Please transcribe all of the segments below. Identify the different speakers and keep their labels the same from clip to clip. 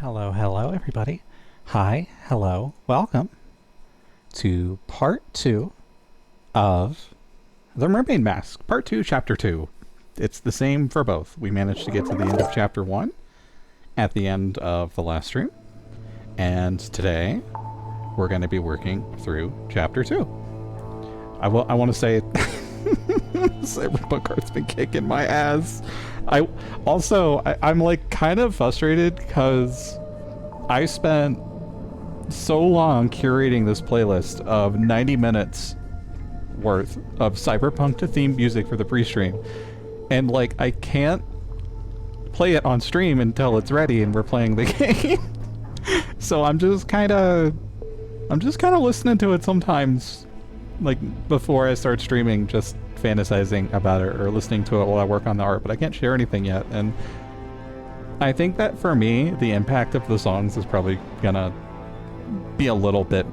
Speaker 1: Hello, hello, everybody. Hi, hello, welcome to part 2 of The Mermaid Mask, part 2, chapter 2. It's the same for both. We managed to get to the end of chapter 1 at the end of the last stream, and today we're going to be working through chapter 2. I want to say Cyberpunk Art's been kicking my ass. I'm like kind of frustrated because I spent so long curating this playlist of 90 minutes worth of Cyberpunk to theme music for the pre-stream, and like I can't play it on stream until it's ready and we're playing the game. So I'm just kind of listening to it sometimes, like before I start streaming, just fantasizing about it or listening to it while I work on the art, but I can't share anything yet. And I think that for me, the impact of the songs is probably gonna be a little bit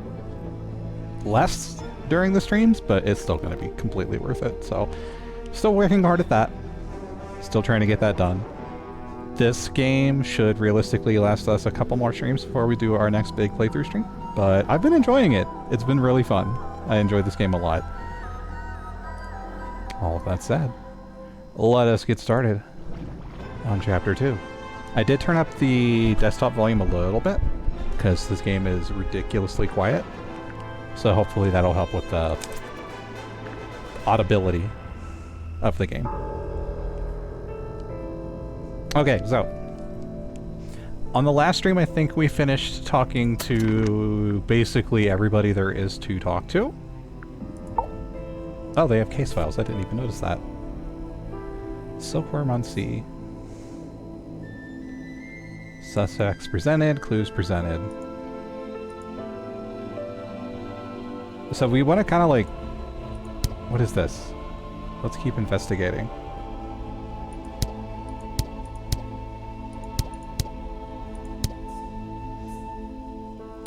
Speaker 1: less during the streams, but it's still gonna be completely worth it. So still working hard at that. Still trying to get that done. This game should realistically last us a couple more streams before we do our next big playthrough stream, but I've been enjoying it. It's been really fun. I enjoyed this game a lot. All of that said, let us get started on chapter 2. I did turn up the desktop volume a little bit because this game is ridiculously quiet, so hopefully that'll help with the audibility of the game. Okay, so on the last stream I think we finished talking to basically everybody there is to talk to. Oh, they have case files. I didn't even notice that. Silkworm on sea. Suspects presented, clues presented. So we want to kind of like... What is this? Let's keep investigating.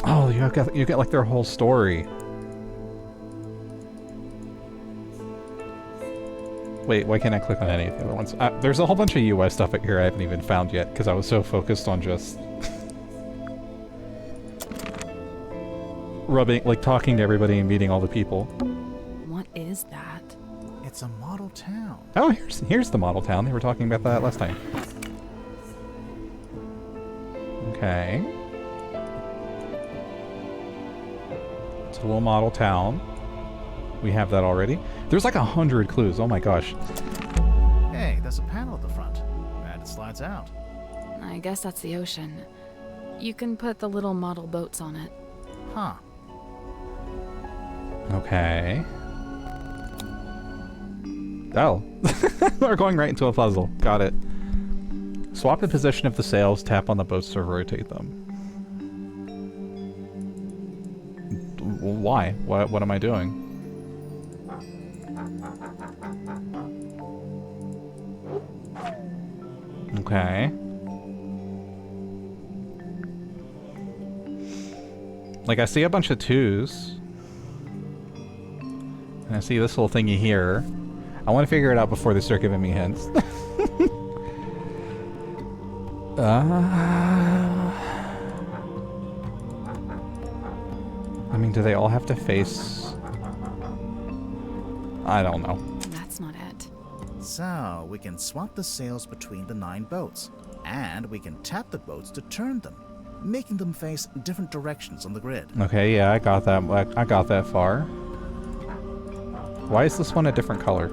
Speaker 1: Oh, you get like their whole story. Wait, why can't I click on any of the other ones? There's a whole bunch of UI stuff here I haven't even found yet because I was so focused on just talking to everybody and meeting all the people.
Speaker 2: What is that?
Speaker 3: It's a model town.
Speaker 1: Oh, here's the model town. They were talking about that last time. Okay. It's a little model town. We have that already. There's like 100 clues. Oh my gosh.
Speaker 3: Hey, there's a panel at the front. And it slides out.
Speaker 2: I guess that's the ocean. You can put the little model boats on it.
Speaker 3: Huh.
Speaker 1: Okay. Oh. We're going right into a puzzle. Got it. Swap the position of the sails, tap on the boats to rotate them. Why? What am I doing? Okay. Like, I see a bunch of 2s. And I see this little thingy here. I want to figure it out before they start giving me hints. I mean, do they all have to face... I don't know.
Speaker 2: That's not it.
Speaker 3: So, we can swap the sails between the 9 boats. And we can tap the boats to turn them, making them face different directions on the grid.
Speaker 1: Okay, yeah, I got that. I got that far. Why is this one a different color?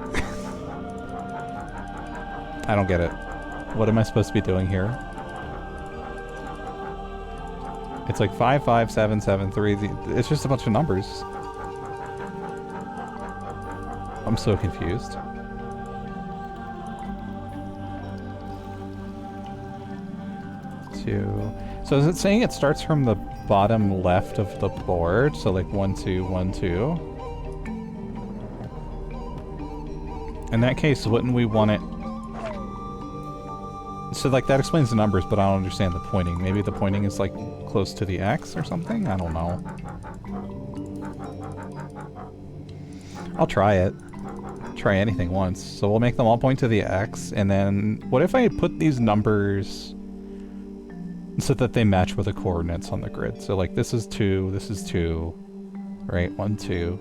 Speaker 1: I don't get it. What am I supposed to be doing here? It's like 5, 5, 7, 7, 3. It's just a bunch of numbers. I'm so confused. So is it saying it starts from the bottom left of the board? So like 1, 2, 1, 2. In that case, wouldn't we want it... So like that explains the numbers, but I don't understand the pointing. Maybe the pointing is like close to the X or something? I don't know. I'll try it. Try anything once. So we'll make them all point to the X, and then what if I put these numbers so that they match with the coordinates on the grid. So like this is 2, this is 2, right? 1, 2.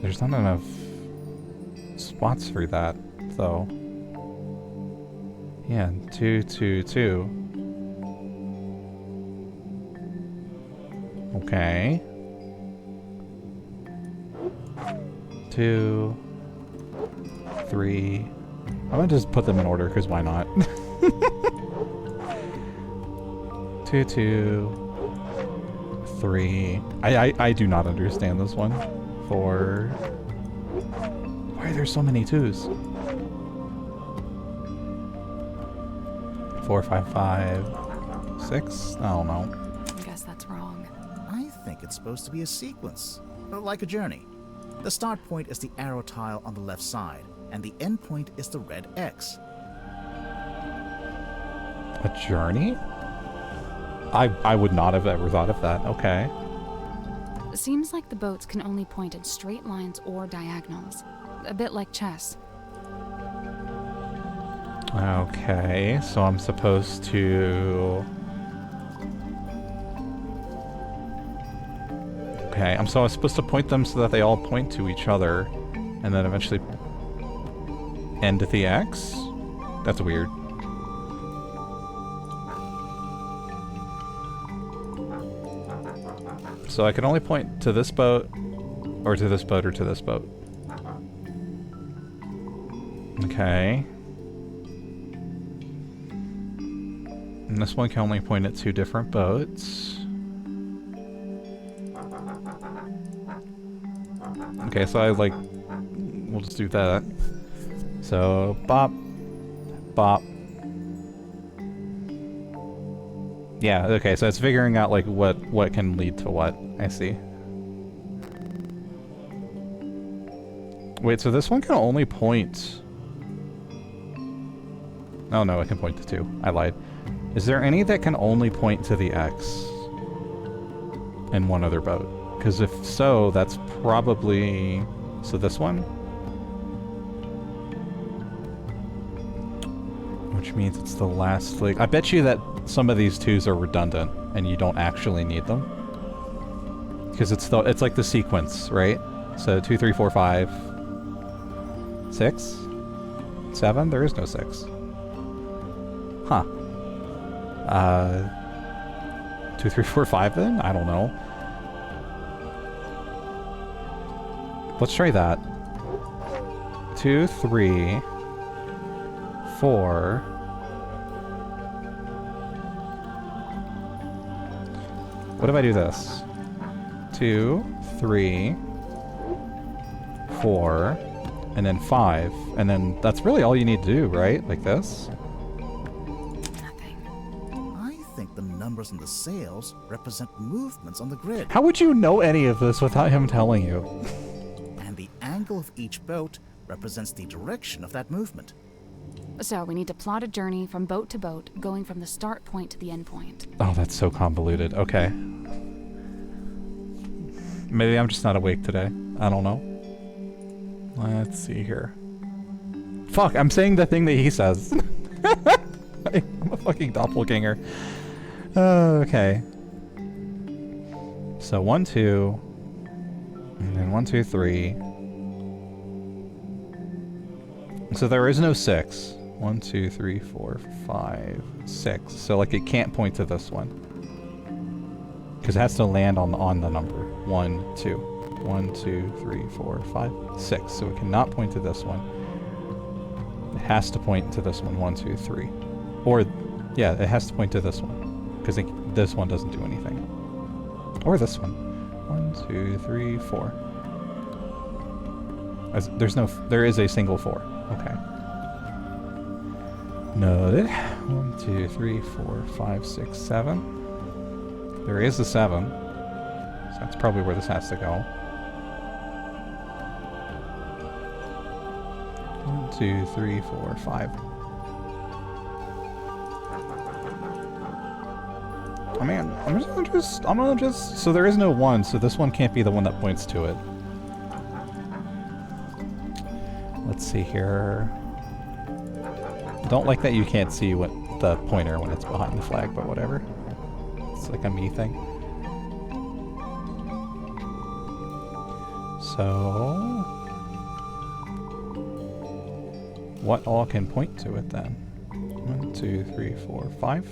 Speaker 1: There's not enough spots for that, though. Yeah, 2, 2, 2. Okay. 2, 3. I'm gonna just put them in order, because why not? 2, 2, 3. I do not understand this one. 4. Why are there so many 2s? 4, 5, 5, 6? I don't know.
Speaker 2: I guess that's wrong.
Speaker 3: I think it's supposed to be a sequence, like a journey. The start point is the arrow tile on the left side, and the end point is the red X.
Speaker 1: A journey? I would not have ever thought of that. Okay.
Speaker 2: Seems like the boats can only point in straight lines or diagonals. A bit like chess.
Speaker 1: Okay, so I'm supposed to... Okay, I'm supposed to point them so that they all point to each other, and then eventually end at the X? That's weird. So I can only point to this boat, or to this boat, or to this boat. Okay. And this one can only point at 2 different boats. Okay, so we'll just do that. So, bop, bop. Yeah, okay, so it's figuring out, like, what can lead to what. I see. Wait, so this one can only point... Oh no, it can point to 2. I lied. Is there any that can only point to the X in one other boat? Because if so, that's probably... So this one? Which means it's the last link. I bet you that some of these 2s are redundant and you don't actually need them. Because it's like the sequence, right? So 2, 3, 4, 5, 6, 7? There is no 6. Huh. 2, 3, 4, 5 then? I don't know. Let's try that. 2, 3, 4. What if I do this? 2, 3, 4, and then 5. And then that's really all you need to do, right? Like this?
Speaker 2: Nothing.
Speaker 3: I think the numbers on the sails represent movements on the grid,
Speaker 1: How would you know any of this without him telling you?
Speaker 3: and the angle of each boat represents the direction of that movement.
Speaker 2: So we need to plot a journey from boat to boat, going from the start point to the end point.
Speaker 1: Oh, that's so convoluted. Okay. Maybe I'm just not awake today. I don't know. Let's see here. Fuck, I'm saying the thing that he says. I'm a fucking doppelganger. Okay. So 1, 2. And then 1, 2, 3. So there is no 6. 1, 2, 3, 4, 5, 6. So like it can't point to this one. Because it has to land on the number. 1, 2. 1, 2, 3, 4, 5, 6. So it cannot point to this one. It has to point to this one. 1, 2, 3. Or, yeah, it has to point to this one. Because this one doesn't do anything. Or this one. 1, 2, 3, 4. There is a single 4. Okay. Noted. 1, 2, 3, 4, 5, 6, 7. There is a 7. So that's probably where this has to go. 1, 2, 3, 4, 5. I mean, I'm gonna just, so there is no 1, so this one can't be the one that points to it. Let's see here. Don't like that you can't see what the pointer when it's behind the flag, but whatever. It's like a me thing. So... what all can point to it then? 1, 2, 3, 4, 5.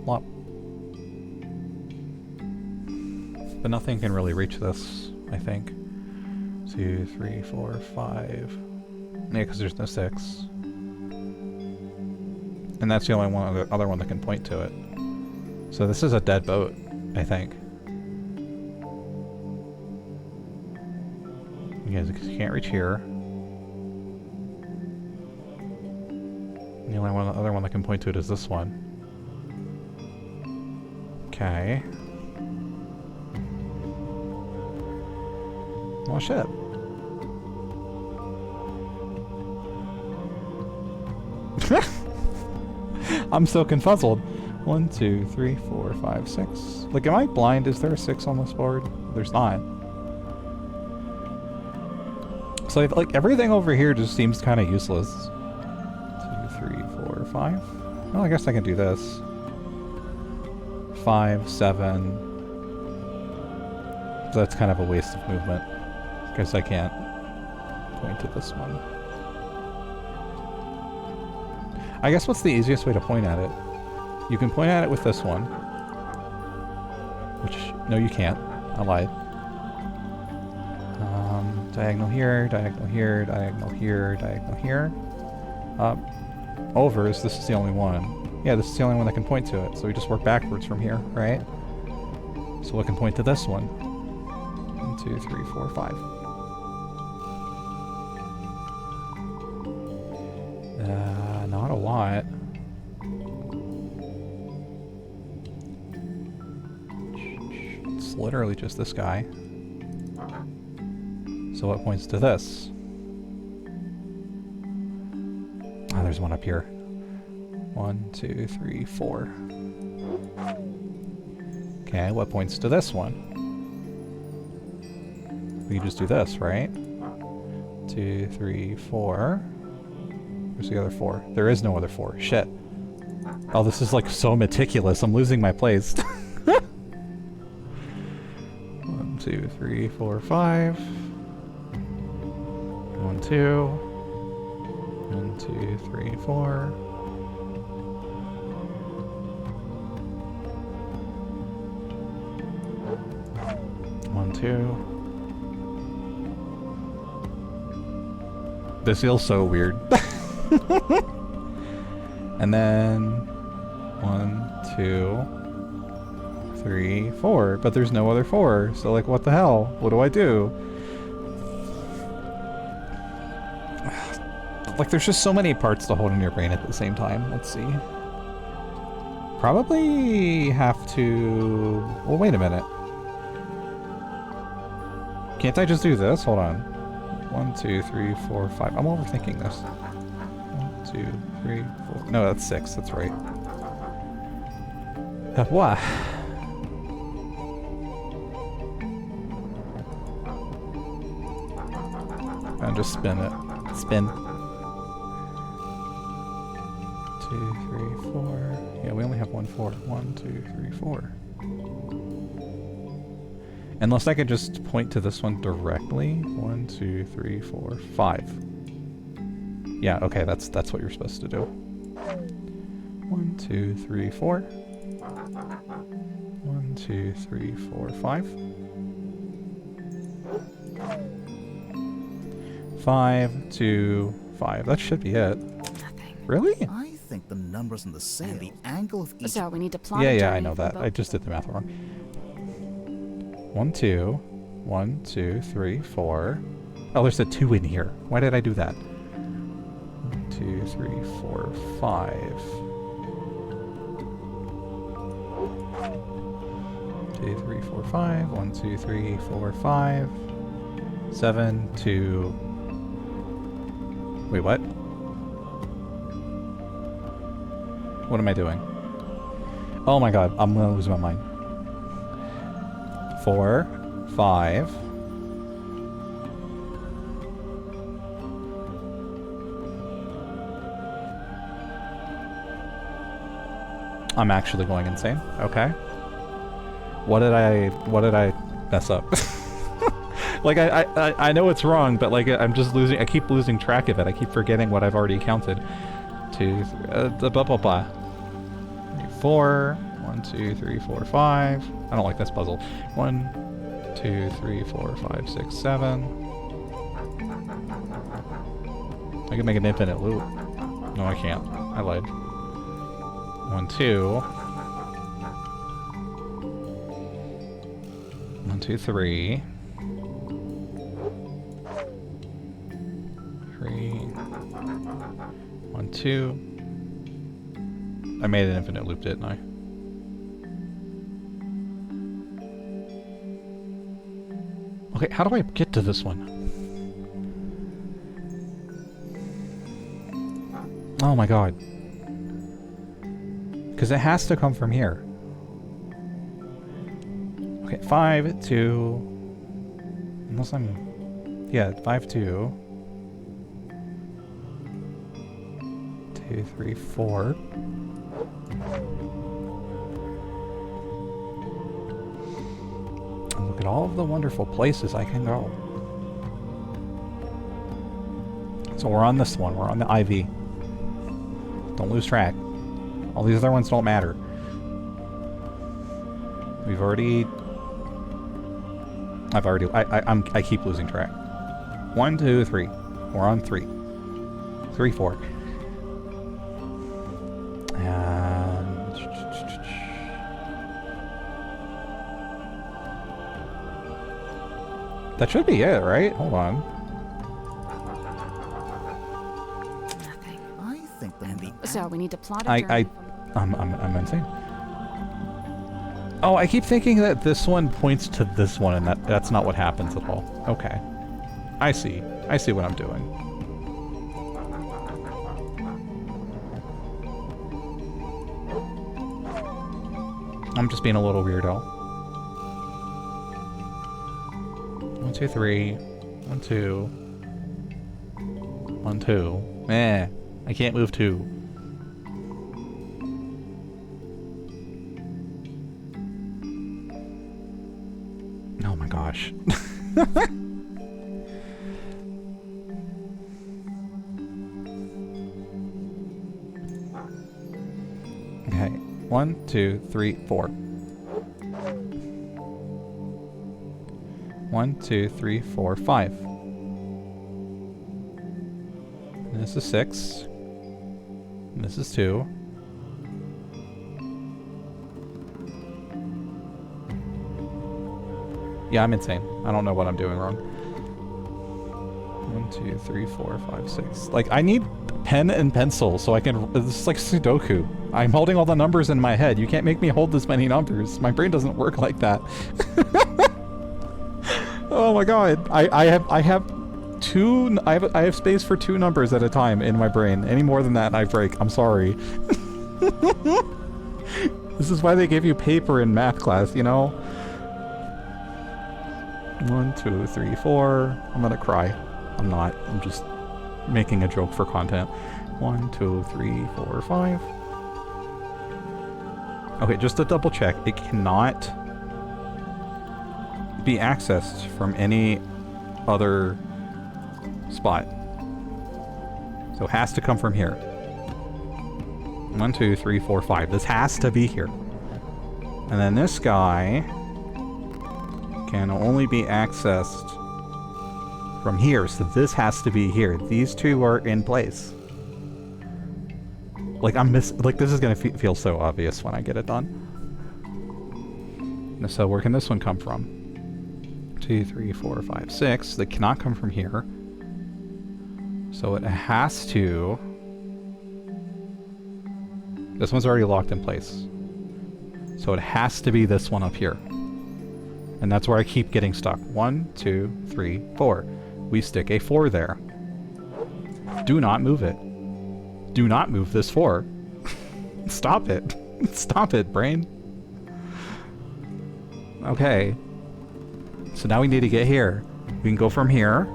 Speaker 1: Plop. But nothing can really reach this, I think. 2, 3, 4, 5. Yeah, because there's no 6. And that's the only one, the other one that can point to it. So this is a dead boat, I think. You guys can't reach here. The only one, the other one that can point to it is this one. Okay. Oh shit. I'm so confuzzled. 1, 2, 3, 4, 5, 6. Like, am I blind? Is there a 6 on this board? There's not. So, like, everything over here just seems kind of useless. 2, 3, 4, 5. Well, I guess I can do this. 5, 7. So that's kind of a waste of movement. Because I can't point to this one. I guess what's the easiest way to point at it? You can point at it with this one. Which, no you can't. I lied. Diagonal here, diagonal here, diagonal here, diagonal here. Overs, this is the only one. Yeah, this is the only one that can point to it. So we just work backwards from here, right? So we can point to this one. 1, 2, 3, 4, 5. Not a lot. It's literally just this guy. So it points to this. Oh, there's one up here. 1, 2, 3, 4. Okay, what points to this one? We can just do this, right? 2, 3, 4. Where's the other 4? There is no other 4. Shit. Oh, this is like so meticulous. I'm losing my place. 1, 2, 3, 4, 5. 1, 2. 1, 2, 3, 4. 1, 2. This feels so weird. And then 1, 2, 3, 4. But there's no other 4. So like, what the hell? What do I do? Like, there's just so many parts to hold in your brain at the same time. Let's see. Probably have to... Well, wait a minute. Can't I just do this? Hold on. 1, 2, 3, 4, 5. I'm overthinking this. 1, 2, 3, 4. No, that's 6. That's right. What? And just spin it. Spin. 2, 3, 4. Yeah, we only have 1 4. 1, 2, 3, 4. Unless I could just point to this one directly. 1, 2, 3, 4, 5. Yeah, okay, that's what you're supposed to do. 1, 2, 3, 4. 1, 2, 3, 4, 5. 5, 2, 5. That should be it.
Speaker 2: Nothing.
Speaker 1: Really?
Speaker 3: I think the numbers on the sail and the angle of each...
Speaker 2: So we need to plot
Speaker 1: Yeah,
Speaker 2: a
Speaker 1: yeah, I
Speaker 2: journey
Speaker 1: know
Speaker 2: for
Speaker 1: that.
Speaker 2: the
Speaker 1: I
Speaker 2: boat.
Speaker 1: just did the math wrong. 1, 2. 1, 2, 3, 4. Oh, there's a 2 in here. Why did I do that? 1, 2, 3, 4, 5. 2, 3, 4, 5. 1, 2, 3, 4, 5. 7, 2. Wait, what? What am I doing? Oh my god, I'm gonna lose my mind. 4, 5. I'm actually going insane. Okay. What did I mess up? Like, I know it's wrong, but like, I'm just losing, I keep losing track of it. I keep forgetting what I've already counted. Blah, blah, blah. 4, 1, 2, 3, 4, 5. I don't like this puzzle. 1, 2, 3, 4, 5, 6, 7. I can make an infinite loop. No, I can't. I lied. 1, 2. 1, 2, 3. 3. 1, 2. I made an infinite loop, didn't I? Okay, how do I get to this one? Oh my god. Because it has to come from here. Okay, 5, 2... Unless I'm... Yeah, 5, 2... 2, 3, 4... Look at all of the wonderful places I can go. So we're on this one. We're on the IV. Don't lose track. All these other ones don't matter. We've already... I keep losing track. 1, 2, 3. We're on 3. 3, 4. And... That should be it, right? Hold on.
Speaker 2: Nothing.
Speaker 3: I think the
Speaker 2: So we need to plot a journey from...
Speaker 1: I'm insane. Oh, I keep thinking that this one points to this one, and that's not what happens at all. Okay. I see. I see what I'm doing. I'm just being a little weirdo. 1, 2, 3. 1, 2. 1, 2. Eh. I can't move 2. Oh my gosh. Okay. 1, 2, 3, 4. 1, 2, 3, 4, 5. And this is 6. And this is 2. Yeah, I'm insane. I don't know what I'm doing wrong. 1, 2, 3, 4, 5, 6. Like, I need pen and pencil so I can... This is like Sudoku. I'm holding all the numbers in my head. You can't make me hold this many numbers. My brain doesn't work like that. Oh my god. I have space for 2 numbers at a time in my brain. Any more than that, I break. I'm sorry. This is why they give you paper in math class, you know? 1, 2, 3, 4. I'm gonna cry. I'm not. I'm just making a joke for content. 1, 2, 3, 4, 5. Okay, just to double check, it cannot be accessed from any other spot. So it has to come from here. 1, 2, 3, 4, 5. This has to be here. And then this guy can only be accessed from here, so this has to be here. These two are in place. Like, like, this is gonna feel so obvious when I get it done. So where can this one come from? 2, 3, 4, 5, 6. They cannot come from here. So it has to... This one's already locked in place. So it has to be this one up here. And that's where I keep getting stuck. 1, 2, 3, 4. We stick a 4 there. Do not move it. Do not move this 4. Stop it. Stop it, brain. Okay. So now we need to get here. We can go from here.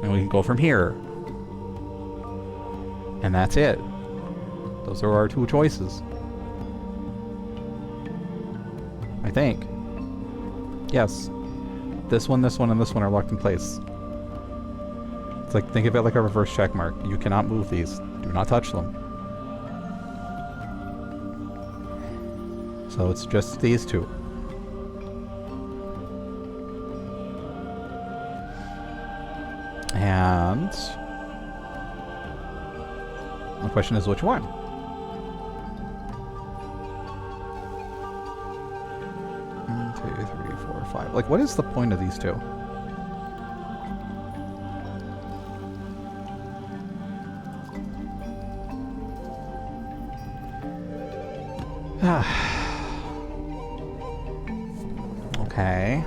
Speaker 1: And we can go from here. And that's it. Those are our 2 choices. I think. Yes. This one, and this one are locked in place. It's like, think of it like a reverse check mark. You cannot move these. Do not touch them. So it's just these two. And the question is which one? One, 2, 3, 4, 5. Like, what is the point of these two? Okay.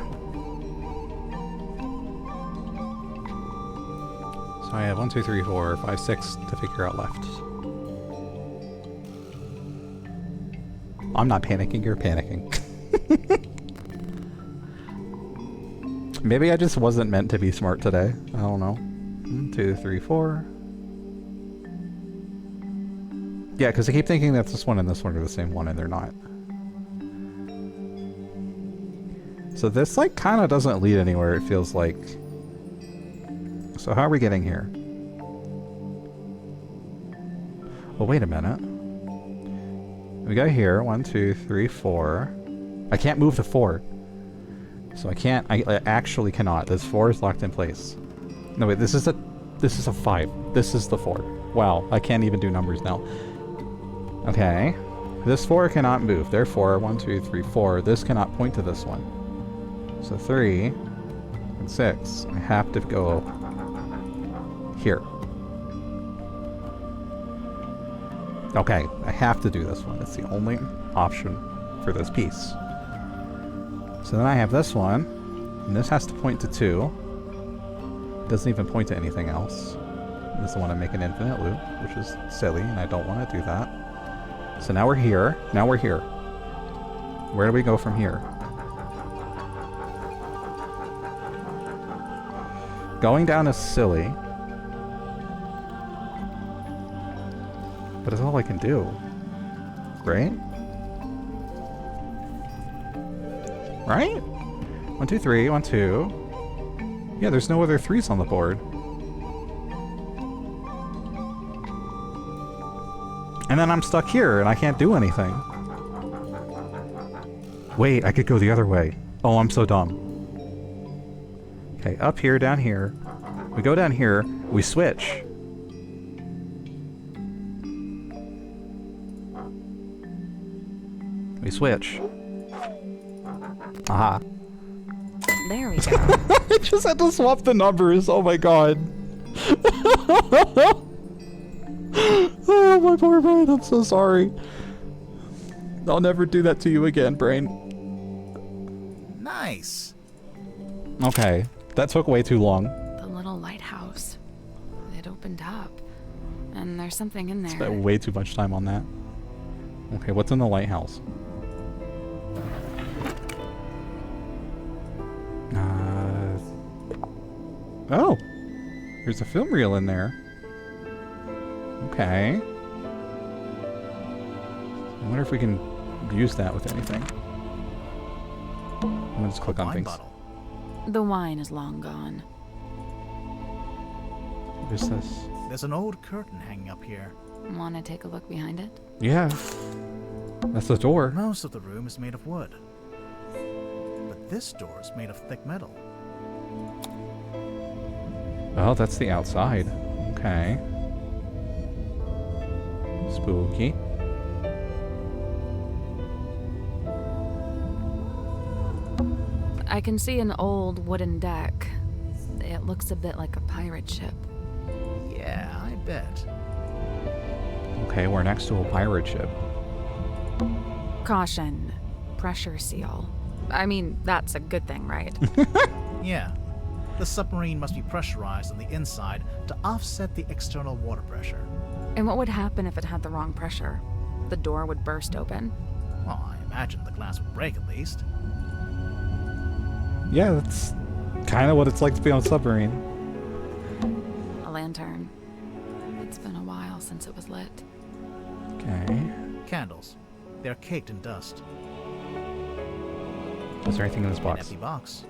Speaker 1: So I have 1, 2, 3, 4, 5, 6 to figure out left. I'm not panicking, you're panicking. Maybe I just wasn't meant to be smart today. I don't know. 1, 2, 3, 4. Yeah, because I keep thinking that this one and this one are the same one, and they're not. So this, like, kind of doesn't lead anywhere, it feels like. So how are we getting here? Well, wait a minute. We go here. 1, 2, 3, 4. I can't move the 4. So I can't. I actually cannot. This 4 is locked in place. No, wait. This is a 5. This is the 4. Wow. I can't even do numbers now. Okay. This 4 cannot move. Therefore, 1, 2, 3, 4. This cannot point to this one. So 3 and 6. I have to go here. Okay, I have to do this one. It's the only option for this piece. So then I have this one, and this has to point to 2. Doesn't even point to anything else. This is the one to make an infinite loop, which is silly, and I don't want to do that. So now we're here. Now we're here. Where do we go from here? Going down is silly. But it's all I can do. Right? Right? 1, 2, 3, 1, 2. Yeah, there's no other 3s on the board. And then I'm stuck here and I can't do anything. Wait, I could go the other way. Oh, I'm so dumb. Okay, up here, down here. We go down here, we switch. We switch. Aha.
Speaker 2: There we go.
Speaker 1: I just had to swap the numbers. Oh my god. Oh, my poor brain. I'm so sorry. I'll never do that to you again, brain.
Speaker 3: Nice.
Speaker 1: Okay. That took way too long.
Speaker 2: The little lighthouse. It opened up. And there's something in there.
Speaker 1: Spent way too much time on that. Okay, what's in the lighthouse? Oh! There's a film reel in there. Okay. I wonder if we can use that with anything. I'm gonna just click on
Speaker 3: Wine
Speaker 1: things.
Speaker 3: bottle.
Speaker 2: The wine is long gone.
Speaker 1: What is this?
Speaker 3: There's an old curtain hanging up here.
Speaker 2: Want to take a look behind it?
Speaker 1: Yeah. That's the door.
Speaker 3: Most of the room is made of wood. But this door is made of thick metal.
Speaker 1: Oh, that's the outside. Okay. Spooky.
Speaker 2: I can see an old wooden deck. It looks a bit like a pirate ship.
Speaker 3: Yeah, I bet.
Speaker 1: Okay, we're next to a pirate ship.
Speaker 2: Caution. Pressure seal. I mean, that's a good thing, right?
Speaker 3: Yeah. The submarine must be pressurized on the inside to offset the external water pressure.
Speaker 2: And what would happen if it had the wrong pressure? The door would burst open.
Speaker 3: Well, I imagine the glass would break at least.
Speaker 1: Yeah, that's kind of what it's like to be on a submarine.
Speaker 2: A lantern. It's been a while since it was lit.
Speaker 1: Okay.
Speaker 3: Candles. They're caked in dust.
Speaker 1: Is there anything in this
Speaker 3: An
Speaker 1: box?
Speaker 3: empty box.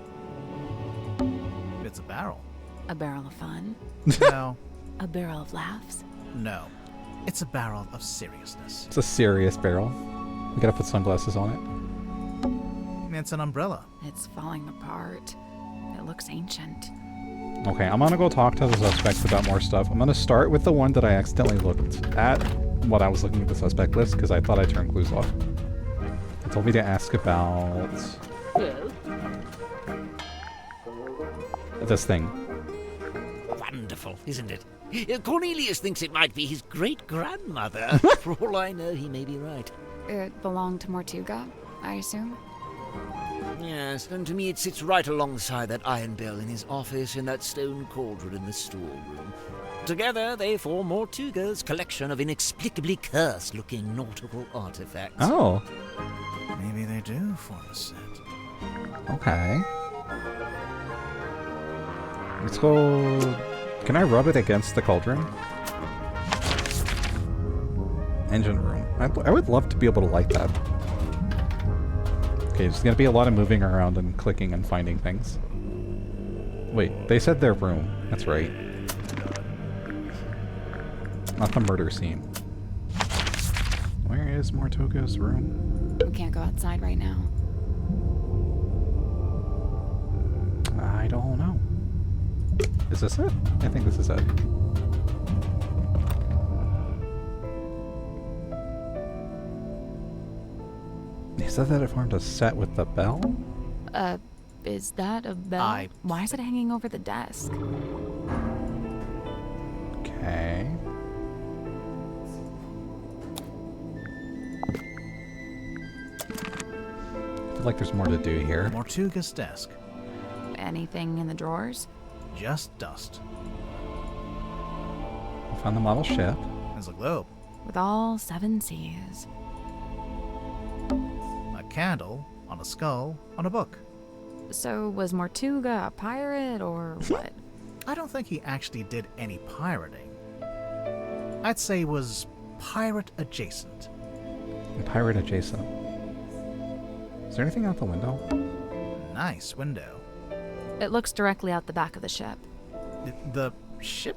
Speaker 3: It's a barrel.
Speaker 2: A barrel of fun?
Speaker 3: No.
Speaker 2: A barrel of laughs?
Speaker 3: No. It's a barrel of seriousness.
Speaker 1: It's a serious barrel. We gotta put sunglasses on it.
Speaker 3: It's an umbrella.
Speaker 2: It's falling apart. It looks ancient.
Speaker 1: Okay, I'm gonna go talk to the suspects about more stuff. I'm gonna start with the one that I accidentally looked at when I was looking at the suspect list because I thought I turned clues off. It told me to ask about this thing.
Speaker 4: Wonderful, isn't it? Cornelius thinks it might be his great-grandmother. For all I know, he may be right.
Speaker 2: It belonged to Mortuga, I assume?
Speaker 4: Yes, and to me it sits right alongside that iron bell in his office and that stone cauldron in the storeroom. Together, they form Mortuga's collection of inexplicably cursed-looking nautical artifacts.
Speaker 1: Oh,
Speaker 3: Maybe they do form a set.
Speaker 1: okay. Let's go... Can I rub it against the cauldron? Engine room. I would love to be able to light that. Okay, there's gonna be a lot of moving around and clicking and finding things. Wait, they said their room. That's right. Not the murder scene. Where is Mortuga's room?
Speaker 2: We can't go outside right now.
Speaker 1: I don't know. Is this it? I think this is it. He said that it formed a set with the bell?
Speaker 2: Is that a bell? Why is it hanging over the desk?
Speaker 1: Okay. I feel like there's more to do here.
Speaker 3: Mortuga's desk.
Speaker 2: Anything in the drawers?
Speaker 3: Just dust.
Speaker 1: I found the model ship.
Speaker 3: There's a globe.
Speaker 2: With all 7 seas.
Speaker 3: A candle on a skull on a book.
Speaker 2: So, was Mortuga a pirate, or what?
Speaker 3: I don't think he actually did any pirating. I'd say he was pirate adjacent.
Speaker 1: Pirate adjacent. Is there anything out the window?
Speaker 3: Nice window.
Speaker 2: It looks directly out the back of the ship.
Speaker 3: The ship?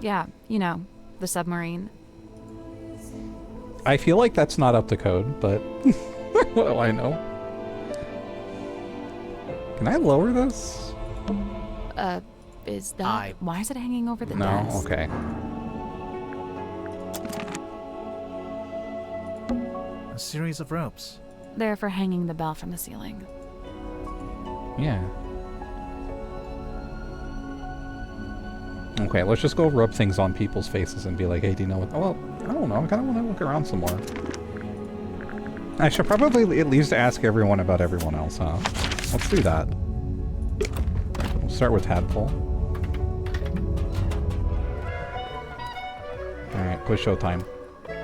Speaker 2: Yeah, you know, the submarine.
Speaker 1: I feel like that's not up to code, but what do I know? Can I lower this?
Speaker 2: Is that... Why is it hanging over the
Speaker 1: No?
Speaker 2: desk?
Speaker 1: Okay.
Speaker 3: A series of ropes.
Speaker 2: They're for hanging the bell from the ceiling.
Speaker 1: Yeah. Okay, let's just go rub things on people's faces and be like, hey, do you know what? Oh, well, I don't know. I kind of want to look around some more. I should probably at least ask everyone about everyone else, huh? Let's do that. We'll start with Tadpole. Alright, push showtime.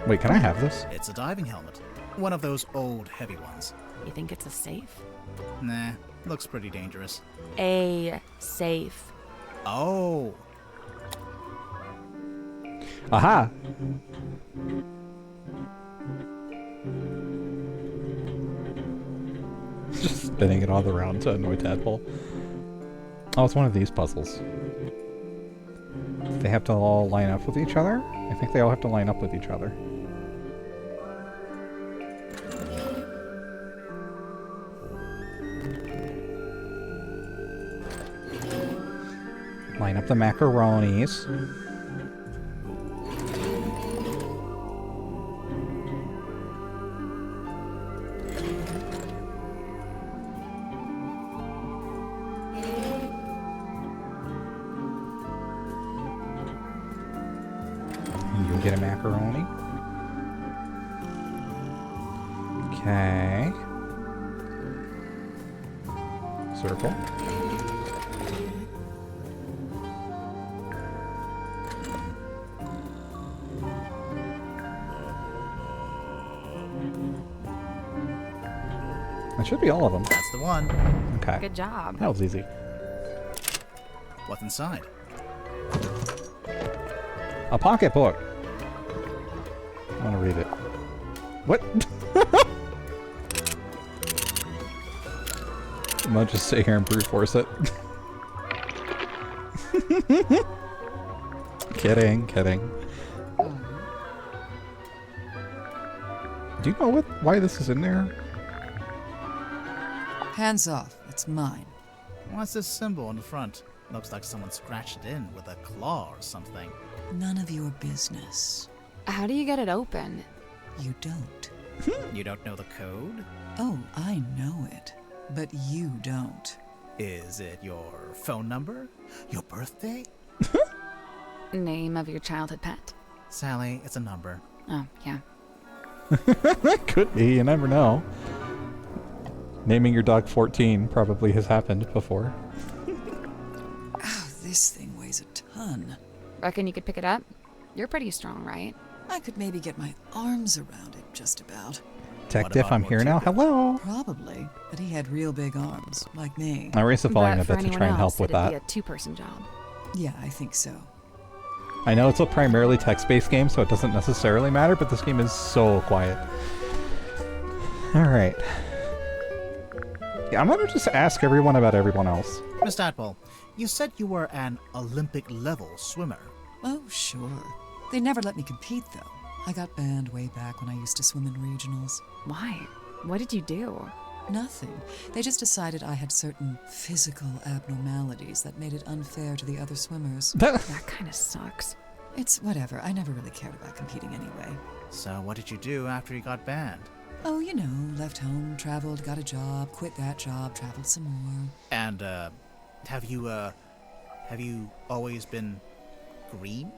Speaker 1: Wait, can I have this?
Speaker 3: It's a diving helmet. One of those old heavy ones.
Speaker 2: You think it's a safe?
Speaker 3: Nah, looks pretty dangerous.
Speaker 2: A safe.
Speaker 3: Oh,
Speaker 1: Aha! Just spinning it all around to annoy Tadpole. Oh, it's one of these puzzles. They have to all line up with each other? I think they all have to line up with each other. Line up the macaronis. You get a macaroni. Okay. Circle. That should be all of them.
Speaker 3: that's the one.
Speaker 1: Okay.
Speaker 2: Good job.
Speaker 1: That was easy.
Speaker 3: What's inside?
Speaker 1: A pocketbook. I want to read it. What? I'm gonna just sit here and brute force it. Kidding. Do you know why this is in there?
Speaker 5: Hands off. It's mine.
Speaker 3: What's this symbol on the front? Looks like someone scratched it in with a claw or something.
Speaker 5: None of your business.
Speaker 2: How do you get it open?
Speaker 5: You don't.
Speaker 3: You don't know the code?
Speaker 5: Oh, I know it. But you don't.
Speaker 3: Is it your phone number? Your birthday?
Speaker 2: Name of your childhood pet?
Speaker 3: Sally, it's a number.
Speaker 2: Oh, yeah.
Speaker 1: Could be, you never know. Naming your dog 14 probably has happened before.
Speaker 5: Oh, this thing weighs a ton.
Speaker 2: Reckon you could pick it up? You're pretty strong, right?
Speaker 5: I could maybe get my arms around it, just about.
Speaker 1: Detective,
Speaker 3: about
Speaker 1: I'm here now.
Speaker 3: Morticia?
Speaker 1: Hello!
Speaker 5: Probably, but he had real big arms, like me.
Speaker 1: I raised the volume
Speaker 2: But
Speaker 1: a
Speaker 2: for
Speaker 1: bit to
Speaker 2: anyone
Speaker 1: try and
Speaker 2: else,
Speaker 1: help with
Speaker 2: it'd
Speaker 1: that.
Speaker 2: be a two-person job.
Speaker 5: Yeah, I think so.
Speaker 1: I know it's a primarily text-based game, so it doesn't necessarily matter, but this game is so quiet. Alright. Yeah, I'm gonna just ask everyone about everyone else.
Speaker 3: Miss Tadpole, you said you were an Olympic-level swimmer.
Speaker 5: Oh, sure. They never let me compete, though. I got banned way back when I used to swim in regionals.
Speaker 2: Why? What did you do?
Speaker 5: Nothing. They just decided I had certain physical abnormalities that made it unfair to the other swimmers.
Speaker 2: That kind of sucks.
Speaker 5: It's whatever. I never really cared about competing anyway.
Speaker 3: So what did you do after you got banned?
Speaker 5: Oh, you know, left home, traveled, got a job, quit that job, traveled some more.
Speaker 3: And, have you always been green?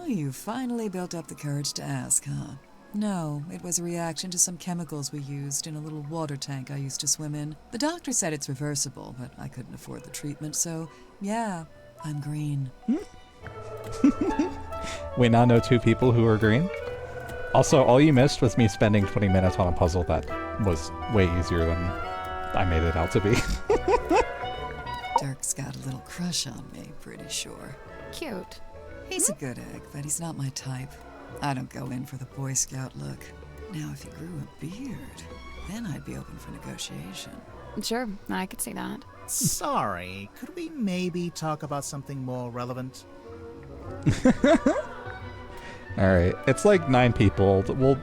Speaker 5: Oh, you finally built up the courage to ask, huh? No, it was a reaction to some chemicals we used in a little water tank I used to swim in. The doctor said it's reversible, but I couldn't afford the treatment, so yeah, I'm green.
Speaker 1: We now know 2 people who are green. Also, all you missed was me spending 20 minutes on a puzzle that was way easier than I made it out to be.
Speaker 5: Dirk's got a little crush on me, pretty sure.
Speaker 2: Cute.
Speaker 5: He's a good egg, but he's not my type. I don't go in for the Boy Scout look. Now, if he grew a beard, then I'd be open for negotiation.
Speaker 2: Sure, I could see that.
Speaker 3: Sorry, could we maybe talk about something more relevant?
Speaker 1: Alright, it's like 9 people. We'll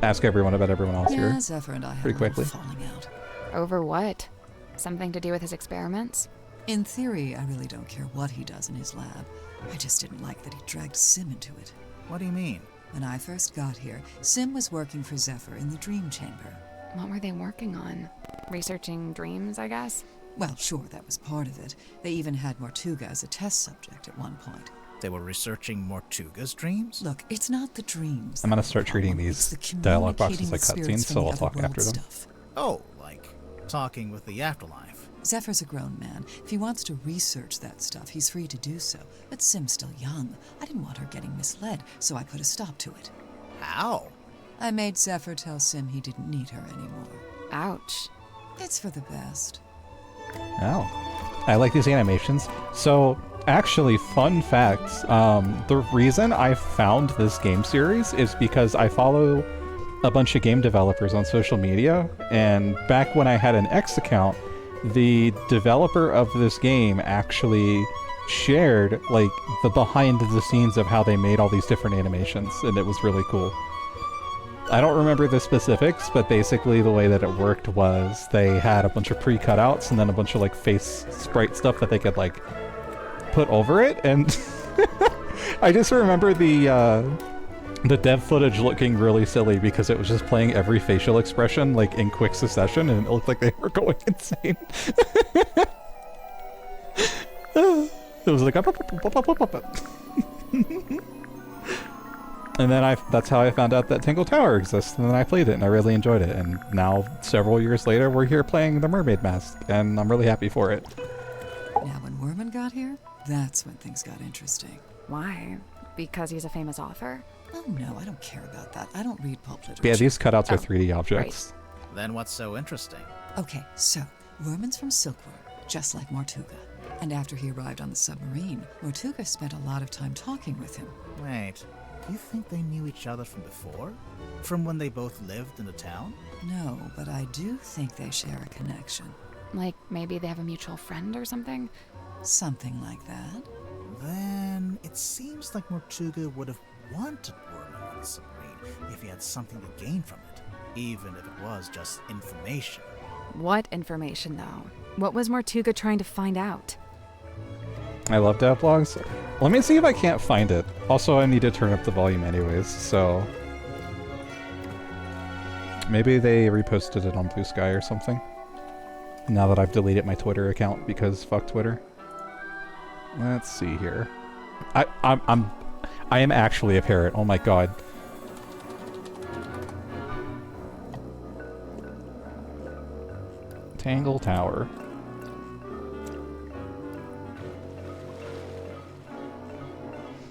Speaker 1: ask everyone about everyone else
Speaker 5: Yeah,
Speaker 1: here.
Speaker 5: Zephyr and I had
Speaker 1: pretty
Speaker 5: a little
Speaker 1: quickly.
Speaker 5: falling out.
Speaker 2: Over what? Something to do with his experiments?
Speaker 5: In theory, I really don't care what he does in his lab. I just didn't like that he dragged Sim into it.
Speaker 3: What do you mean?
Speaker 5: When I first got here, Sim was working for Zephyr in the Dream Chamber.
Speaker 2: What were they working on? Researching dreams, I guess?
Speaker 5: Well, sure, that was part of it. They even had Mortuga as a test subject at one point.
Speaker 3: They were researching Mortuga's dreams?
Speaker 5: Look, it's not the dreams.
Speaker 1: I'm gonna start treating
Speaker 5: It's
Speaker 1: these
Speaker 5: the
Speaker 1: dialogue boxes
Speaker 5: communicating
Speaker 1: like
Speaker 5: with spirits
Speaker 1: cutscenes,
Speaker 5: from
Speaker 1: so
Speaker 5: the
Speaker 1: I'll talk
Speaker 5: other
Speaker 1: after
Speaker 5: world
Speaker 1: them.
Speaker 5: stuff.
Speaker 3: Oh, like talking with the afterlife.
Speaker 5: Zephyr's a grown man. If he wants to research that stuff, he's free to do so. But Sim's still young. I didn't want her getting misled, so I put a stop to it.
Speaker 3: How?
Speaker 5: I made Zephyr tell Sim he didn't need her anymore.
Speaker 2: Ouch.
Speaker 5: It's for the best.
Speaker 1: Oh. I like these animations. So, actually, fun fact, the reason I found this game series is because I follow a bunch of game developers on social media, and back when I had an X account, the developer of this game actually shared, like, the behind the scenes of how they made all these different animations, and it was really cool. I don't remember the specifics, but basically the way that it worked was they had a bunch of pre-cutouts and then a bunch of like face sprite stuff that they could like put over it, and I just remember the dev footage looking really silly because it was just playing every facial expression like in quick succession, and it looked like they were going insane. It was like and then that's how I found out that Tingle Tower exists, and then I played it, and I really enjoyed it. And now, several years later, we're here playing the Mermaid Mask, and I'm really happy for it.
Speaker 5: Now, when Werman got here, that's when things got interesting.
Speaker 2: Why? Because he's a famous author?
Speaker 5: Oh no, I don't care about that. I don't read pulp literature.
Speaker 1: But yeah, these cutouts are
Speaker 2: Oh,
Speaker 1: 3D objects.
Speaker 3: Then what's so interesting?
Speaker 5: Okay, so, Werman's from Silkworm, just like Mortuga. And after he arrived on the submarine, Mortuga spent a lot of time talking with him.
Speaker 3: Wait, You think they knew each other from before? From when they both lived in the town?
Speaker 5: No, but I do think they share a connection.
Speaker 2: Like maybe they have a mutual friend or something?
Speaker 5: Something like that.
Speaker 3: Then it seems like Mortuga would have wanted Worman on the submarine if he had something to gain from it, even if it was just information.
Speaker 2: What information, though? What was Mortuga trying to find out?
Speaker 1: I love devlogs. Let me see if I can't find it. Also, I need to turn up the volume anyways, so... Maybe they reposted it on Blue Sky or something. Now that I've deleted my Twitter account because fuck Twitter. Let's see here. I am actually a parrot. Oh my god. Tangle Tower.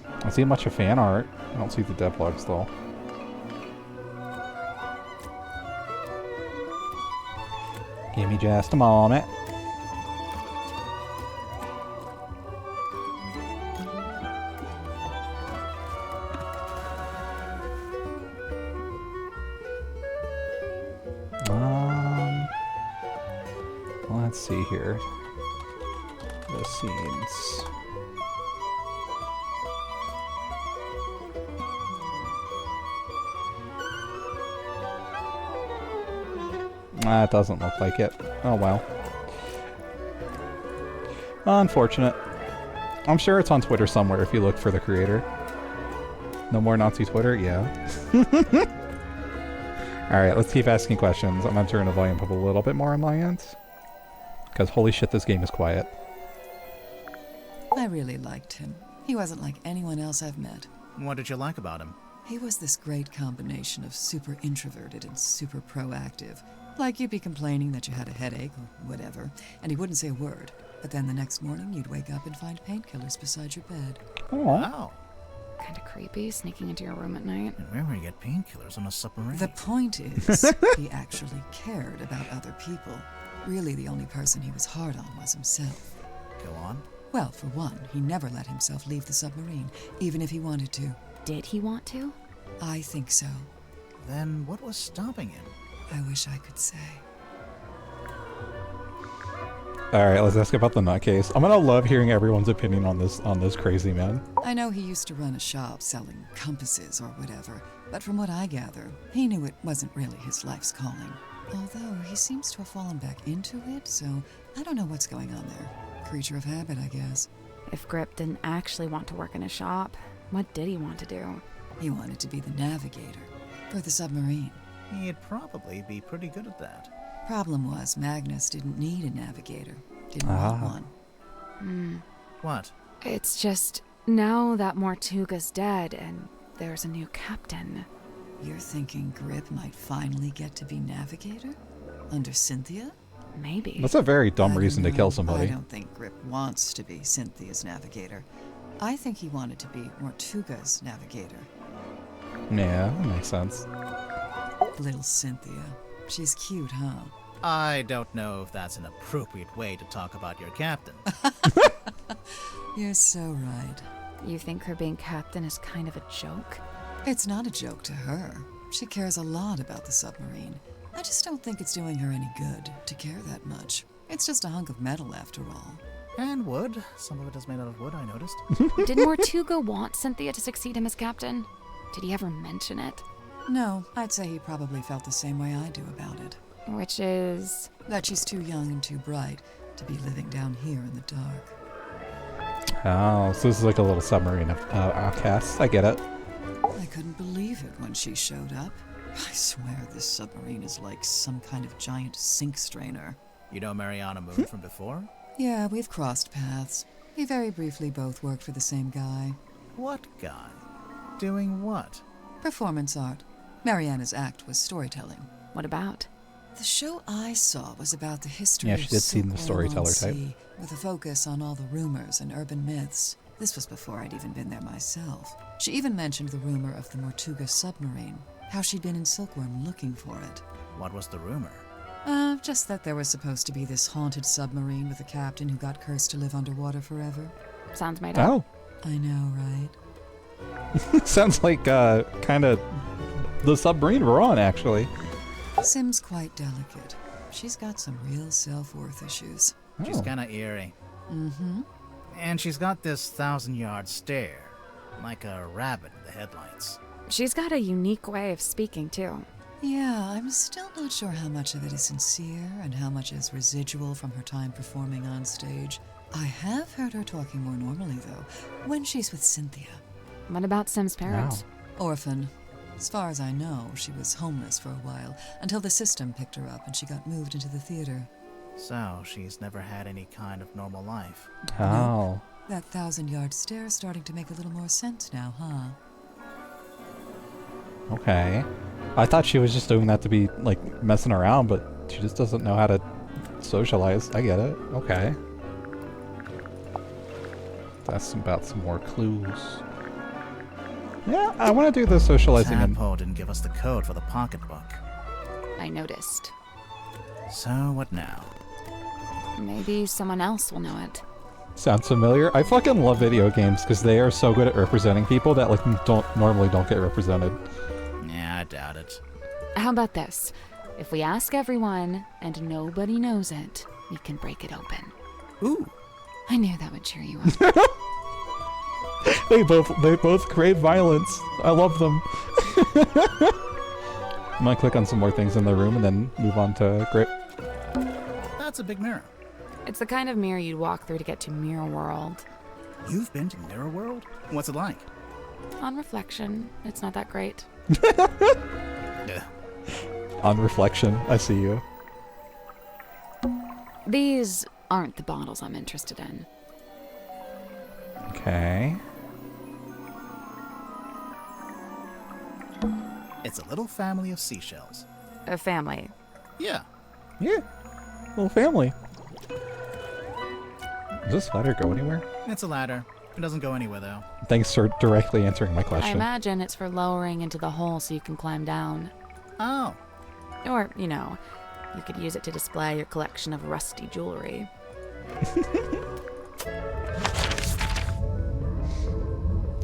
Speaker 1: I don't see much of fan art. I don't see the devlogs though. Give me just a moment. Let's see here. The scenes. It doesn't look like it. Oh well. Unfortunate. I'm sure it's on Twitter somewhere if you look for the creator. No more Nazi Twitter? Yeah. Alright, let's keep asking questions. I'm gonna turn the volume up a little bit more on my end. Because holy shit, this game is quiet.
Speaker 5: I really liked him. He wasn't like anyone else I've met.
Speaker 3: What did you like about him?
Speaker 5: He was this great combination of super introverted and super proactive. Like you'd be complaining that you had a headache or whatever, and he wouldn't say a word. But then the next morning you'd wake up and find painkillers beside your bed.
Speaker 1: Oh.
Speaker 3: Wow.
Speaker 2: Kinda creepy, sneaking into your room at night.
Speaker 3: And where would you get painkillers on a submarine?
Speaker 5: The point is, he actually cared about other people. Really, the only person he was hard on was himself.
Speaker 3: Go on.
Speaker 5: Well, for one, he never let himself leave the submarine, even if he wanted to.
Speaker 2: Did he want to?
Speaker 5: I think so.
Speaker 3: Then what was stopping him?
Speaker 5: I wish I could say.
Speaker 1: Alright, let's ask about the nutcase. I'm gonna love hearing everyone's opinion on this crazy man.
Speaker 5: I know he used to run a shop selling compasses or whatever, but from what I gather, he knew it wasn't really his life's calling. Although he seems to have fallen back into it, so I don't know what's going on there. Creature of habit, I guess.
Speaker 2: If Grip didn't actually want to work in a shop, what did he want to do?
Speaker 5: He wanted to be the navigator for the submarine.
Speaker 3: He'd probably be pretty good at that.
Speaker 5: Problem was, Magnus didn't need a navigator. Didn't want one.
Speaker 3: What?
Speaker 2: It's just, now that Mortuga's dead and there's a new captain.
Speaker 5: You're thinking Grip might finally get to be navigator? Under Cynthia?
Speaker 2: Maybe.
Speaker 1: That's a very dumb
Speaker 5: I don't
Speaker 1: reason to
Speaker 5: know.
Speaker 1: kill somebody.
Speaker 5: I don't think Grip wants to be Cynthia's navigator. I think he wanted to be Mortuga's navigator.
Speaker 1: Yeah, that makes sense.
Speaker 5: Little Cynthia. She's cute, huh?
Speaker 3: I don't know if that's an appropriate way to talk about your captain.
Speaker 5: You're so right.
Speaker 2: You think her being captain is kind of a joke?
Speaker 5: It's not a joke to her. She cares a lot about the submarine. I just don't think it's doing her any good to care that much. It's just a hunk of metal after all.
Speaker 3: And wood. Some of it is made out of wood, I noticed.
Speaker 2: Did Mortuga want Cynthia to succeed him as captain? Did he ever mention it?
Speaker 5: No, I'd say he probably felt the same way I do about it.
Speaker 2: Which is...
Speaker 5: That she's too young and too bright to be living down here in the dark.
Speaker 1: Oh, so this is like a little submarine of outcasts. I get it.
Speaker 5: I couldn't believe it when she showed up. I swear this submarine is like some kind of giant sink strainer.
Speaker 3: You know Mariana Moon from before?
Speaker 5: Yeah, we've crossed paths. We very briefly both worked for the same guy.
Speaker 3: What guy? Doing what?
Speaker 5: Performance art. Mariana's act was storytelling.
Speaker 2: What about?
Speaker 5: The show I saw was about the history
Speaker 1: Yeah,
Speaker 5: of
Speaker 1: she did seem the
Speaker 5: Silkworm on
Speaker 1: storyteller type.
Speaker 5: Sea, with a focus on all the rumors and urban myths. This was before I'd even been there myself. She even mentioned the rumor of the Mortuga submarine, how she'd been in Silkworm looking for it.
Speaker 3: What was the rumor?
Speaker 5: Just that there was supposed to be this haunted submarine with a captain who got cursed to live underwater forever.
Speaker 2: Sounds made up.
Speaker 1: Oh.
Speaker 5: I know, right?
Speaker 1: Sounds like kind of the submarine we're on, actually.
Speaker 5: Sim's quite delicate. She's got some real self-worth issues.
Speaker 3: She's
Speaker 1: Oh.
Speaker 3: kind of eerie.
Speaker 5: Mm-hmm.
Speaker 3: And she's got this 1,000-yard stare, like a rabbit in the headlights.
Speaker 2: She's got a unique way of speaking, too.
Speaker 5: Yeah, I'm still not sure how much of it is sincere and how much is residual from her time performing on stage. I have heard her talking more normally, though, when she's with Cynthia.
Speaker 2: What about Sim's parents?
Speaker 5: Orphan. As far as I know, she was homeless for a while, until the system picked her up and she got moved into the theater.
Speaker 3: So she's never had any kind of normal life.
Speaker 1: Oh.
Speaker 5: That 1,000-yard stare is starting to make a little more sense now, huh?
Speaker 1: Okay. I thought she was just doing that to be, like, messing around, but she just doesn't know how to socialize. I get it. Okay. That's about some more clues. Yeah, I want to do the socializing in.
Speaker 3: Tadpole didn't give us the code for the pocketbook.
Speaker 2: I noticed.
Speaker 3: So what now?
Speaker 2: Maybe someone else will know it.
Speaker 1: Sounds familiar. I fucking love video games because they are so good at representing people that like normally don't get represented.
Speaker 3: Yeah, I doubt it.
Speaker 2: How about this? If we ask everyone and nobody knows it, we can break it open.
Speaker 3: Ooh.
Speaker 2: I knew that would cheer you up.
Speaker 1: They both crave violence. I love them. I'm gonna click on some more things in the room and then move on to Grip.
Speaker 3: That's a big mirror.
Speaker 2: It's the kind of mirror you'd walk through to get to Mirror World.
Speaker 3: You've been to Mirror World? What's it like?
Speaker 2: On reflection, it's not that great.
Speaker 3: Ugh.
Speaker 1: On reflection, I see you.
Speaker 2: These aren't the bottles I'm interested in.
Speaker 1: Okay.
Speaker 3: It's a little family of seashells.
Speaker 2: A family.
Speaker 3: Yeah.
Speaker 1: Yeah. Little family. Does this ladder go anywhere?
Speaker 3: It's a ladder. It doesn't go anywhere, though.
Speaker 1: Thanks for directly answering my
Speaker 2: I
Speaker 1: question.
Speaker 2: imagine it's for lowering into the hole so you can climb down.
Speaker 3: Oh.
Speaker 2: Or, you know, you could use it to display your collection of rusty jewelry.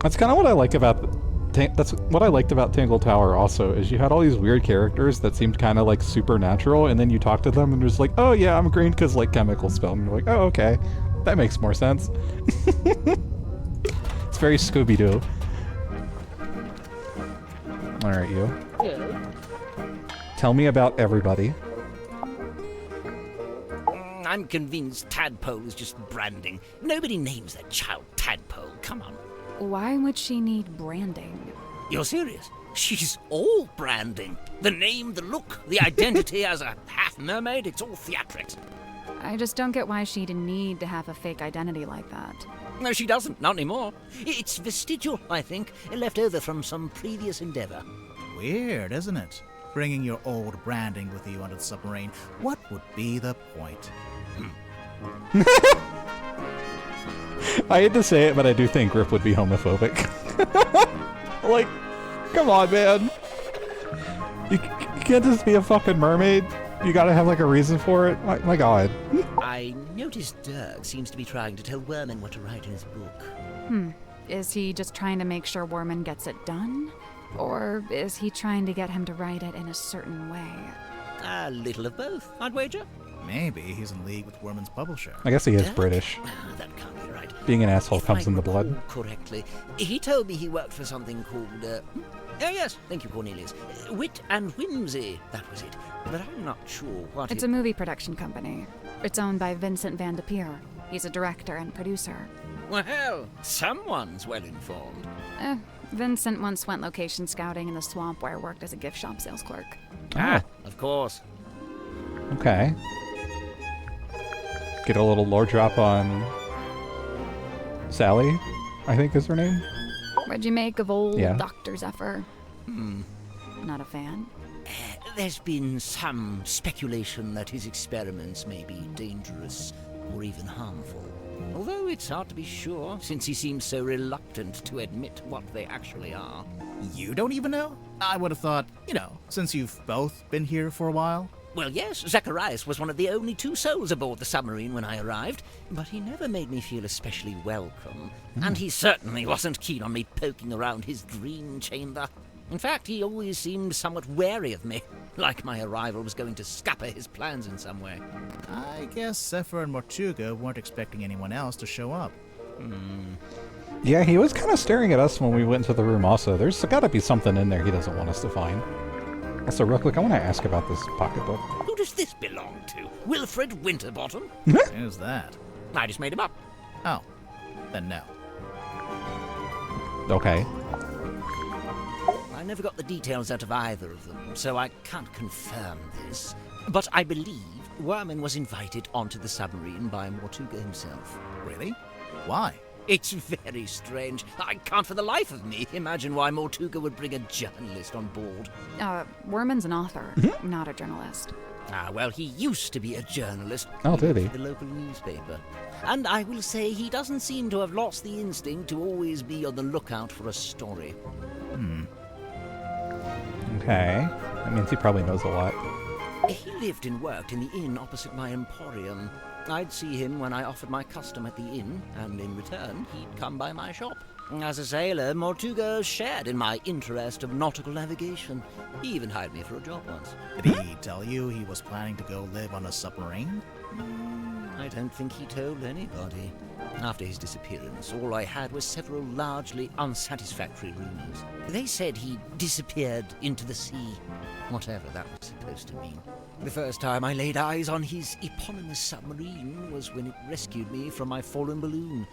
Speaker 1: That's kind of what I like about that's what I liked about Tangle Tower also, is you had all these weird characters that seemed kind of like supernatural, and then you talk to them and there's like, oh yeah, I'm green because like chemical spell, and you're like, oh okay, that makes more sense. It's very Scooby-Doo. Alright, you. Tell me about everybody.
Speaker 4: I'm convinced Tadpole is just branding. Nobody names their child Tadpole. Come on.
Speaker 2: Why would she need branding?
Speaker 4: You're serious? She's all branding. The name, the look, the identity as a half mermaid, it's all theatrics.
Speaker 2: I just don't get why she'd need to have a fake identity like that.
Speaker 4: No, she doesn't. Not anymore. It's vestigial, I think, left over from some previous endeavor.
Speaker 3: Weird, isn't it? Bringing your old branding with you onto the submarine. What would be the point?
Speaker 1: I hate to say it, but I do think Grip would be homophobic. Like, come on, man. You can't just be a fucking mermaid. You gotta have like a reason for it. My god.
Speaker 4: I noticed Dirk seems to be trying to tell Werman what to write in his book.
Speaker 2: Is he just trying to make sure Worman gets it done? Or is he trying to get him to write it in a certain way?
Speaker 4: A little of both, I'd wager.
Speaker 3: Maybe he's in league with Worman's publisher.
Speaker 1: I guess he is
Speaker 4: Dirk?
Speaker 1: British.
Speaker 4: That can't be right.
Speaker 1: Being an asshole
Speaker 4: If
Speaker 1: comes
Speaker 4: I
Speaker 1: in the blood.
Speaker 4: recall correctly, he told me he worked for something called, oh yes, thank you, Cornelius. Wit and Whimsy, that was it. But I'm not sure what
Speaker 2: It's a movie production company. It's owned by Vincent Van de Peer. He's a director and producer.
Speaker 4: Well, someone's well informed.
Speaker 2: Vincent once went location scouting in the swamp where I worked as a gift shop sales clerk.
Speaker 4: Ah, of course.
Speaker 1: Okay. Get a little lore drop on Sally, I think is her name.
Speaker 2: What'd you make of old
Speaker 1: Yeah.
Speaker 2: Dr. Zephyr? Not a fan?
Speaker 4: There's been some speculation that his experiments may be dangerous or even harmful. Although it's hard to be sure, since he seems so reluctant to admit what they actually are.
Speaker 3: You don't even know? I would have thought, since you've both been here for a while.
Speaker 4: Well, yes, Zacharias was one of the only 2 souls aboard the submarine when I arrived, but he never made me feel especially welcome, and he certainly wasn't keen on me poking around his dream chamber. In fact, he always seemed somewhat wary of me, like my arrival was going to scupper his plans in some way.
Speaker 3: I guess Zephyr and Mortuga weren't expecting anyone else to show up.
Speaker 1: Yeah, he was kind of staring at us when we went into the room also. There's got to be something in there he doesn't want us to find. Also, real quick, I want to ask about this pocketbook.
Speaker 4: Who does this belong to? Wilfred Winterbottom?
Speaker 3: Who's that?
Speaker 4: I just made him up.
Speaker 3: Oh, then no.
Speaker 1: Okay.
Speaker 4: I never got the details out of either of them, so I can't confirm this. But I believe Worman was invited onto the submarine by Mortuga himself.
Speaker 3: Really? Why?
Speaker 4: It's very strange. I can't for the life of me imagine why Mortuga would bring a journalist on board.
Speaker 2: Worman's an author, not a journalist.
Speaker 4: Ah, well, he used to be a journalist.
Speaker 1: Oh, did he?
Speaker 4: For the local newspaper. And I will say he doesn't seem to have lost the instinct to always be on the lookout for a story.
Speaker 1: Okay. That means he probably knows a lot.
Speaker 4: He lived and worked in the inn opposite my emporium. I'd see him when I offered my custom at the inn, and in return, he'd come by my shop. As a sailor, Mortuga shared in my interest of nautical navigation. He even hired me for a job once.
Speaker 3: Did he tell you he was planning to go live on a submarine?
Speaker 4: I don't think he told anybody. After his disappearance, all I had was several largely unsatisfactory rumors. They said he disappeared into the sea, whatever that was supposed to mean. The first time I laid eyes on his eponymous submarine was when it rescued me from my fallen balloon.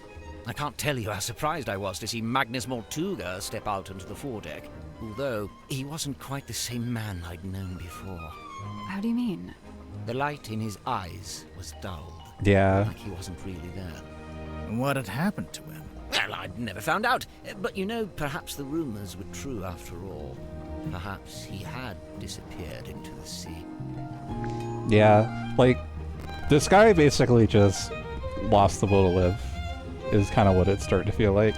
Speaker 4: I can't tell you how surprised I was to see Magnus Mortuga step out onto the foredeck, although he wasn't quite the same man I'd known before.
Speaker 2: How do you mean?
Speaker 4: The light in his eyes was dulled,
Speaker 1: Yeah.
Speaker 4: like he wasn't really there.
Speaker 3: What had happened to him?
Speaker 4: Well, I'd never found out, but you know, perhaps the rumors were true after all. Perhaps he had disappeared into the sea.
Speaker 1: Yeah. Like, this guy basically just lost the will to live, is kind of what it's starting to feel like.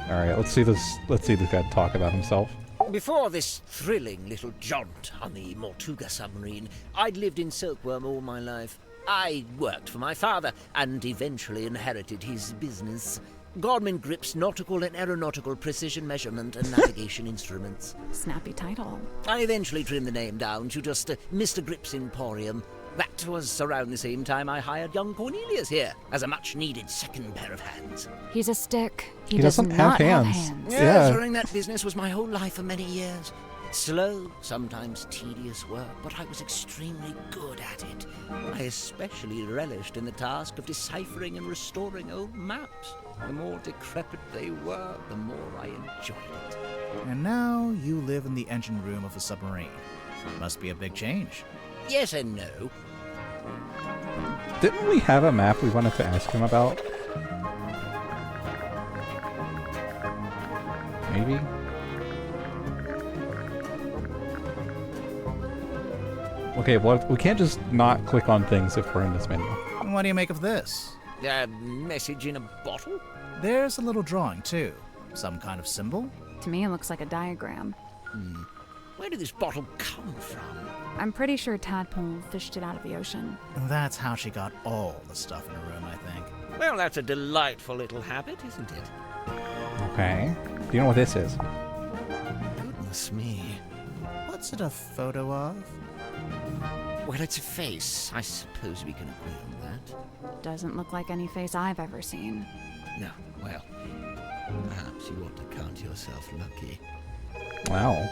Speaker 1: Alright, let's see this guy talk about himself.
Speaker 4: Before this thrilling little jaunt on the Mortuga submarine, I'd lived in Silkworm all my life. I worked for my father and eventually inherited his business. Godman Grip's nautical and aeronautical precision measurement and navigation instruments.
Speaker 2: Snappy title.
Speaker 4: I eventually trimmed the name down to just Mr. Grip's Emporium. That was around the same time I hired young Cornelius here as a much-needed second pair of hands.
Speaker 2: He's a stick.
Speaker 1: He
Speaker 2: does
Speaker 1: doesn't have
Speaker 2: not have
Speaker 1: hands.
Speaker 2: hands.
Speaker 1: Yeah.
Speaker 4: Running that business was my whole life for many years. Slow, sometimes tedious work, but I was extremely good at it. I especially relished in the task of deciphering and restoring old maps. The more decrepit they were, the more I enjoyed it.
Speaker 3: And now you live in the engine room of a submarine. Must be a big change.
Speaker 4: Yes and no.
Speaker 1: Didn't we have a map we wanted to ask him about? Maybe? Okay, well, we can't just not click on things if we're in this menu.
Speaker 3: What do you make of this?
Speaker 4: A message in a bottle?
Speaker 3: There's a little drawing, too. Some kind of symbol?
Speaker 2: To me, it looks like a diagram.
Speaker 4: Where did this bottle come from?
Speaker 2: I'm pretty sure Tadpole fished it out of the ocean.
Speaker 3: That's how she got all the stuff in her room, I think.
Speaker 4: Well, that's a delightful little habit, isn't it?
Speaker 1: Okay. Do you know what this is?
Speaker 4: Goodness me.
Speaker 3: What's it a photo of?
Speaker 4: Well, it's a face. I suppose we can agree on that.
Speaker 2: Doesn't look like any face I've ever seen.
Speaker 4: No, well, perhaps you ought to count yourself lucky.
Speaker 1: Wow.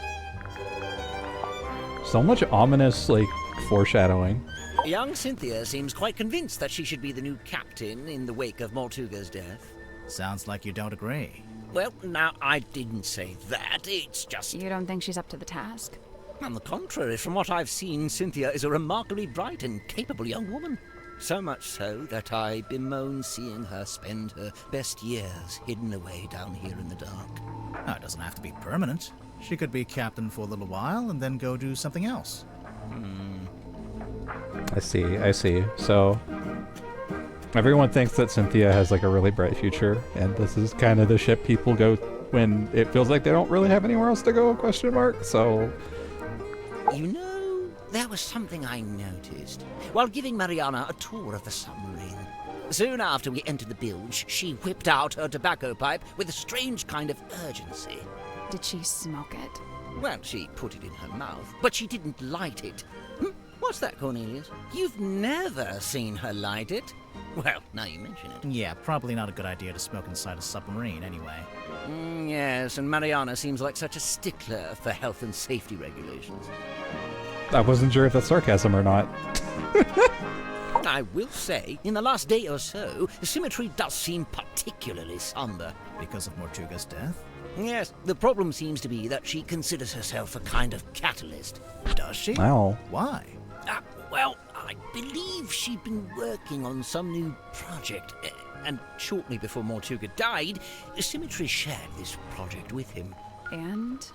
Speaker 1: So much ominous, like, foreshadowing.
Speaker 4: Young Cynthia seems quite convinced that she should be the new captain in the wake of Mortuga's death.
Speaker 3: Sounds like you don't agree.
Speaker 4: Well, now, I didn't say that. It's just...
Speaker 2: You don't think she's up to the task?
Speaker 4: On the contrary, from what I've seen, Cynthia is a remarkably bright and capable young woman. So much so that I bemoan seeing her spend her best years hidden away down here in the dark.
Speaker 3: Oh, it doesn't have to be permanent. She could be captain for a little while and then go do something else.
Speaker 1: I see. So, everyone thinks that Cynthia has, like, a really bright future, and this is kind of the ship people go when it feels like they don't really have anywhere else to go, question mark, so...
Speaker 4: You know, there was something I noticed while giving Mariana a tour of the submarine. Soon after we entered the bilge, she whipped out her tobacco pipe with a strange kind of urgency.
Speaker 2: Did she smoke it?
Speaker 4: Well, she put it in her mouth, but she didn't light it. What's that, Cornelius? You've never seen her light it? Well, now you mention it.
Speaker 3: Yeah, probably not a good idea to smoke inside a submarine anyway.
Speaker 4: Yes, and Mariana seems like such a stickler for health and safety regulations.
Speaker 1: I wasn't sure if that's sarcasm or not.
Speaker 4: I will say, in the last day or so, the symmetry does seem particularly somber.
Speaker 3: Because of Mortuga's death?
Speaker 4: Yes, the problem seems to be that she considers herself a kind of catalyst.
Speaker 3: Does she?
Speaker 1: Wow.
Speaker 3: Why?
Speaker 4: Well, I believe she'd been working on some new project, and shortly before Mortuga died, Symmetry shared this project with him.
Speaker 2: And?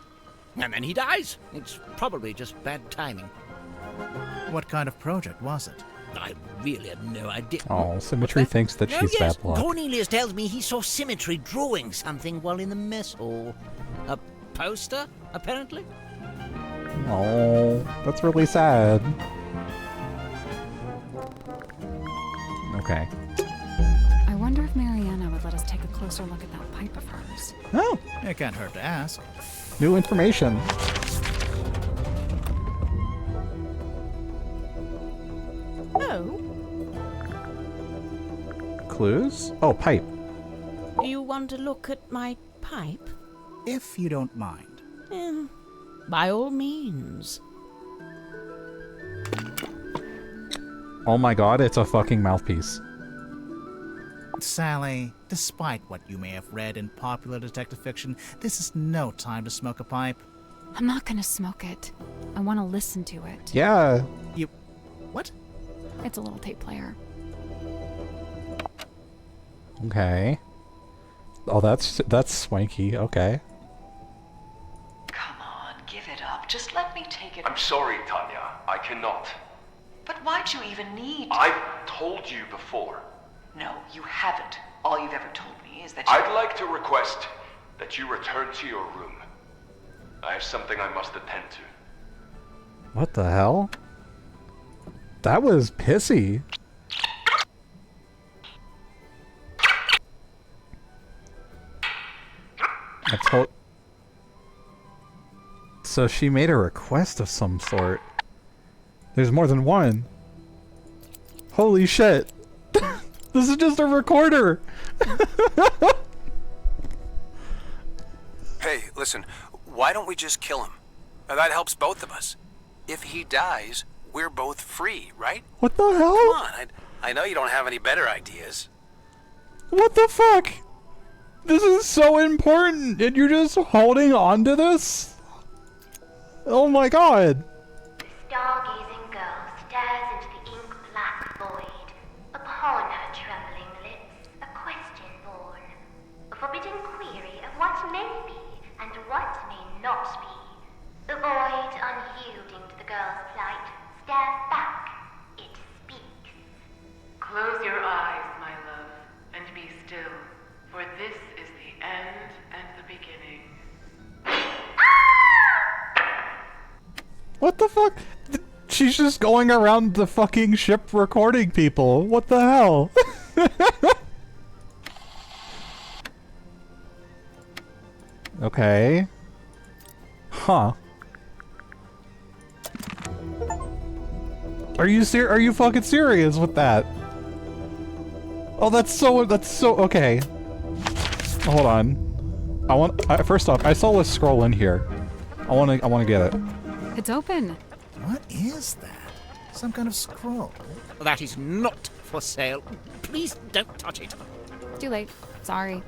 Speaker 4: And then he dies. It's probably just bad timing.
Speaker 3: What kind of project was it?
Speaker 4: I really have no idea.
Speaker 1: Oh, Symmetry thinks that she's
Speaker 4: yes,
Speaker 1: bad luck.
Speaker 4: Cornelius tells me he saw Symmetry drawing something while in the mess hall. A poster, apparently?
Speaker 1: Oh, that's really sad. Okay.
Speaker 2: I wonder if Mariana would let us take a closer look at that pipe of hers.
Speaker 1: Oh,
Speaker 3: It can't hurt to ask.
Speaker 1: new information.
Speaker 6: Oh,
Speaker 1: Clues? Oh, pipe.
Speaker 6: you want to look at my pipe?
Speaker 3: If you don't mind.
Speaker 6: By all means.
Speaker 1: Oh my god, it's a fucking mouthpiece.
Speaker 3: Sally, despite what you may have read in popular detective fiction, this is no time to smoke a pipe.
Speaker 2: I'm not gonna smoke it. I want to listen to it.
Speaker 1: Yeah.
Speaker 3: You... What?
Speaker 2: It's a little tape player.
Speaker 1: Okay. Oh, that's swanky. Okay.
Speaker 7: Come on, give it up. Just let me take it.
Speaker 8: I'm sorry, Tanya. I cannot.
Speaker 7: But why'd you even need?
Speaker 8: I've told you before.
Speaker 7: No, you haven't. All you've ever told me is that you...
Speaker 8: I'd like to request that you return to your room. I have something I must attend to.
Speaker 1: What the hell? That was pissy. I told... So she made a request of some sort. There's more than one. Holy shit. This is just a recorder.
Speaker 9: Hey, listen, why don't we just kill him? That helps both of us. If he dies, we're both free, right?
Speaker 1: What the hell?
Speaker 9: Come on, I know you don't have any better ideas.
Speaker 1: What the fuck? This is so important, and you're just holding on to this? Oh my god.
Speaker 10: The stargazing girl stares into the ink-black void. Upon her trembling lips, a question born. A forbidden query of what may be and what may not be. The void, unyielding to the girl's plight, stares back. It speaks.
Speaker 11: Close your eyes, my love, and be still, for this is the end and the beginning.
Speaker 1: What the fuck? She's just going around the fucking ship recording people. What the hell? Okay. Huh. Are you fucking serious with that? Oh, that's so okay. Hold on. First off, I saw a scroll in here. I wanna get it.
Speaker 2: It's open.
Speaker 3: What is that? Some kind of scroll?
Speaker 4: That is not for sale. Please don't touch it.
Speaker 2: Too late. Sorry.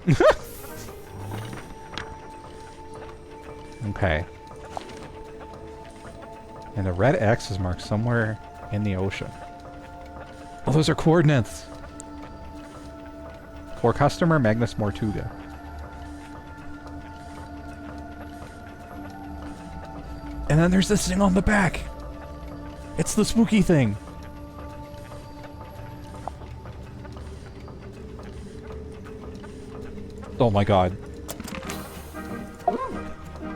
Speaker 1: Okay. And a red X is marked somewhere in the ocean. Oh, those are coordinates. For customer Magnus Mortuga. And then there's this thing on the back. It's the spooky thing. Oh my god.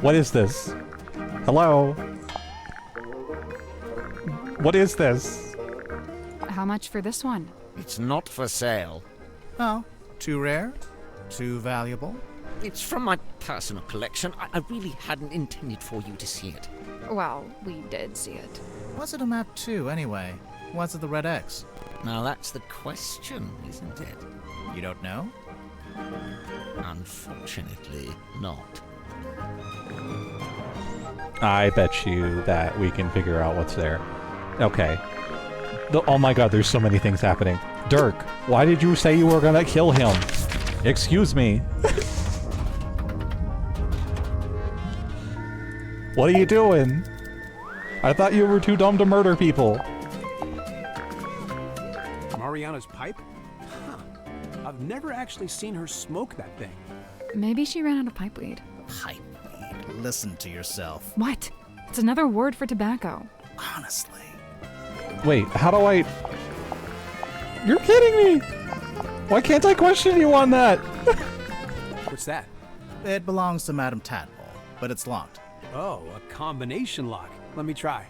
Speaker 1: What is this? Hello? What is this?
Speaker 2: How much for this one?
Speaker 4: It's not for sale.
Speaker 3: Oh, too rare? Too valuable?
Speaker 4: It's from my personal collection. I really hadn't intended for you to see it.
Speaker 2: Well, we did see it.
Speaker 3: What's it a map to, anyway? What's it the red X?
Speaker 4: Now that's the question, isn't it?
Speaker 3: You don't know?
Speaker 4: Unfortunately, not.
Speaker 1: I bet you that we can figure out what's there. Okay. Oh my god, there's so many things happening. Dirk, why did you say you were gonna kill him? Excuse me. What are you doing? I thought you were too dumb to murder people.
Speaker 12: Mariana's pipe? Huh. I've never actually seen her smoke that thing.
Speaker 2: Maybe she ran out of pipe weed.
Speaker 3: Pipe weed. Listen to yourself.
Speaker 2: What? It's another word for tobacco.
Speaker 3: Honestly.
Speaker 1: Wait, how do I... You're kidding me! Why can't I question you on that?
Speaker 12: What's that?
Speaker 3: It belongs to Madame Tadpole, but it's locked.
Speaker 12: Oh, a combination lock. Let me try.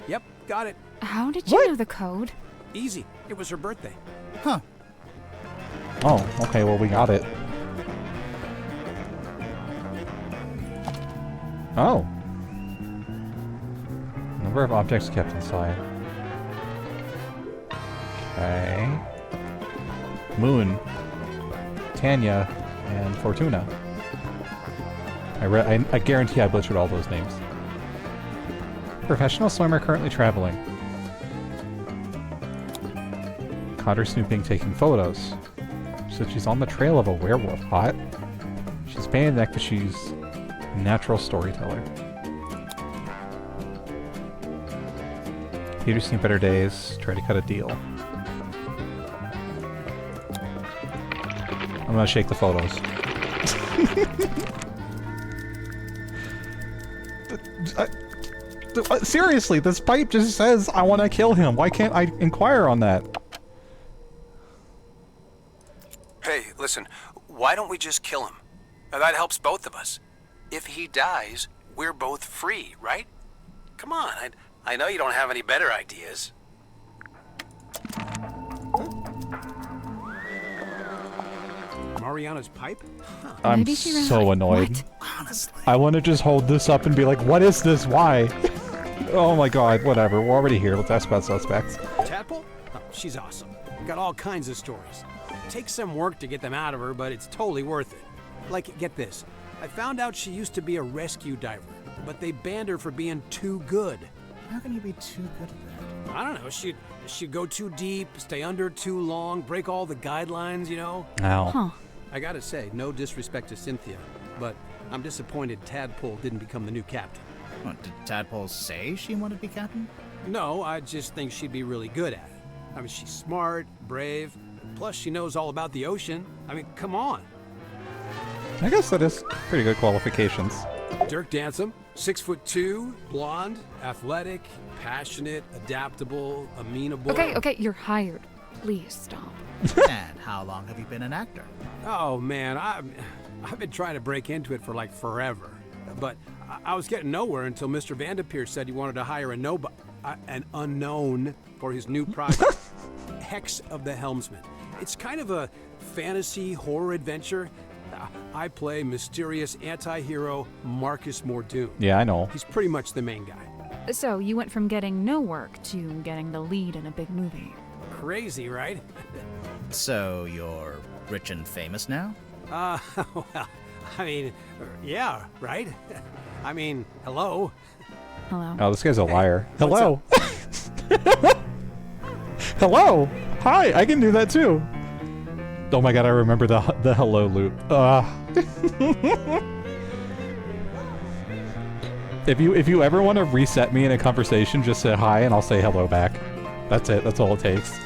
Speaker 12: Yep, got it.
Speaker 2: How did you know the code?
Speaker 12: Easy. It was her birthday.
Speaker 3: Huh.
Speaker 1: Oh, okay, well we got it. Oh. Number of objects kept inside. Okay. Moon, Tanya, and Fortuna. I guarantee I butchered all those names. Professional swimmer currently traveling. Caught her snooping, taking photos. So she's on the trail of a werewolf. Hot. She's paying neck, but she's a natural storyteller. Peter's seen better days. Try to cut a deal. I'm gonna shake the photos. Seriously, this pipe just says I want to kill him. Why can't I inquire on that?
Speaker 9: Hey, listen, why don't we just kill him? Now, that helps both of us. If he dies, we're both free, right? Come on, I know you don't have any better ideas.
Speaker 12: Mariana's pipe? Huh.
Speaker 1: I'm so annoyed.
Speaker 3: What? Honestly.
Speaker 1: I want to just hold this up and be like, what is this? Why? Oh my god, whatever. We're already here. Let's ask about suspects.
Speaker 12: Tadpole? Oh, she's awesome. Got all kinds of stories. Takes some work to get them out of her, but it's totally worth it. Like, get this. I found out she used to be a rescue diver, but they banned her for being too good.
Speaker 3: How can you be too good at that?
Speaker 12: I don't know. She'd go too deep, stay under too long, break all the guidelines, you know?
Speaker 1: Ow.
Speaker 2: Huh.
Speaker 12: I gotta say, no disrespect to Cynthia, but I'm disappointed Tadpole didn't become the new captain.
Speaker 3: What, did Tadpole say she wanted to be captain?
Speaker 12: No, I just think she'd be really good at it. I mean, she's smart, brave, plus she knows all about the ocean. I mean, come on.
Speaker 1: I guess that is pretty good qualifications.
Speaker 12: Dirk Dansom, 6'2", blonde, athletic, passionate, adaptable, amenable.
Speaker 2: Okay, you're hired. Please stop.
Speaker 3: And how long have you been an actor?
Speaker 12: Oh man, I've been trying to break into it for like forever, but I was getting nowhere until Mr. Vanderpeer said he wanted to hire an unknown for his new project, Hex of the Helmsman. It's kind of a fantasy horror adventure. I play mysterious anti-hero Marcus Mordoon.
Speaker 1: Yeah, I know.
Speaker 12: He's pretty much the main guy.
Speaker 2: So you went from getting no work to getting the lead in a big movie.
Speaker 12: Crazy, right?
Speaker 3: So you're rich and famous now?
Speaker 12: Well, I mean, yeah, right? I mean, hello?
Speaker 2: Hello?
Speaker 1: Oh, this guy's a liar. Hello? Hello? Hi, I can do that too. Oh my god, I remember the hello loop. If you ever want to reset me in a conversation, just say hi and I'll say hello back. That's it. That's all it takes.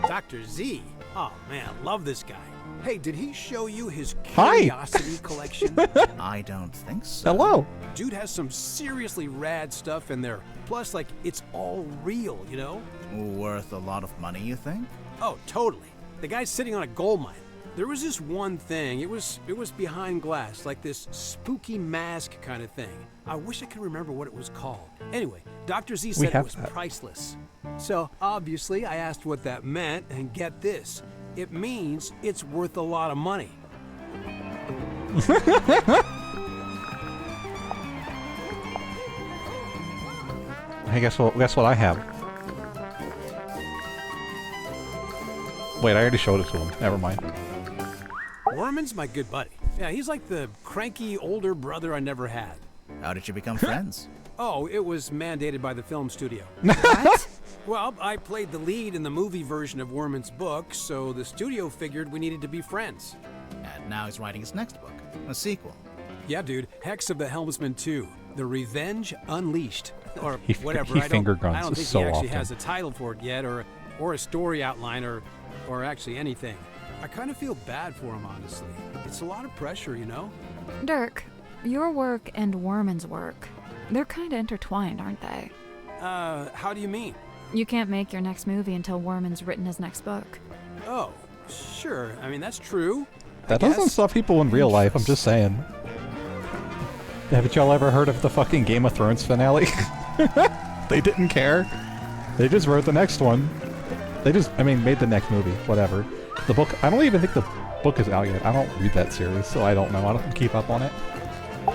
Speaker 12: Dr. Z. Oh man, love this guy. Hey, did he show you his curiosity collection?
Speaker 3: I don't think so.
Speaker 1: Hello.
Speaker 12: Dude has some seriously rad stuff in there. Plus, like, it's all real, you know?
Speaker 3: Worth a lot of money, you think?
Speaker 12: Oh, totally. The guy's sitting on a gold mine. There was this one thing. It was behind glass, like this spooky mask kind of thing. I wish I could remember what it was called. Anyway, Dr. Z said it was priceless. So, obviously, I asked what that meant, and get this. It means it's worth a lot of money.
Speaker 1: Hey, guess what I have? Wait, I already showed it to him. Never mind.
Speaker 12: Worman's my good buddy. Yeah, he's like the cranky older brother I never had.
Speaker 3: How did you become friends?
Speaker 12: Oh, it was mandated by the film studio.
Speaker 2: What?
Speaker 12: Well, I played the lead in the movie version of Worman's book, so the studio figured we needed to be friends.
Speaker 3: And now he's writing his next book, a sequel.
Speaker 12: Yeah, dude. Hex of the Helmsman 2, The Revenge Unleashed. Or whatever.
Speaker 1: He finger grunts
Speaker 12: I don't think
Speaker 1: so
Speaker 12: he actually
Speaker 1: often.
Speaker 12: has a title for it yet, or a story outline, or actually anything. I kind of feel bad for him, honestly. It's a lot of pressure, you know?
Speaker 2: Dirk, your work and Worman's work, they're kind of intertwined, aren't they?
Speaker 12: How do you mean?
Speaker 2: You can't make your next movie until Worman's written his next book.
Speaker 12: Oh, sure. I mean, that's true.
Speaker 1: That doesn't stop people in real life, I'm just saying. Haven't y'all ever heard of the fucking Game of Thrones finale? They didn't care. They just wrote the next one. They just, made the next movie. Whatever. The book, I don't even think the book is out yet. I don't read that series, so I don't know. I don't keep up on it.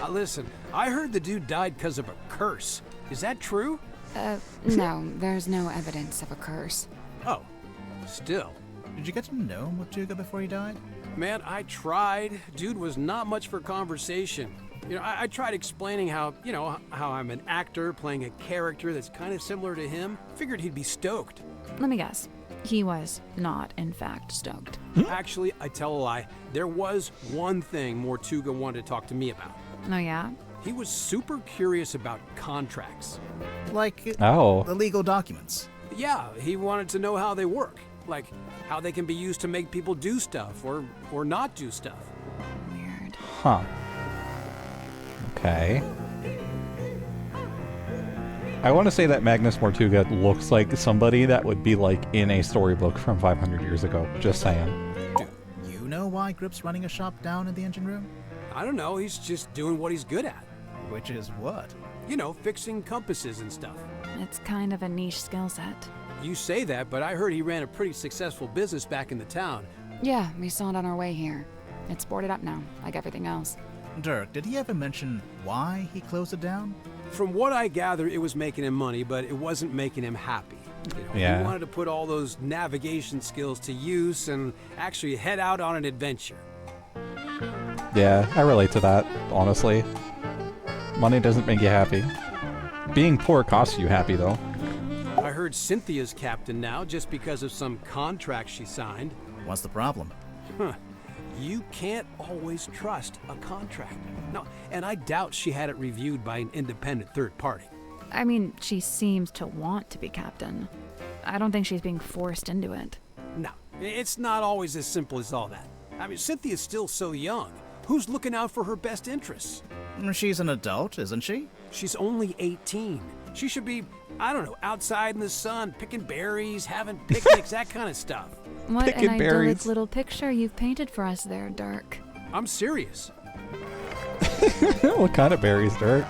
Speaker 12: Listen, I heard the dude died because of a curse. Is that true?
Speaker 2: No, there's no evidence of a curse.
Speaker 12: Oh, still.
Speaker 3: Did you get to know Matuga before he died?
Speaker 12: Man, I tried. Dude was not much for conversation. You know, I tried explaining how I'm an actor playing a character that's kind of similar to him. Figured he'd be stoked.
Speaker 2: Let me guess. He was not, in fact, stoked.
Speaker 12: Actually, I tell a lie. There was one thing Mortuga wanted to talk to me about.
Speaker 2: Oh, yeah?
Speaker 12: He was super curious about contracts.
Speaker 3: Like
Speaker 1: the
Speaker 3: legal documents.
Speaker 12: Yeah, he wanted to know how they work. Like, how they can be used to make people do stuff or not do stuff.
Speaker 2: Weird.
Speaker 1: Huh. Okay. I want to say that Magnus Mortuga looks like somebody that would be like in a storybook from 500 years ago. Just saying.
Speaker 3: Do you know why Grip's running a shop down in the engine room?
Speaker 12: I don't know, he's just doing what he's good at.
Speaker 3: Which is what?
Speaker 12: You know, fixing compasses and stuff.
Speaker 2: It's kind of a niche skill set.
Speaker 12: You say that, but I heard he ran a pretty successful business back in the town.
Speaker 2: Yeah, we saw it on our way here. It's boarded up now, like everything else.
Speaker 3: Dirk, did he ever mention why he closed it down?
Speaker 12: From what I gather, it was making him money, but it wasn't making him happy. He wanted to put all those navigation skills to use and actually head out on an adventure.
Speaker 1: Yeah, I relate to that, honestly. Money doesn't make you happy. Being poor costs you happy, though.
Speaker 12: I heard Cynthia's captain now just because of some contract she signed.
Speaker 3: What's the problem?
Speaker 12: Huh. You can't always trust a contract. No, and I doubt she had it reviewed by an independent third party.
Speaker 2: I mean, she seems to want to be captain. I don't think she's being forced into it.
Speaker 12: No, it's not always as simple as all that. I mean, Cynthia's still so young. Who's looking out for her best interests?
Speaker 3: She's an adult, isn't she?
Speaker 12: She's only 18. She should be, I don't know, outside in the sun, picking berries, having picnics, that kind of stuff.
Speaker 2: What
Speaker 1: Picking
Speaker 2: an
Speaker 1: berries.
Speaker 2: idyllic little picture you've painted for us there, Dirk.
Speaker 12: I'm serious.
Speaker 1: What kind of berries, Dirk?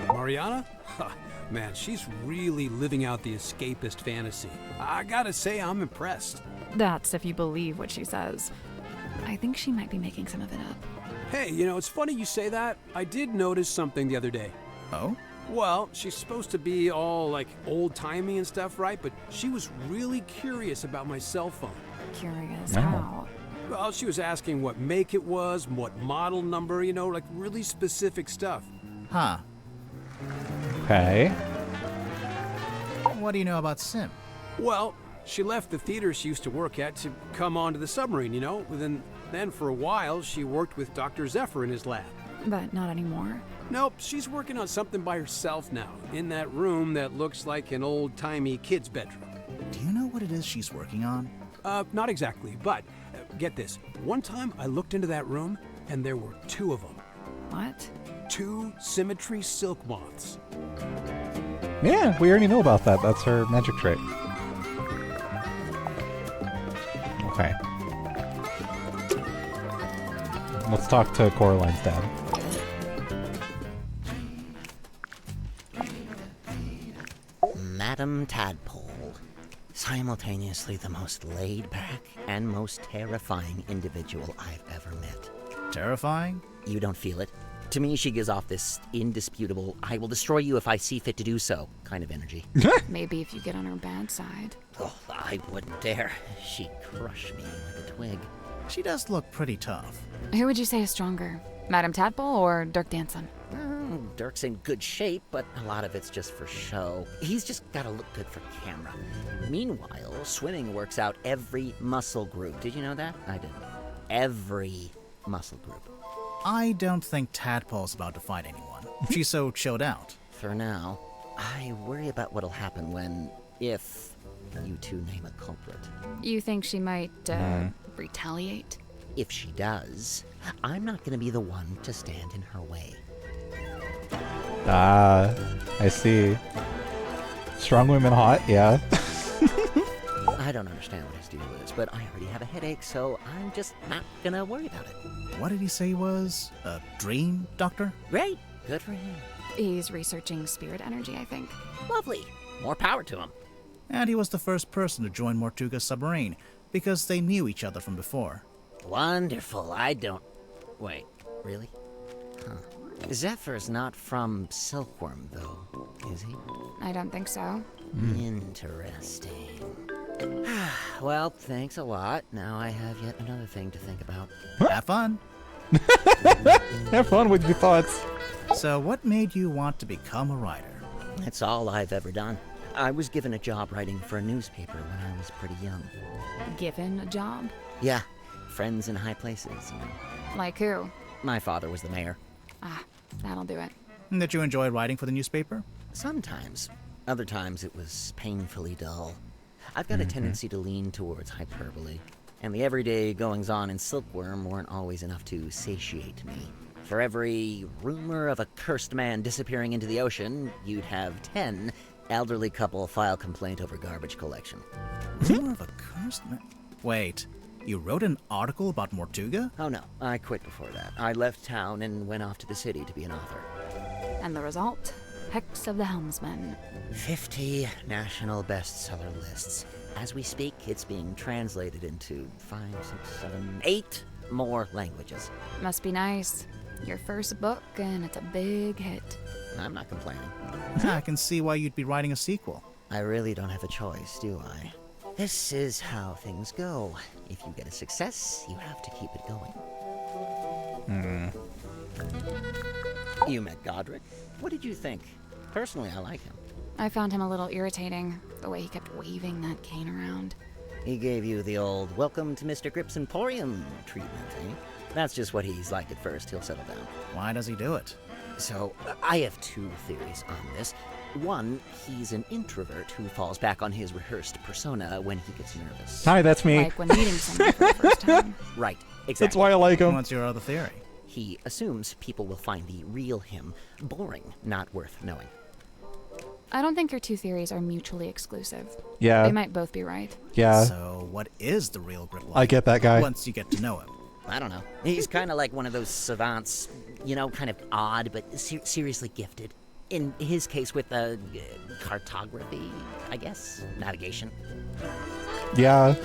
Speaker 12: Mariana? Man, she's really living out the escapist fantasy. I gotta say, I'm impressed.
Speaker 2: That's if you believe what she says. I think she might be making some of it up.
Speaker 12: Hey, you know, it's funny you say that. I did notice something the other day.
Speaker 3: Oh?
Speaker 12: Well, she's supposed to be all, like, old-timey and stuff, right? But she was really curious about my cell phone.
Speaker 2: Curious
Speaker 1: Oh.
Speaker 2: how?
Speaker 12: Well, she was asking what make it was, what model number, you know, like really specific stuff.
Speaker 3: Huh.
Speaker 1: Okay.
Speaker 3: What do you know about Sim?
Speaker 12: Well, she left the theater she used to work at to come onto the submarine, you know? Then for a while, she worked with Dr. Zephyr in his lab.
Speaker 2: But not anymore.
Speaker 12: Nope, she's working on something by herself now, in that room that looks like an old-timey kid's bedroom.
Speaker 3: Do you know what it is she's working on?
Speaker 12: Not exactly, but get this. One time I looked into that room, and there were 2 of them.
Speaker 2: What?
Speaker 12: 2 symmetry silk moths.
Speaker 1: Yeah, we already know about that. That's her magic trait. Okay. Let's talk to Coraline's dad.
Speaker 4: Madam Tadpole. Simultaneously the most laid-back and most terrifying individual I've ever met.
Speaker 3: Terrifying?
Speaker 4: You don't feel it? To me, she gives off this indisputable, I will destroy you if I see fit to do so kind of energy.
Speaker 2: Maybe if you get on her bad side.
Speaker 4: Oh, I wouldn't dare. She'd crush me like a twig.
Speaker 3: She does look pretty tough.
Speaker 2: Who would you say is stronger? Madame Tadpole or Dirk Danson?
Speaker 4: Dirk's in good shape, but a lot of it's just for show. He's just gotta look good for camera. Meanwhile, swimming works out every muscle group. Did you know that? I didn't. Every muscle group.
Speaker 3: I don't think Tadpole's about to fight anyone. She's so chilled out.
Speaker 4: For now, I worry about what'll happen when, if, you two name a culprit.
Speaker 2: You think she might, retaliate?
Speaker 4: If she does, I'm not gonna be the one to stand in her way.
Speaker 1: Ah, I see. Strong women hot, yeah.
Speaker 4: I don't understand what his deal is, but I already have a headache, so I'm just not gonna worry about it.
Speaker 3: What did he say he was? A dream doctor?
Speaker 4: Great. Good for him.
Speaker 2: He's researching spirit energy, I think.
Speaker 4: Lovely. More power to him.
Speaker 3: And he was the first person to join Mortuga's submarine, because they knew each other from before.
Speaker 4: Wonderful. I don't... Wait, really? Huh. Zephyr's not from Silkworm, though, is he?
Speaker 2: I don't think so.
Speaker 4: Interesting. Well, thanks a lot. Now I have yet another thing to think about.
Speaker 3: Have fun.
Speaker 1: Have fun with your thoughts.
Speaker 3: So what made you want to become a writer?
Speaker 4: That's all I've ever done. I was given a job writing for a newspaper when I was pretty young.
Speaker 2: Given a job?
Speaker 4: Yeah, friends in high places, you know.
Speaker 2: Like who?
Speaker 4: My father was the mayor.
Speaker 2: Ah, that'll do it.
Speaker 3: Did you enjoy writing for the newspaper?
Speaker 4: Sometimes. Other times it was painfully dull. I've got a tendency to lean towards hyperbole, and the everyday goings-on in Silkworm weren't always enough to satiate me. For every rumor of a cursed man disappearing into the ocean, you'd have 10 elderly couple file complaint over garbage collection.
Speaker 3: Rumor of a cursed man? Wait, you wrote an article about Mortuga?
Speaker 4: Oh no, I quit before that. I left town and went off to the city to be an author.
Speaker 2: And the result? Hex of the Helmsman.
Speaker 4: 50 national bestseller lists. As we speak, it's being translated into 5, 6, 7, 8 more languages.
Speaker 2: Must be nice. Your first book, and it's a big hit.
Speaker 4: I'm not complaining.
Speaker 3: I can see why you'd be writing a sequel.
Speaker 4: I really don't have a choice, do I? This is how things go. If you get a success, you have to keep it going. You met Godric. What did you think? Personally, I like him.
Speaker 2: I found him a little irritating, the way he kept waving that cane around.
Speaker 4: He gave you the old welcome to Mr. Grip's Emporium treatment, eh? That's just what he's like at first. He'll settle down.
Speaker 3: Why does he do it?
Speaker 4: So, I have 2 theories on this. One, he's an introvert who falls back on his rehearsed persona when he gets nervous.
Speaker 1: Hi, that's me.
Speaker 2: Like when meeting someone for the first time.
Speaker 4: Right, exactly.
Speaker 1: That's why I like him.
Speaker 3: What's your other theory?
Speaker 4: He assumes people will find the real him boring, not worth knowing.
Speaker 2: I don't think your 2 theories are mutually exclusive.
Speaker 1: Yeah.
Speaker 2: They might both be right.
Speaker 1: Yeah.
Speaker 3: So what is the real Grip like?
Speaker 1: I get that guy.
Speaker 3: Once you get to know him.
Speaker 4: I don't know. He's kind of like one of those savants, you know, kind of odd, but seriously gifted. In his case with cartography, I guess, navigation.
Speaker 1: Yeah.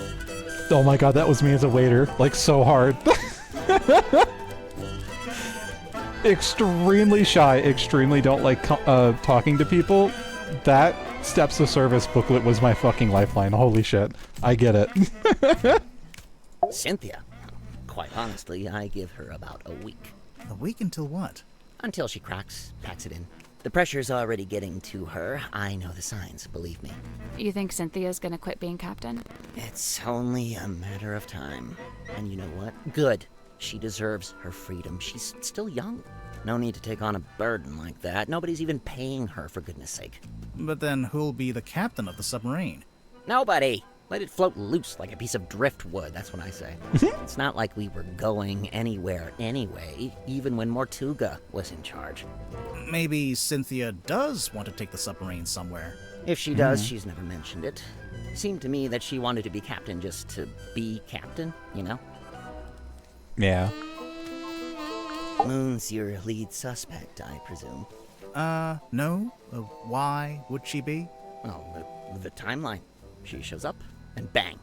Speaker 1: Oh my god, that was me as a waiter. Like, so hard. Extremely shy, extremely don't like talking to people. That Steps of Service booklet was my fucking lifeline. Holy shit. I get it.
Speaker 4: Cynthia. Quite honestly, I give her about a week.
Speaker 3: A week until what?
Speaker 4: Until she cracks, packs it in. The pressure's already getting to her. I know the signs, believe me.
Speaker 2: You think Cynthia's gonna quit being captain?
Speaker 4: It's only a matter of time. And you know what? Good. She deserves her freedom. She's still young. No need to take on a burden like that. Nobody's even paying her, for goodness sake.
Speaker 3: But then who'll be the captain of the submarine?
Speaker 4: Nobody! Let it float loose like a piece of driftwood, that's what I say. It's not like we were going anywhere anyway, even when Mortuga was in charge.
Speaker 3: Maybe Cynthia does want to take the submarine somewhere.
Speaker 4: If she does, she's never mentioned it. It seemed to me that she wanted to be captain just to be captain, you know?
Speaker 1: Yeah.
Speaker 4: Moon's your lead suspect, I presume.
Speaker 3: No. Why would she be?
Speaker 4: Oh, the timeline. She shows up, and bang,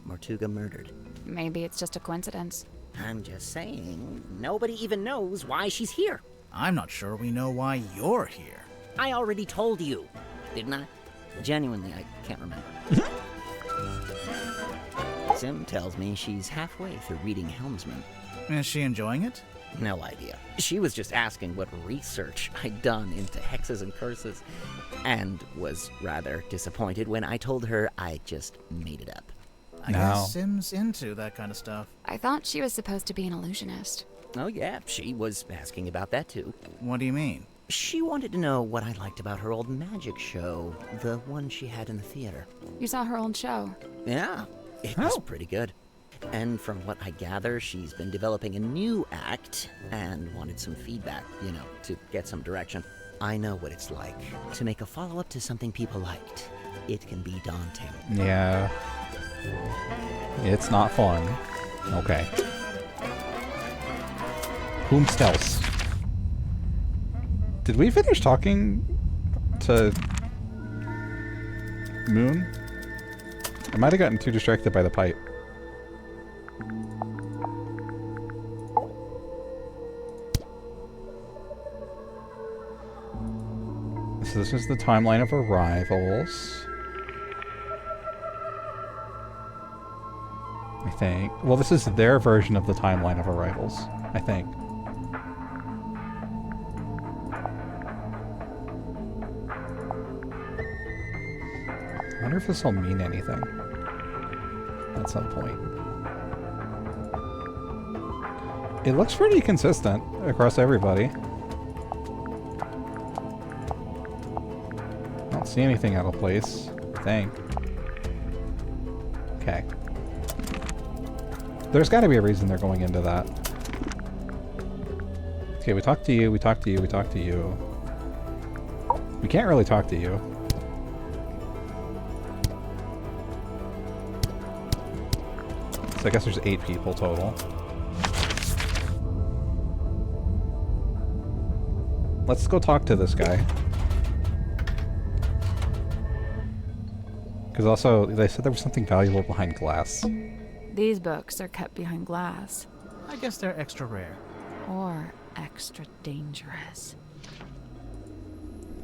Speaker 4: Mortuga murdered.
Speaker 2: Maybe it's just a coincidence.
Speaker 4: I'm just saying, nobody even knows why she's here.
Speaker 3: I'm not sure we know why you're here.
Speaker 4: I already told you, didn't I? Genuinely, I can't remember. Sim tells me she's halfway through reading Helmsman.
Speaker 3: Is she enjoying it?
Speaker 4: No idea. She was just asking what research I'd done into hexes and curses, and was rather disappointed when I told her I just made it up.
Speaker 3: I guess Sim's into that kind of stuff.
Speaker 2: I thought she was supposed to be an illusionist.
Speaker 4: Oh yeah, she was asking about that too.
Speaker 3: What do you mean?
Speaker 4: She wanted to know what I liked about her old magic show, the one she had in the theater.
Speaker 2: You saw her old show?
Speaker 4: Yeah, it was pretty good. And from what I gather, she's been developing a new act and wanted some feedback, to get some direction. I know what it's like to make a follow-up to something people liked. It can be daunting.
Speaker 1: Yeah. It's not fun. Okay. Whomstels. Did we finish talking to Moon? I might have gotten too distracted by the pipe. So this is the timeline of arrivals. I think. Well, this is their version of the timeline of arrivals, I think. I wonder if this will mean anything at some point. It looks pretty consistent across everybody. I don't see anything out of place, I think. Okay. There's got to be a reason they're going into that. Okay, we talked to you, we talked to you, we talked to you. We can't really talk to you. So I guess there's 8 people total. Let's go talk to this guy. Because also, they said there was something valuable behind glass.
Speaker 2: These books are kept behind glass.
Speaker 3: I guess they're extra rare.
Speaker 2: Or extra dangerous.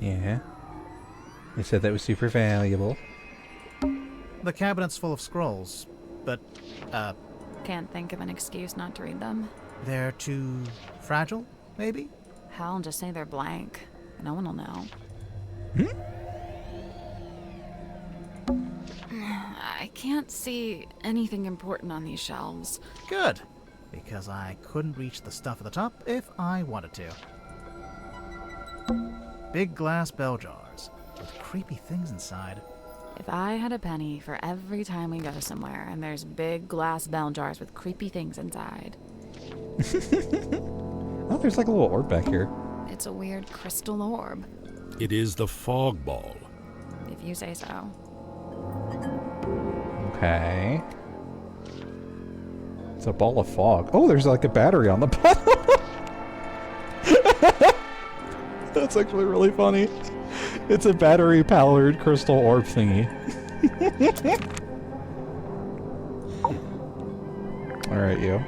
Speaker 1: Yeah. They said that was super valuable.
Speaker 3: The cabinet's full of scrolls, but,
Speaker 2: Can't think of an excuse not to read them.
Speaker 3: they're too fragile, maybe?
Speaker 2: Hell, just say they're blank. No one will know. I can't see anything important on these shelves.
Speaker 3: Good, because I couldn't reach the stuff at the top if I wanted to. Big glass bell jars with creepy things inside.
Speaker 2: If I had a penny for every time we go somewhere and there's big glass bell jars with creepy things inside.
Speaker 1: Oh, there's like a little orb back here.
Speaker 2: It's a weird crystal orb.
Speaker 12: It is the fog ball.
Speaker 2: If you say so.
Speaker 1: Okay. It's a ball of fog. Oh, there's like a battery on the bottom. That's actually really funny. It's a battery-powered crystal orb thingy. Alright, you.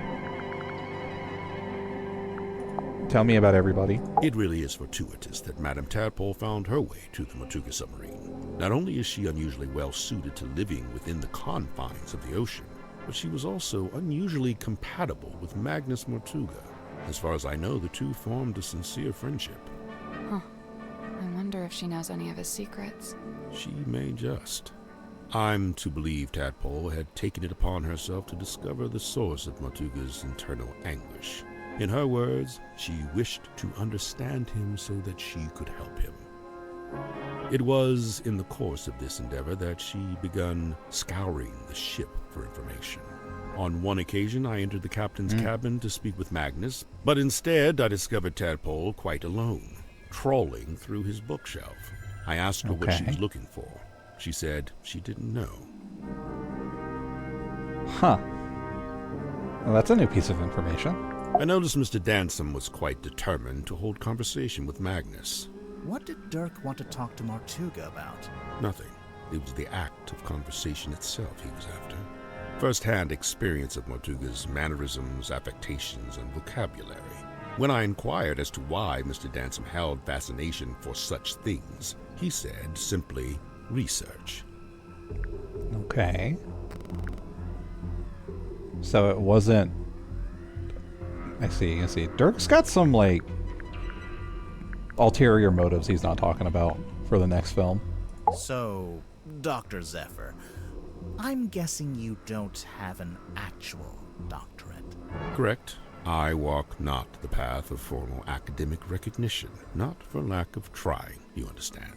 Speaker 1: Tell me about everybody.
Speaker 13: It really is fortuitous that Madame Tadpole found her way to the Mortuga submarine. Not only is she unusually well suited to living within the confines of the ocean, but she was also unusually compatible with Magnus Mortuga. As far as I know, the two formed a sincere friendship.
Speaker 2: Huh. I wonder if she knows any of his secrets.
Speaker 13: She may just. I'm to believe Tadpole had taken it upon herself to discover the source of Mortuga's internal anguish. In her words, she wished to understand him so that she could help him. It was in the course of this endeavor that she began scouring the ship for information. On one occasion, I entered the captain's cabin to speak with Magnus, but instead I discovered Tadpole quite alone, trawling through his bookshelf. I asked her what she was looking for. She said she didn't know.
Speaker 1: Huh. Well, that's a new piece of information.
Speaker 13: I noticed Mr. Dansom was quite determined to hold conversation with Magnus.
Speaker 3: What did Dirk want to talk to Martuga about?
Speaker 13: Nothing. It was the act of conversation itself he was after. First-hand experience of Martuga's mannerisms, affectations, and vocabulary. When I inquired as to why Mr. Dansom held fascination for such things, he said simply, research.
Speaker 1: Okay. So it wasn't... I see. Dirk's got some, like, ulterior motives he's not talking about for the next film.
Speaker 3: So, Dr. Zephyr, I'm guessing you don't have an actual doctorate.
Speaker 13: Correct. I walk not the path of formal academic recognition, not for lack of trying, you understand.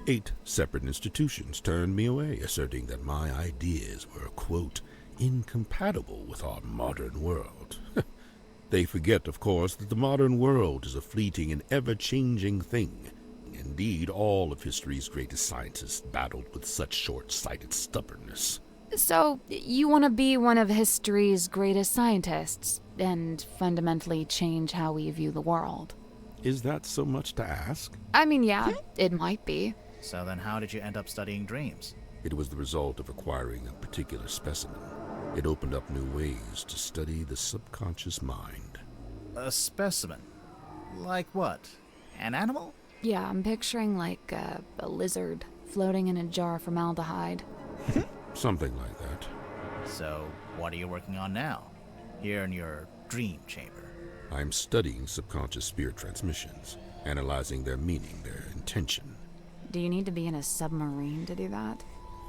Speaker 13: 8 separate institutions turned me away, asserting that my ideas were, quote, incompatible with our modern world. They forget, of course, that the modern world is a fleeting and ever-changing thing. Indeed, all of history's greatest scientists battled with such short-sighted stubbornness.
Speaker 2: So, you want to be one of history's greatest scientists and fundamentally change how we view the world?
Speaker 13: Is that so much to ask?
Speaker 2: I mean, yeah, it might be.
Speaker 3: So then how did you end up studying dreams?
Speaker 13: It was the result of acquiring a particular specimen. It opened up new ways to study the subconscious mind.
Speaker 3: A specimen? Like what? An animal?
Speaker 2: Yeah, I'm picturing like a lizard floating in a jar of formaldehyde.
Speaker 13: Something like that.
Speaker 3: So, what are you working on now? Here in your dream chamber?
Speaker 13: I'm studying subconscious spirit transmissions, analyzing their meaning, their intention.
Speaker 2: Do you need to be in a submarine to do that?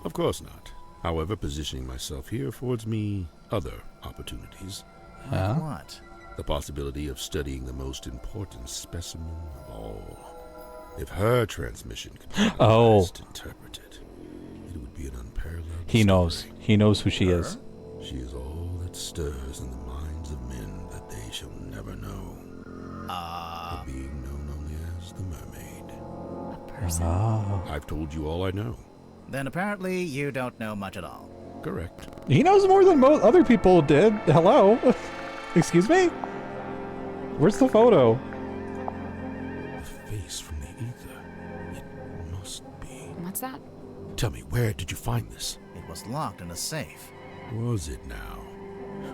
Speaker 13: Of course not. However, positioning myself here affords me other opportunities.
Speaker 3: What?
Speaker 13: The possibility of studying the most important specimen of all. If her transmission could be analyzed, interpreted, it would be an unparalleled
Speaker 1: He knows.
Speaker 13: discovery.
Speaker 1: He knows who she is.
Speaker 13: She is all that stirs in the minds of men that they shall never know. A being known only as the Mermaid.
Speaker 2: A person?
Speaker 13: I've told you all I know.
Speaker 3: Then apparently you don't know much at all.
Speaker 13: Correct.
Speaker 1: He knows more than most other people did. Hello? Excuse me? Where's the photo?
Speaker 13: The face from the ether. It must be.
Speaker 2: What's that?
Speaker 13: Tell me, where did you find this?
Speaker 3: It was locked in a safe.
Speaker 13: Was it now?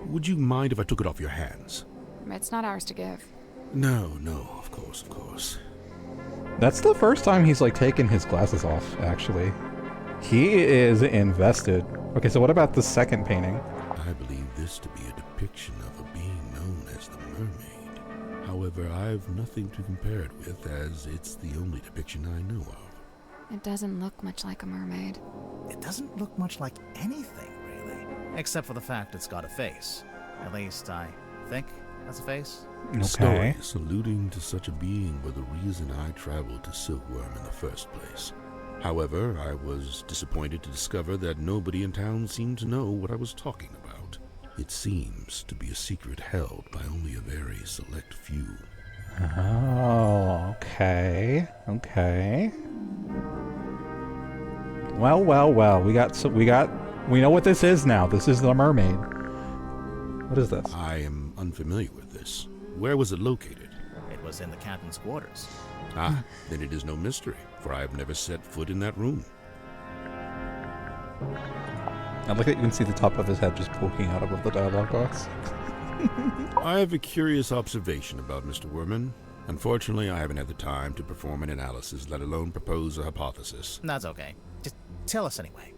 Speaker 13: Would you mind if I took it off your hands?
Speaker 2: It's not ours to give.
Speaker 13: No, of course.
Speaker 1: That's the first time he's, like, taken his glasses off, actually. He is invested. Okay, so what about the second painting?
Speaker 13: I believe this to be a depiction of a being known as the Mermaid. However, I've nothing to compare it with, as it's the only depiction I know of.
Speaker 2: It doesn't look much like a mermaid.
Speaker 3: It doesn't look much like anything, really. Except for the fact it's got a face. At least, I think that's a face.
Speaker 1: Okay.
Speaker 13: Stories alluding to such a being were the reason I traveled to Silkworm in the first place. However, I was disappointed to discover that nobody in town seemed to know what I was talking about. It seems to be a secret held by only a very select few.
Speaker 1: Oh, okay. Well. We know what this is now. This is the Mermaid. What is this?
Speaker 13: I am unfamiliar with this. Where was it located?
Speaker 3: It was in the captain's quarters.
Speaker 13: Then it is no mystery, for I have never set foot in that room.
Speaker 1: I like that you can see the top of his head just poking out above the dialogue box.
Speaker 13: I have a curious observation about Mr. Worman. Unfortunately, I haven't had the time to perform an analysis, let alone propose a hypothesis.
Speaker 3: That's okay. Just tell us anyway.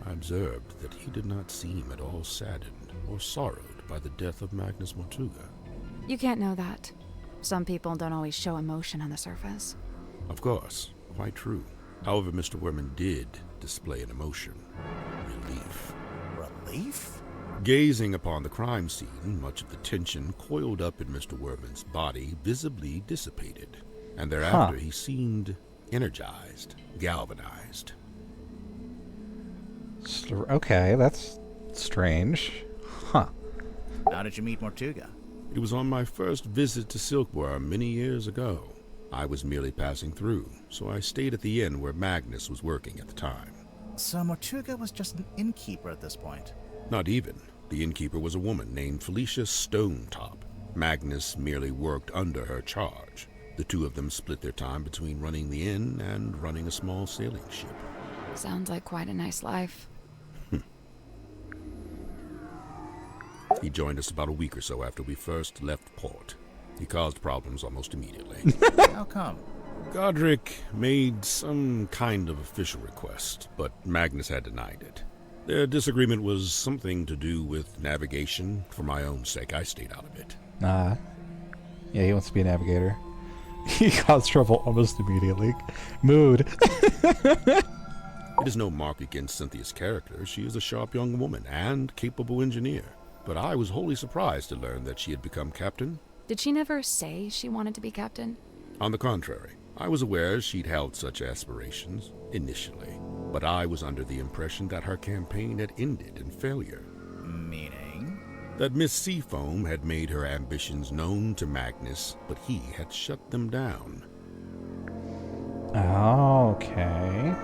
Speaker 13: I observed that he did not seem at all saddened or sorrowed by the death of Magnus Martuga.
Speaker 2: You can't know that. Some people don't always show emotion on the surface.
Speaker 13: Of course, quite true. However, Mr. Worman did display an emotion. Relief.
Speaker 3: Relief?
Speaker 13: Gazing upon the crime scene, much of the tension coiled up in Mr. Worman's body visibly dissipated, and thereafter he seemed energized, galvanized.
Speaker 1: Okay, that's strange. Huh.
Speaker 3: How did you meet Martuga?
Speaker 13: It was on my first visit to Silkworm many years ago. I was merely passing through, so I stayed at the inn where Magnus was working at the time.
Speaker 3: So Martuga was just an innkeeper at this point?
Speaker 13: Not even. The innkeeper was a woman named Felicia Stonetop. Magnus merely worked under her charge. The two of them split their time between running the inn and running a small sailing ship.
Speaker 2: Sounds like quite a nice life.
Speaker 13: He joined us about a week or so after we first left port. He caused problems almost immediately.
Speaker 3: How come?
Speaker 13: Godric made some kind of official request, but Magnus had denied it. Their disagreement was something to do with navigation. For my own sake, I stayed out of it.
Speaker 1: Yeah, he wants to be a navigator. He caused trouble almost immediately. Mood.
Speaker 13: It is no mark against Cynthia's character. She is a sharp young woman and capable engineer. But I was wholly surprised to learn that she had become captain.
Speaker 2: Did she never say she wanted to be captain?
Speaker 13: On the contrary, I was aware she'd held such aspirations, initially. But I was under the impression that her campaign had ended in failure.
Speaker 3: Meaning?
Speaker 13: That Miss Seafoam had made her ambitions known to Magnus, but he had shut them down.
Speaker 1: Okay.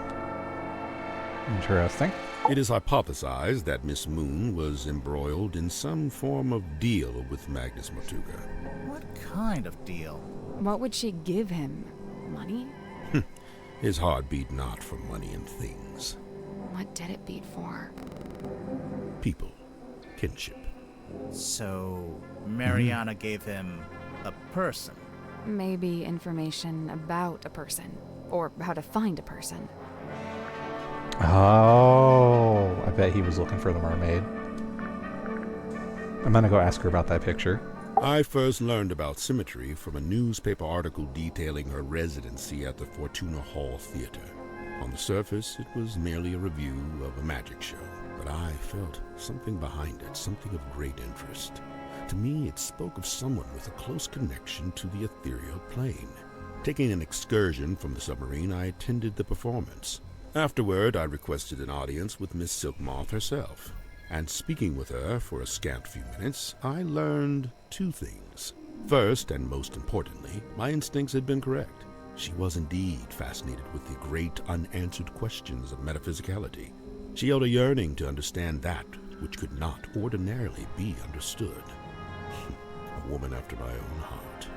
Speaker 1: Interesting.
Speaker 13: It is hypothesized that Miss Moon was embroiled in some form of deal with Magnus Motuga.
Speaker 3: What kind of deal?
Speaker 2: What would she give him? Money?
Speaker 13: His heart beat not for money and things.
Speaker 2: What did it beat for?
Speaker 13: People. Kinship.
Speaker 3: So, Mariana gave him a person?
Speaker 2: Maybe information about a person, or how to find a person.
Speaker 1: Oh, I bet he was looking for the mermaid. I'm gonna go ask her about that picture.
Speaker 13: I first learned about Symmetry from a newspaper article detailing her residency at the Fortuna Hall Theater. On the surface, it was merely a review of a magic show, but I felt something behind it, something of great interest. To me, it spoke of someone with a close connection to the ethereal plane. Taking an excursion from the submarine, I attended the performance. Afterward, I requested an audience with Miss Silkmoth herself. And speaking with her for a scant few minutes, I learned two things. First, and most importantly, my instincts had been correct. She was indeed fascinated with the great unanswered questions of metaphysicality. She held a yearning to understand that which could not ordinarily be understood. A woman after my own heart.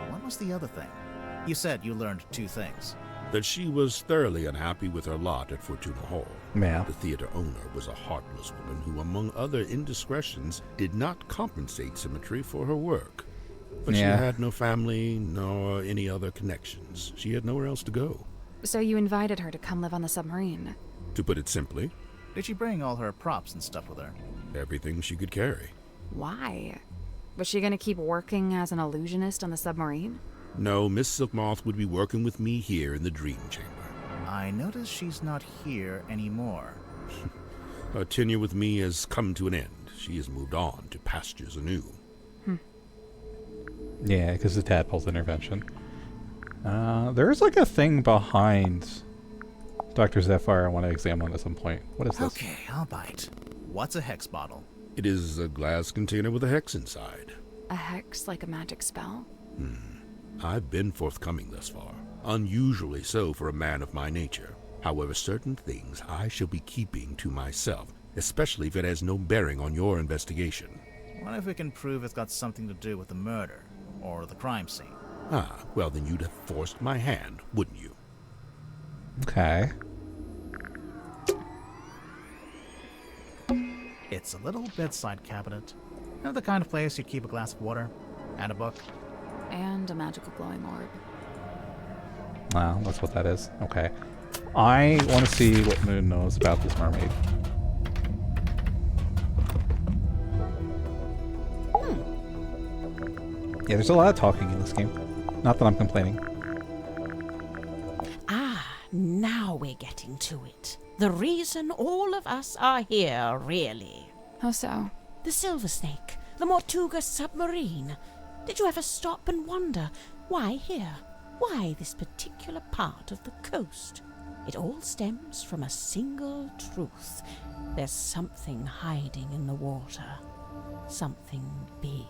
Speaker 3: What was the other thing? You said you learned two things.
Speaker 13: That she was thoroughly unhappy with her lot at Fortuna Hall.
Speaker 1: Yeah.
Speaker 13: The theater owner was a heartless woman who, among other indiscretions, did not compensate Symmetry for her work. But she had no family, nor any other connections. She had nowhere else to go.
Speaker 2: So you invited her to come live on the submarine?
Speaker 13: To put it simply,
Speaker 3: did she bring all her props and stuff with her?
Speaker 13: Everything she could carry.
Speaker 2: Why? Was she going to keep working as an illusionist on the submarine?
Speaker 13: No, Miss Silkmoth would be working with me here in the Dream Chamber.
Speaker 3: I notice she's not here anymore.
Speaker 13: Her tenure with me has come to an end. She has moved on to pastures anew.
Speaker 1: Yeah, because of Tadpole's intervention. There's like a thing behind Dr. Zephyr I want to examine at some point. What is this?
Speaker 3: Okay, I'll bite. What's a hex bottle?
Speaker 13: It is a glass container with a hex inside.
Speaker 2: A hex like a magic spell?
Speaker 13: I've been forthcoming thus far. Unusually so for a man of my nature. However, certain things I shall be keeping to myself, especially if it has no bearing on your investigation.
Speaker 3: What if we can prove it's got something to do with the murder, or the crime scene?
Speaker 13: Ah, well then you'd have forced my hand, wouldn't you?
Speaker 1: Okay.
Speaker 3: It's a little bedside cabinet. You know the kind of place you'd keep a glass of water, and a book?
Speaker 2: And a magical glowing orb.
Speaker 1: Wow, that's what that is. Okay. I want to see what Moon knows about this mermaid. Yeah, there's a lot of talking in this game. Not that I'm complaining.
Speaker 6: Now we're getting to it. The reason all of us are here, really.
Speaker 2: How so?
Speaker 6: The Silver Snake, the Mortuga submarine. Did you ever stop and wonder, why here? Why this particular part of the coast? It all stems from a single truth. There's something hiding in the water. Something big.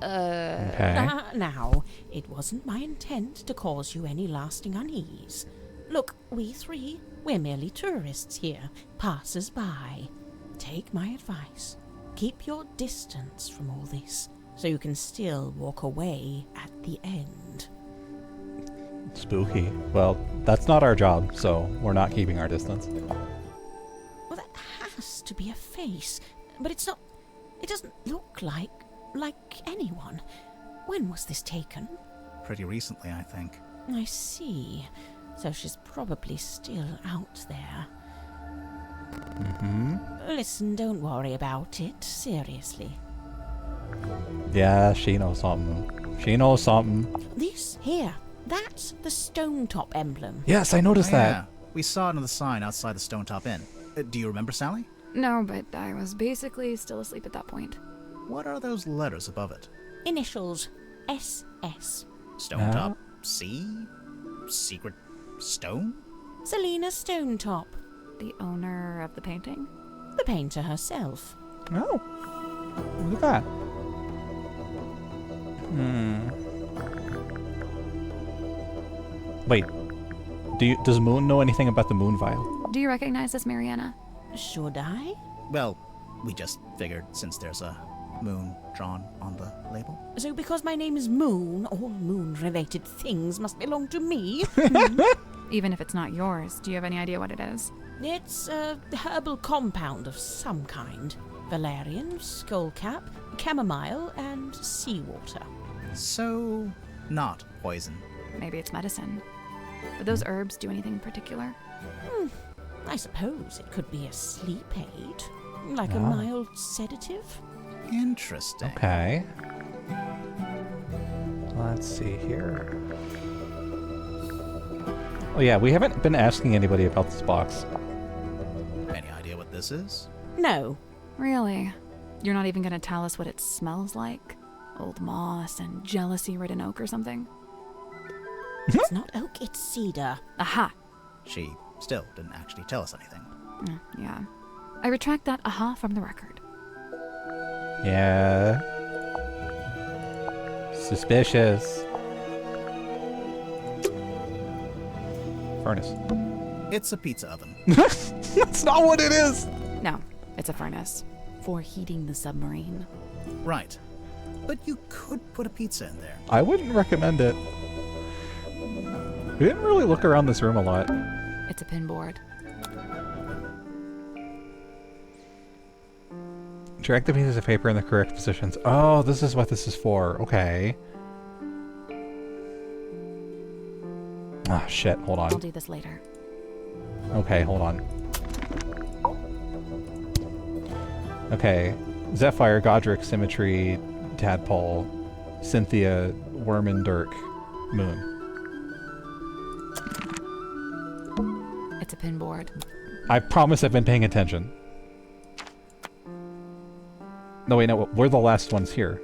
Speaker 1: Okay.
Speaker 6: Now, it wasn't my intent to cause you any lasting unease. Look, we three, we're merely tourists here, passers-by. Take my advice. Keep your distance from all this, so you can still walk away at the end.
Speaker 1: Spooky. Well, that's not our job, so we're not keeping our distance.
Speaker 6: Well, that has to be a face, but it's not. It doesn't look like anyone. When was this taken?
Speaker 3: Pretty recently, I think.
Speaker 6: I see. So she's probably still out there.
Speaker 1: Mm-hmm.
Speaker 6: Listen, don't worry about it. Seriously.
Speaker 1: Yeah, she knows something. She knows something.
Speaker 6: This here. That's the Stone Top emblem.
Speaker 1: Yes, I noticed that.
Speaker 3: Yeah. We saw it on the sign outside the Stone Top Inn. Do you remember, Sally?
Speaker 2: No, but I was basically still asleep at that point.
Speaker 3: What are those letters above it?
Speaker 6: Initials. SS.
Speaker 3: Stone Top C? Secret Stone?
Speaker 6: Selena Stonetop.
Speaker 2: The owner of the painting?
Speaker 6: The painter herself.
Speaker 1: Oh. Look at that. Wait. Does Moon know anything about the Moon Vial?
Speaker 2: Do you recognize this, Mariana?
Speaker 6: Should I?
Speaker 3: Well, we just figured since there's a moon drawn on the label.
Speaker 6: So because my name is Moon, all moon-related things must belong to me?
Speaker 2: Even if it's not yours, do you have any idea what it is?
Speaker 6: It's a herbal compound of some kind. Valerian, skullcap, chamomile, and seawater.
Speaker 3: So, not poison.
Speaker 2: Maybe it's medicine. Would those herbs do anything in particular?
Speaker 6: I suppose it could be a sleep aid. Like a mild sedative.
Speaker 3: Interesting.
Speaker 1: Okay. Let's see here. Oh yeah, we haven't been asking anybody about this box.
Speaker 3: Any idea what this is?
Speaker 6: No.
Speaker 2: Really? You're not even gonna tell us what it smells like? Old moss and jealousy-ridden oak or something?
Speaker 6: It's not oak, it's cedar.
Speaker 2: Aha!
Speaker 3: She still didn't actually tell us anything.
Speaker 2: Yeah. I retract that aha from the record.
Speaker 1: Yeah. Suspicious. Furnace.
Speaker 3: It's a pizza oven.
Speaker 1: That's not what it is!
Speaker 2: No, it's a furnace. For heating the submarine.
Speaker 3: Right. But you could put a pizza in there.
Speaker 1: I wouldn't recommend it. We didn't really look around this room a lot.
Speaker 2: It's a pinboard.
Speaker 1: Drag the pieces of paper in the correct positions. Oh, this is what this is for. Okay. Ah, shit. Hold on.
Speaker 2: I'll do this later.
Speaker 1: Okay, hold on. Okay. Zephyr, Godric, Symmetry, Tadpole, Cynthia, Worm, Dirk, Moon.
Speaker 2: It's a pinboard.
Speaker 1: I promise I've been paying attention. No, wait, no, we're the last ones here.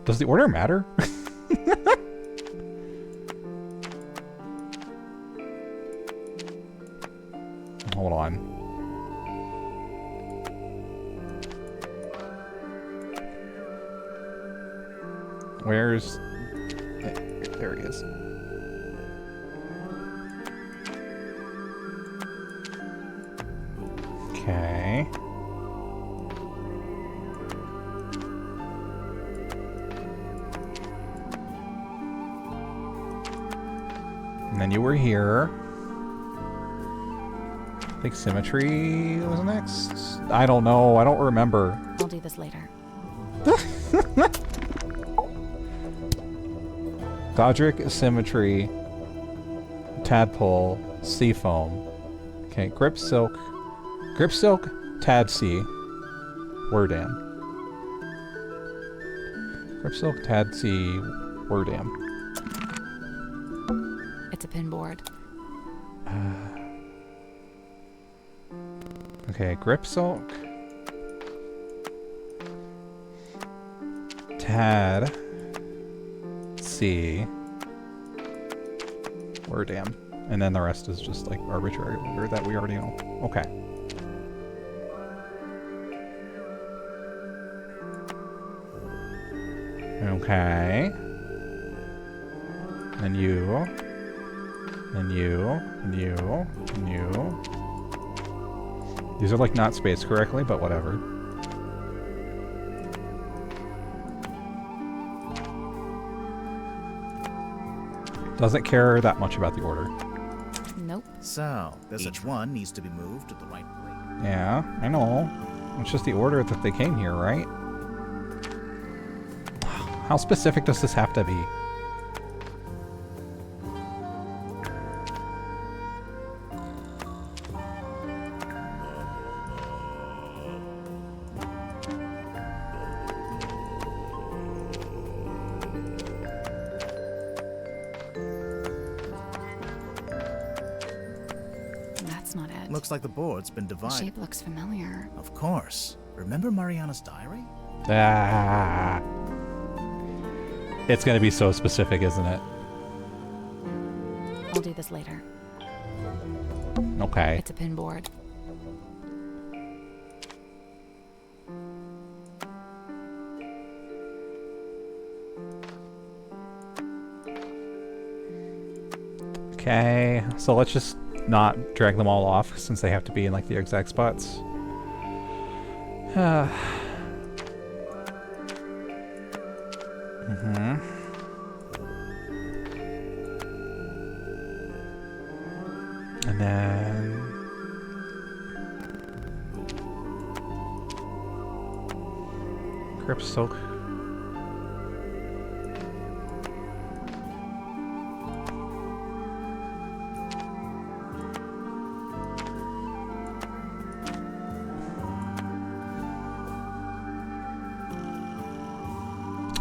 Speaker 1: Does the order matter? Hold on. Where's... There he is. Okay. And then you were here. I think Symmetry was next. I don't know. I don't remember.
Speaker 2: I'll do this later.
Speaker 1: Godric, Symmetry, Tadpole, Seafoam. Okay, Grip Silk, Tad C, Wordam. Grip Silk, Tad C, Wordam.
Speaker 2: It's a pinboard.
Speaker 1: Okay, Grip Silk, Tad C, Wordam. And then the rest is just like arbitrary order that we already know. Okay. Okay. And you. And you. And you. And you. These are like not spaced correctly, but whatever. Doesn't care that much about the order.
Speaker 2: Nope.
Speaker 3: So, each one needs to be moved to the right place.
Speaker 1: Yeah, I know. It's just the order that they came here, right? How specific does this have to be?
Speaker 2: That's not it.
Speaker 3: Looks like the board's been
Speaker 2: The
Speaker 3: divided.
Speaker 2: shape looks familiar.
Speaker 3: Of course. Remember Mariana's diary?
Speaker 1: Ah. It's gonna be so specific, isn't it?
Speaker 2: I'll do this later.
Speaker 1: Okay.
Speaker 2: It's a pin board.
Speaker 1: Okay, so let's just not drag them all off since they have to be in like the exact spots. And then Grip Silk.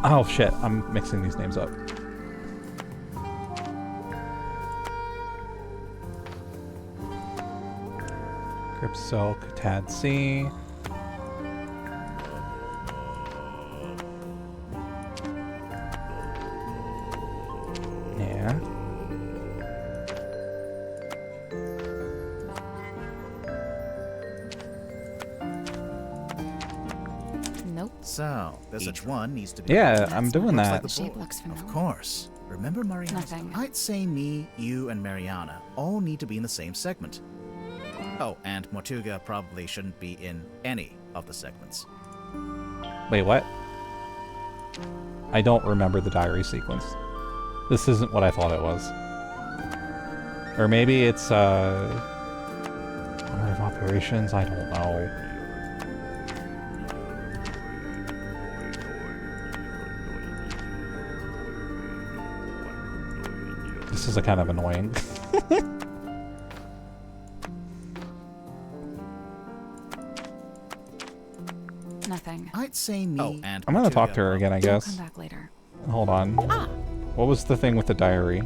Speaker 1: Oh shit, I'm mixing these names up. Grip Silk, Tad C. Yeah.
Speaker 2: Nope.
Speaker 3: So, each one needs to be.
Speaker 1: Yeah, I'm doing
Speaker 3: Looks
Speaker 1: that.
Speaker 3: like the
Speaker 2: The shape
Speaker 3: board.
Speaker 2: looks familiar.
Speaker 3: Of course. Remember Mariana?
Speaker 2: Nothing.
Speaker 3: I'd say me, you, and Mariana all need to be in the same segment. Oh, and Mortuga probably shouldn't be in any of the segments.
Speaker 1: Wait, what? I don't remember the diary sequence. This isn't what I thought it was. Or maybe it's, order of operations? I don't know. This is a kind of annoying.
Speaker 2: Nothing.
Speaker 3: I'd say me. Oh, and
Speaker 1: I'm gonna talk to
Speaker 3: Mortuga
Speaker 1: her again, I
Speaker 2: I'll
Speaker 1: guess.
Speaker 2: come back later.
Speaker 1: Hold on. What was the thing with the diary?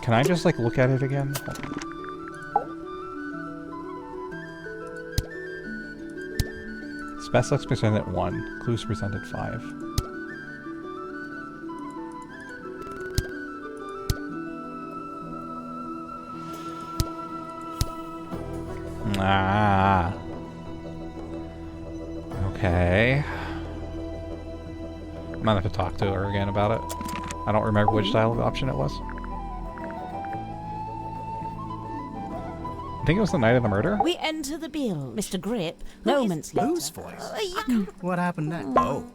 Speaker 1: Can I just, like, look at it again? Specifics presented 1. Clues presented 5. Ah. Okay. I'm gonna have to talk to her again about it. I don't remember which dialogue option it was. I think it was the night of the murder.
Speaker 6: We enter the bill, Mr. Grip. Moments later.
Speaker 3: Whose voice?
Speaker 6: You
Speaker 3: What happened next? Oh.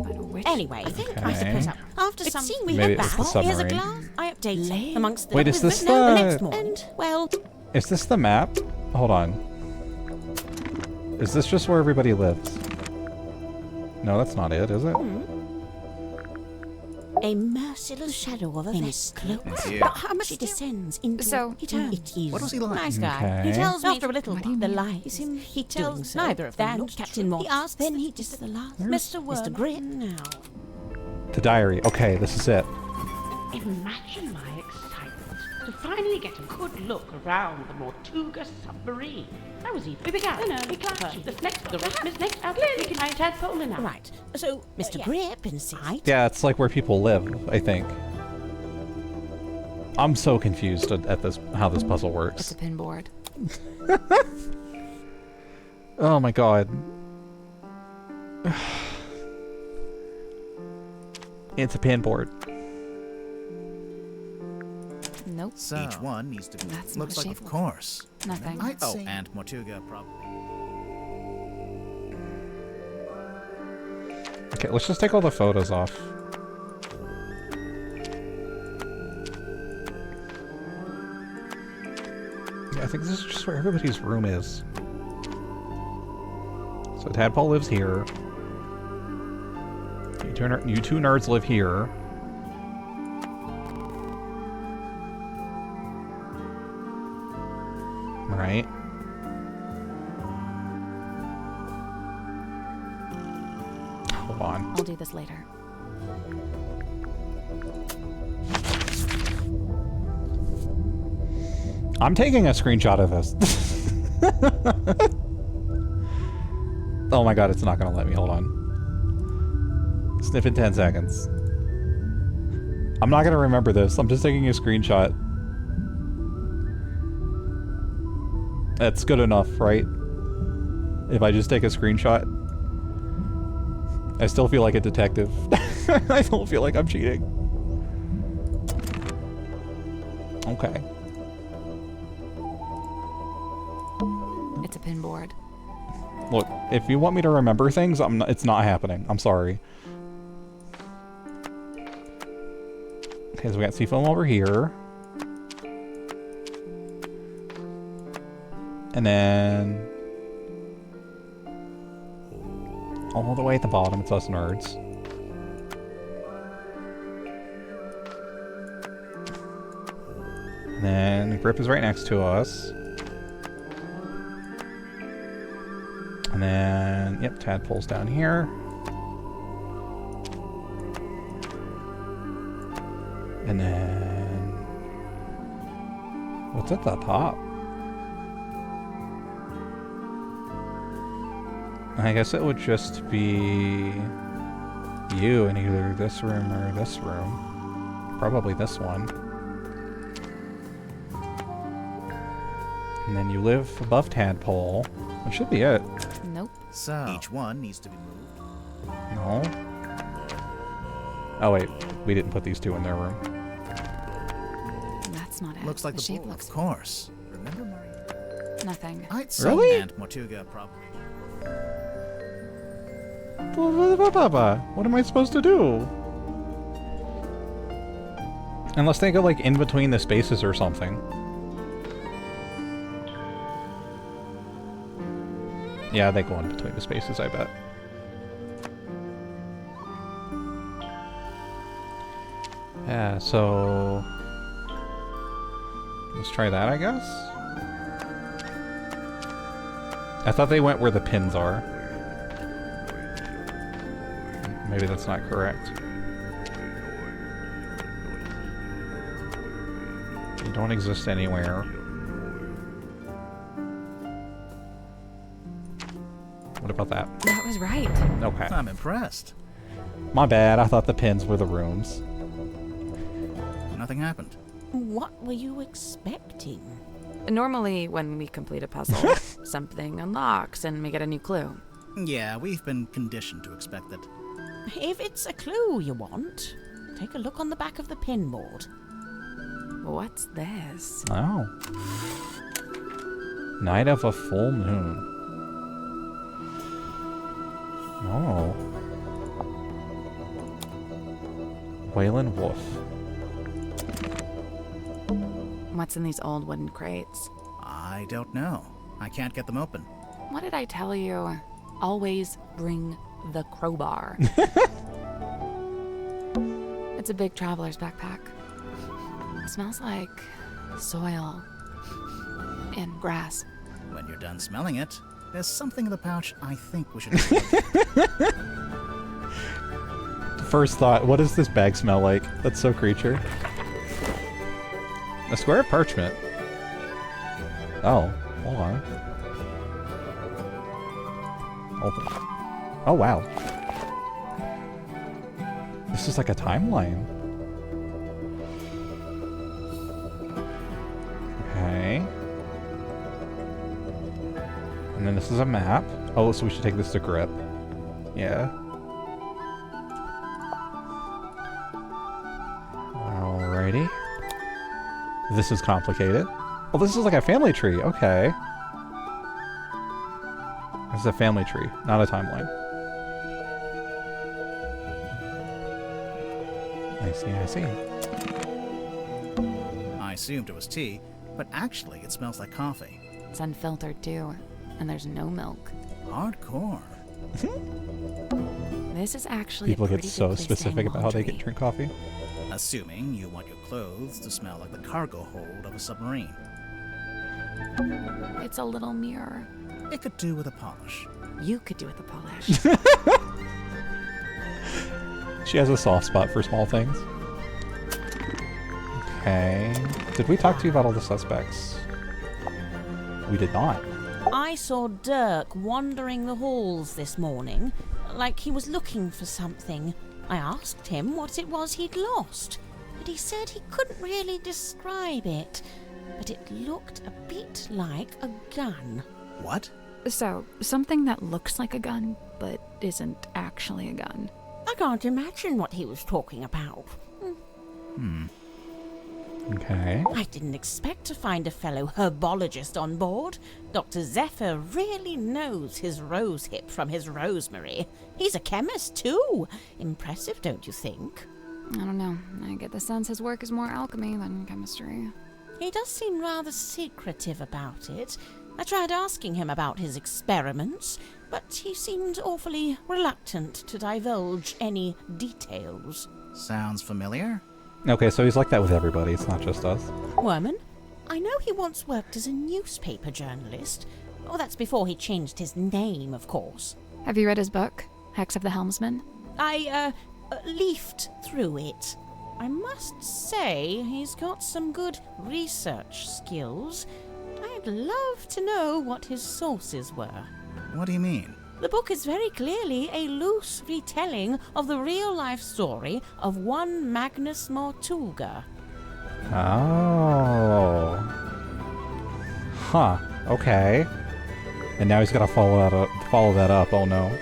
Speaker 6: Anyway, I suppose after some scene we
Speaker 1: Maybe
Speaker 6: had
Speaker 1: it's the
Speaker 6: back, here's a
Speaker 1: submarine.
Speaker 6: glass. I updated amongst the
Speaker 1: Wait, is this
Speaker 6: no, the
Speaker 1: the-
Speaker 6: next morning. Well,
Speaker 1: Is this the map? Hold on. Is this just where everybody lives? No, that's not it, is it?
Speaker 6: a merciless shadow of a vessel.
Speaker 3: Yeah.
Speaker 6: But how much he descends into
Speaker 2: So,
Speaker 6: it is.
Speaker 3: What was he like?
Speaker 6: Nice guy.
Speaker 1: Okay.
Speaker 6: He tells me
Speaker 2: After a little
Speaker 6: what
Speaker 2: while,
Speaker 6: the lies him. He tells neither of them. Captain Morse. He asks, then he just the last. Mr. Grip. Now.
Speaker 1: The diary. Okay, this is it.
Speaker 14: Imagine my excitement to finally get a good look around the Mortuga submarine. That was easy. We began. We climbed the next we can find tadpole in.
Speaker 6: Right. So, Mr. Grip insists.
Speaker 1: Yeah, it's like where people live, I think. I'm so confused at this, how this puzzle
Speaker 2: It's
Speaker 1: works.
Speaker 2: a pin board.
Speaker 1: Oh my god. It's a pin board.
Speaker 2: Nope.
Speaker 3: So each one needs to be.
Speaker 2: That's
Speaker 3: Looks
Speaker 2: not a
Speaker 3: like,
Speaker 2: shape.
Speaker 3: of course.
Speaker 2: Nothing.
Speaker 3: I'd say. And Mortuga probably.
Speaker 1: Okay, let's just take all the photos off. Yeah, I think this is just where everybody's room is. So Tadpole lives here. You two nerds live here. Right. Hold on.
Speaker 2: I'll do this later.
Speaker 1: I'm taking a screenshot of this. Oh my god, it's not gonna let me. Hold on. Sniff in 10 seconds. I'm not gonna remember this. I'm just taking a screenshot. That's good enough, right? If I just take a screenshot. I still feel like a detective. I don't feel like I'm cheating. Okay.
Speaker 2: It's a pin board.
Speaker 1: Look, if you want me to remember things, it's not happening. I'm sorry. Okay, so we got Seafoam over here. And then... all the way at the bottom, it's us nerds. And then Grip is right next to us. And then, yep, Tadpole's down here. And then... what's at the top? I guess it would just be you in either this room or this room. Probably this one. And then you live above Tadpole. That should be it.
Speaker 2: Nope.
Speaker 3: So each one needs to be moved.
Speaker 1: No. Oh wait, we didn't put these two in their room.
Speaker 2: That's not it.
Speaker 3: Looks like the
Speaker 2: shape
Speaker 3: bowl,
Speaker 2: looks.
Speaker 3: of course. Remember, Marie?
Speaker 2: Nothing.
Speaker 3: I'd say
Speaker 1: Really?
Speaker 3: and Mortuga probably.
Speaker 1: What am I supposed to do? Unless they go like in between the spaces or something. Yeah, they go in between the spaces, I bet. Yeah, so... let's try that, I guess? I thought they went where the pins are. Maybe that's not correct. You don't exist anywhere. What about that?
Speaker 2: That was right.
Speaker 1: Okay.
Speaker 3: I'm impressed.
Speaker 1: My bad, I thought the pins were the rooms.
Speaker 3: Nothing happened.
Speaker 6: What were you expecting?
Speaker 2: Normally, when we complete a puzzle, something unlocks and we get a new clue.
Speaker 3: Yeah, we've been conditioned to expect that.
Speaker 6: If it's a clue you want, take a look on the back of the pin board.
Speaker 2: What's this?
Speaker 1: Oh. Night of a full moon. Oh. Wailing Wolf.
Speaker 2: What's in these old wooden crates?
Speaker 3: I don't know. I can't get them open.
Speaker 2: What did I tell you? Always bring the crowbar. It's a big traveler's backpack. It smells like soil and grass.
Speaker 3: When you're done smelling it, there's something in the pouch I think we should...
Speaker 1: First thought, what does this bag smell like? That's so creature. A square of parchment. Oh, hold on. Oh wow. This is like a timeline. Okay. And then this is a map. Oh, so we should take this to Grip. Yeah. Alrighty. This is complicated. Oh, this is like a family tree. Okay. This is a family tree, not a timeline. I see, I see.
Speaker 3: I assumed it was tea, but actually it smells like coffee.
Speaker 2: It's unfiltered too, and there's no milk.
Speaker 3: Hardcore.
Speaker 2: This is actually
Speaker 1: People
Speaker 2: a
Speaker 1: get
Speaker 2: pretty
Speaker 1: so
Speaker 2: good place to
Speaker 1: specific
Speaker 2: hang
Speaker 1: about how they
Speaker 2: laundry.
Speaker 1: drink coffee.
Speaker 3: Assuming you want your clothes to smell like the cargo hold of a submarine.
Speaker 2: It's a little mirror.
Speaker 3: It could do with a polish.
Speaker 2: You could do with the polish.
Speaker 1: She has a soft spot for small things. Okay. Did we talk to you about all the suspects? We did not.
Speaker 6: I saw Dirk wandering the halls this morning, like he was looking for something. I asked him what it was he'd lost, but he said he couldn't really describe it. But it looked a bit like a gun.
Speaker 3: What?
Speaker 2: So, something that looks like a gun, but isn't actually a gun.
Speaker 6: I can't imagine what he was talking about.
Speaker 1: Okay.
Speaker 6: I didn't expect to find a fellow herbologist on board. Dr. Zephyr really knows his rosehip from his rosemary. He's a chemist, too. Impressive, don't you think?
Speaker 2: I don't know. I get the sense his work is more alchemy than chemistry.
Speaker 6: He does seem rather secretive about it. I tried asking him about his experiments, but he seemed awfully reluctant to divulge any details.
Speaker 3: Sounds familiar?
Speaker 1: Okay, so he's like that with everybody. It's not just us.
Speaker 6: Worman, I know he once worked as a newspaper journalist. Oh, that's before he changed his name, of course.
Speaker 2: Have you read his book, Hex of the Helmsman?
Speaker 6: I leafed through it. I must say he's got some good research skills. I'd love to know what his sources were.
Speaker 3: What do you mean?
Speaker 6: The book is very clearly a loose retelling of the real-life story of one Magnus Mortuga.
Speaker 1: Oh. Huh. Okay. And now he's got to follow that up. Oh no.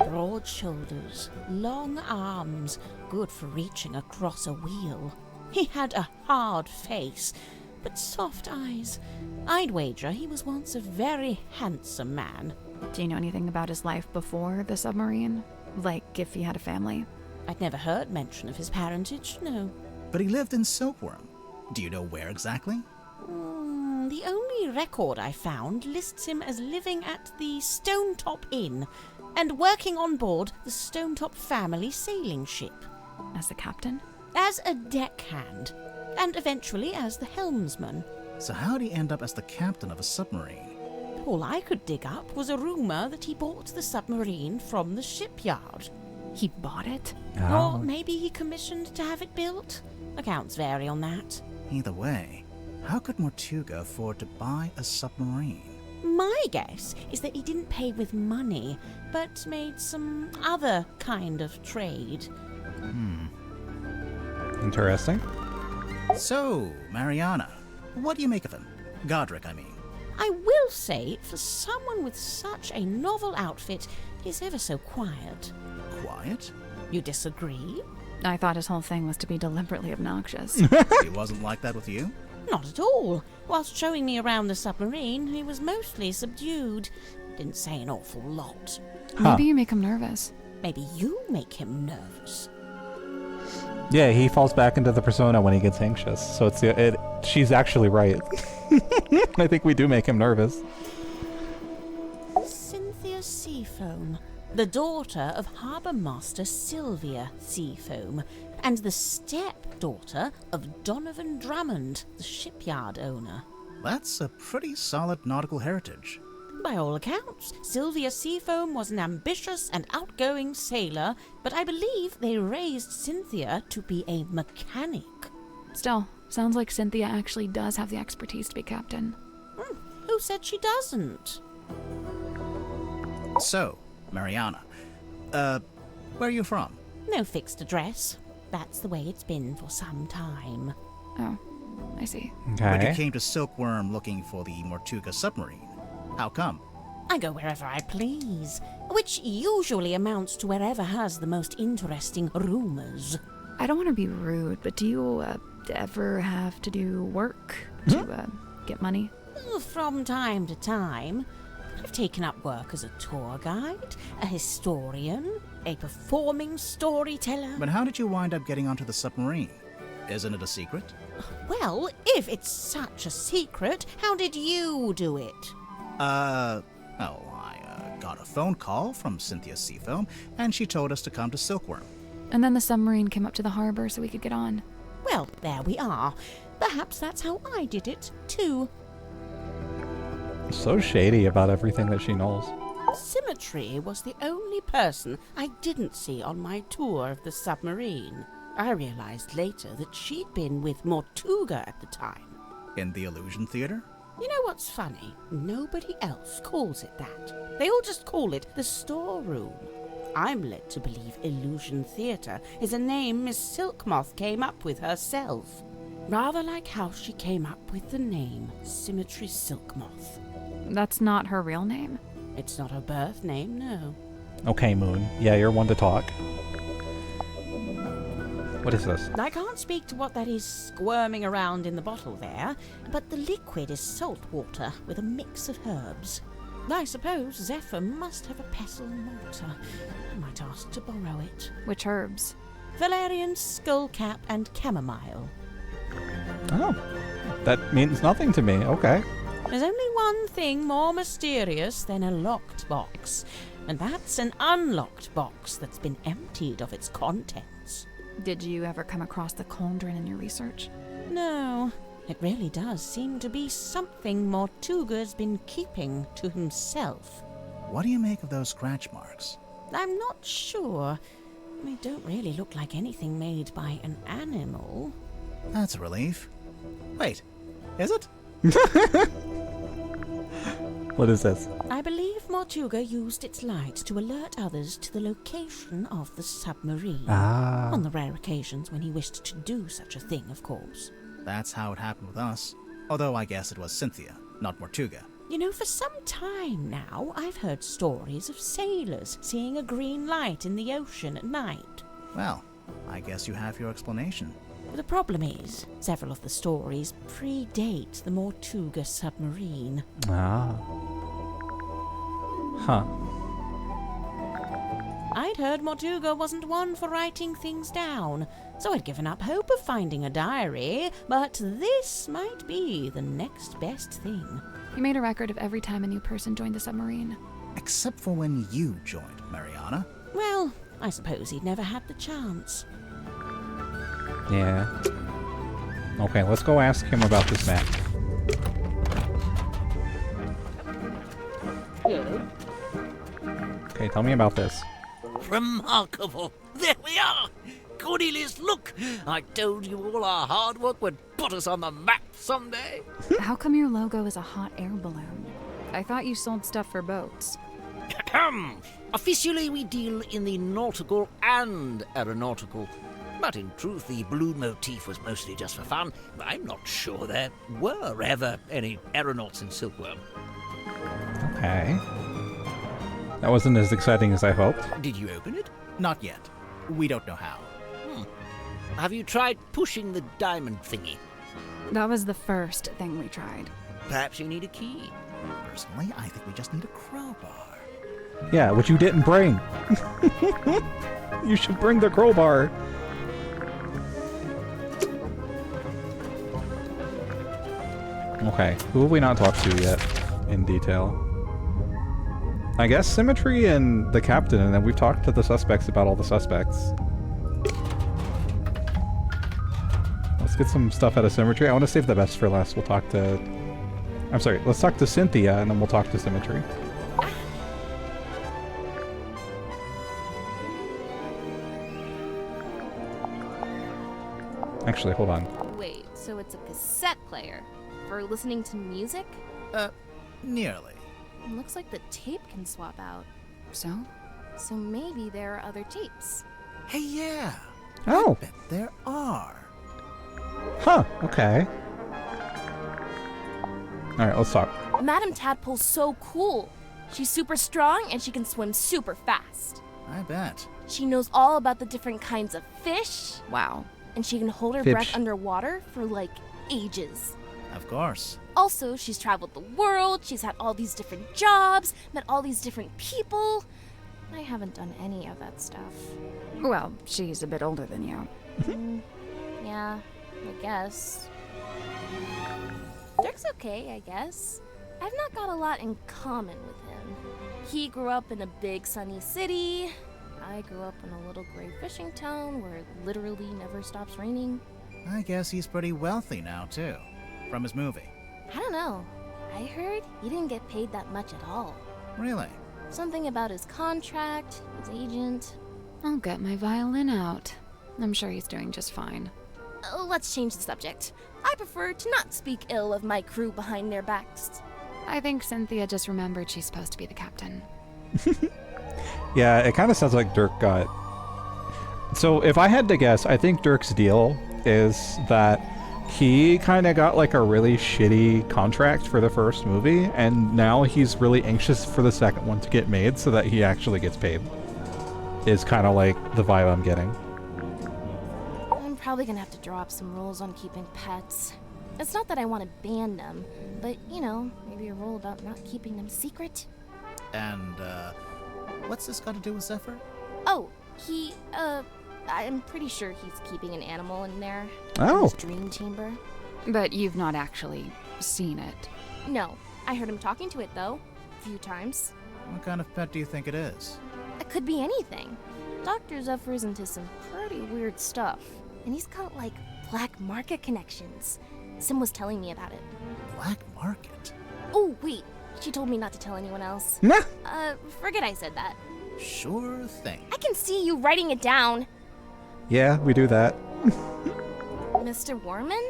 Speaker 6: Broad shoulders, long arms, good for reaching across a wheel. He had a hard face, but soft eyes. I'd wager he was once a very handsome man.
Speaker 2: Do you know anything about his life before the submarine? Like if he had a family?
Speaker 6: I'd never heard mention of his parentage, no.
Speaker 3: But he lived in Silkworm. Do you know where exactly?
Speaker 6: The only record I found lists him as living at the Stonetop Inn and working on board the Stonetop family sailing ship.
Speaker 2: As the captain?
Speaker 6: As a deckhand, and eventually as the helmsman.
Speaker 3: So how'd he end up as the captain of a submarine?
Speaker 6: All I could dig up was a rumor that he bought the submarine from the shipyard.
Speaker 2: He bought it?
Speaker 6: Or maybe he commissioned to have it built. Accounts vary on that.
Speaker 3: Either way, how could Mortuga afford to buy a submarine?
Speaker 6: My guess is that he didn't pay with money, but made some other kind of trade.
Speaker 1: Interesting.
Speaker 3: So, Mariana, what do you make of him? Godric, I mean.
Speaker 6: I will say, for someone with such a novel outfit, he's ever so quiet.
Speaker 3: Quiet?
Speaker 6: You disagree?
Speaker 2: I thought his whole thing was to be deliberately obnoxious.
Speaker 3: He wasn't like that with you?
Speaker 6: Not at all. Whilst showing me around the submarine, he was mostly subdued. Didn't say an awful lot.
Speaker 2: Maybe you make him nervous.
Speaker 6: Maybe you make him nervous.
Speaker 1: Yeah, he falls back into the persona when he gets anxious. So she's actually right. I think we do make him nervous.
Speaker 6: Cynthia Seafoam, the daughter of Harbour Master Sylvia Seafoam, and the stepdaughter of Donovan Drummond, the shipyard owner.
Speaker 3: That's a pretty solid nautical heritage.
Speaker 6: By all accounts, Sylvia Seafoam was an ambitious and outgoing sailor, but I believe they raised Cynthia to be a mechanic.
Speaker 2: Still, sounds like Cynthia actually does have the expertise to be captain.
Speaker 6: Who said she doesn't?
Speaker 3: So, Mariana, where are you from?
Speaker 6: No fixed address. That's the way it's been for some time.
Speaker 2: Oh, I see.
Speaker 3: But you came to Silkworm looking for the Mortuga submarine. How come?
Speaker 6: I go wherever I please, which usually amounts to wherever has the most interesting rumors.
Speaker 2: I don't want to be rude, but do you ever have to do work to get money?
Speaker 6: From time to time. I've taken up work as a tour guide, a historian, a performing storyteller.
Speaker 3: But how did you wind up getting onto the submarine? Isn't it a secret?
Speaker 6: Well, if it's such a secret, how did you do it?
Speaker 3: I got a phone call from Cynthia Seafoam, and she told us to come to Silkworm.
Speaker 2: And then the submarine came up to the harbor so we could get on.
Speaker 6: Well, there we are. Perhaps that's how I did it, too.
Speaker 1: So shady about everything that she knows.
Speaker 6: Symmetry was the only person I didn't see on my tour of the submarine. I realized later that she'd been with Mortuga at the time.
Speaker 3: In the Illusion Theater?
Speaker 6: You know what's funny? Nobody else calls it that. They all just call it the storeroom. I'm led to believe Illusion Theater is a name Miss Silkmoth came up with herself. Rather like how she came up with the name Symmetry Silkmoth.
Speaker 2: That's not her real name?
Speaker 6: It's not her birth name, no.
Speaker 1: Okay, Moon. Yeah, you're one to talk. What is this?
Speaker 6: I can't speak to what that is squirming around in the bottle there, but the liquid is salt water with a mix of herbs. I suppose Zephyr must have a pestle and mortar. I might ask to borrow it.
Speaker 2: Which herbs?
Speaker 6: Valerian, skullcap, and chamomile.
Speaker 1: Oh, that means nothing to me. Okay.
Speaker 6: There's only one thing more mysterious than a locked box, and that's an unlocked box that's been emptied of its contents.
Speaker 2: Did you ever come across the cauldron in your research?
Speaker 6: No. It really does seem to be something Mortuga's been keeping to himself.
Speaker 3: What do you make of those scratch marks?
Speaker 6: I'm not sure. They don't really look like anything made by an animal.
Speaker 3: That's a relief. Wait, is it?
Speaker 1: What is this?
Speaker 6: I believe Mortuga used its light to alert others to the location of the submarine.
Speaker 1: Ah.
Speaker 6: On the rare occasions when he wished to do such a thing, of course.
Speaker 3: That's how it happened with us. Although I guess it was Cynthia, not Mortuga.
Speaker 6: You know, for some time now, I've heard stories of sailors seeing a green light in the ocean at night.
Speaker 3: Well, I guess you have your explanation.
Speaker 6: The problem is, several of the stories predate the Mortuga submarine.
Speaker 1: Ah. Huh.
Speaker 6: I'd heard Mortuga wasn't one for writing things down, so I'd given up hope of finding a diary, but this might be the next best thing.
Speaker 2: You made a record of every time a new person joined the submarine.
Speaker 3: Except for when you joined, Mariana.
Speaker 6: Well, I suppose he'd never had the chance.
Speaker 1: Yeah. Okay, let's go ask him about this map. Okay, tell me about this.
Speaker 4: Remarkable! There we are! Goody Liz, look! I told you all our hard work would put us on the map someday.
Speaker 2: How come your logo is a hot air balloon? I thought you sold stuff for boats.
Speaker 4: Officially, we deal in the nautical and aeronautical. But in truth, the balloon motif was mostly just for fun. I'm not sure there were ever any aeronauts in Silkworm.
Speaker 1: Okay. That wasn't as exciting as I hoped.
Speaker 4: Did you open it?
Speaker 3: Not yet. We don't know how.
Speaker 4: Have you tried pushing the diamond thingy?
Speaker 2: That was the first thing we tried.
Speaker 4: Perhaps you need a key.
Speaker 3: Personally, I think we just need a crowbar.
Speaker 1: Yeah, which you didn't bring. You should bring the crowbar. Okay, who have we not talked to yet in detail? I guess Symmetry and the captain, and then we've talked to the suspects about all the suspects. Let's get some stuff out of Symmetry. I want to save the best for last. We'll talk to... I'm sorry, let's talk to Cynthia, and then we'll talk to Symmetry. Actually, hold on.
Speaker 15: Wait, so it's a cassette player for listening to music?
Speaker 3: Nearly.
Speaker 15: Looks like the tape can swap out.
Speaker 2: So?
Speaker 15: So maybe there are other tapes.
Speaker 3: Hey, yeah.
Speaker 1: Oh.
Speaker 3: I bet there are.
Speaker 1: Huh, okay. Alright, let's talk.
Speaker 15: Madame Tadpole's so cool. She's super strong and she can swim super fast.
Speaker 3: I bet.
Speaker 15: She knows all about the different kinds of fish.
Speaker 2: Wow.
Speaker 15: and she can hold her
Speaker 1: Fibs.
Speaker 15: breath underwater for like ages.
Speaker 3: Of course.
Speaker 15: Also, she's traveled the world, she's had all these different jobs, met all these different people. I haven't done any of that stuff.
Speaker 2: Well, she's a bit older than you.
Speaker 15: Yeah, I guess. Dirk's okay, I guess. I've not got a lot in common with him. He grew up in a big sunny city. I grew up in a little gray fishing town where it literally never stops raining.
Speaker 3: I guess he's pretty wealthy now, too. From his movie.
Speaker 15: I don't know. I heard he didn't get paid that much at all.
Speaker 3: Really?
Speaker 15: Something about his contract, his agent.
Speaker 2: I'll get my violin out. I'm sure he's doing just fine.
Speaker 15: Let's change the subject. I prefer to not speak ill of my crew behind their backs.
Speaker 2: I think Cynthia just remembered she's supposed to be the captain.
Speaker 1: Yeah, it kind of sounds like Dirk got... So if I had to guess, I think Dirk's deal is that he kind of got like a really shitty contract for the first movie, and now he's really anxious for the second one to get made so that he actually gets paid. Is kind of like the vibe I'm getting.
Speaker 15: I'm probably gonna have to draw up some rules on keeping pets. It's not that I want to ban them, but, you know, maybe a rule about not keeping them secret.
Speaker 3: And, what's this got to do with Zephyr?
Speaker 15: Oh, I'm pretty sure he's keeping an animal in there.
Speaker 1: Oh.
Speaker 15: In his dream chamber.
Speaker 2: But you've not actually seen it.
Speaker 15: No, I heard him talking to it, though. A few times.
Speaker 3: What kind of pet do you think it is?
Speaker 15: It could be anything. Dr. Zephyr's into some pretty weird stuff. And he's got, like, black market connections. Sim was telling me about it.
Speaker 3: Black market?
Speaker 15: Oh, wait. She told me not to tell anyone else.
Speaker 1: Nah.
Speaker 15: Forget I said that.
Speaker 3: Sure thing.
Speaker 15: I can see you writing it down.
Speaker 1: Yeah, we do that.
Speaker 15: Mr. Warman?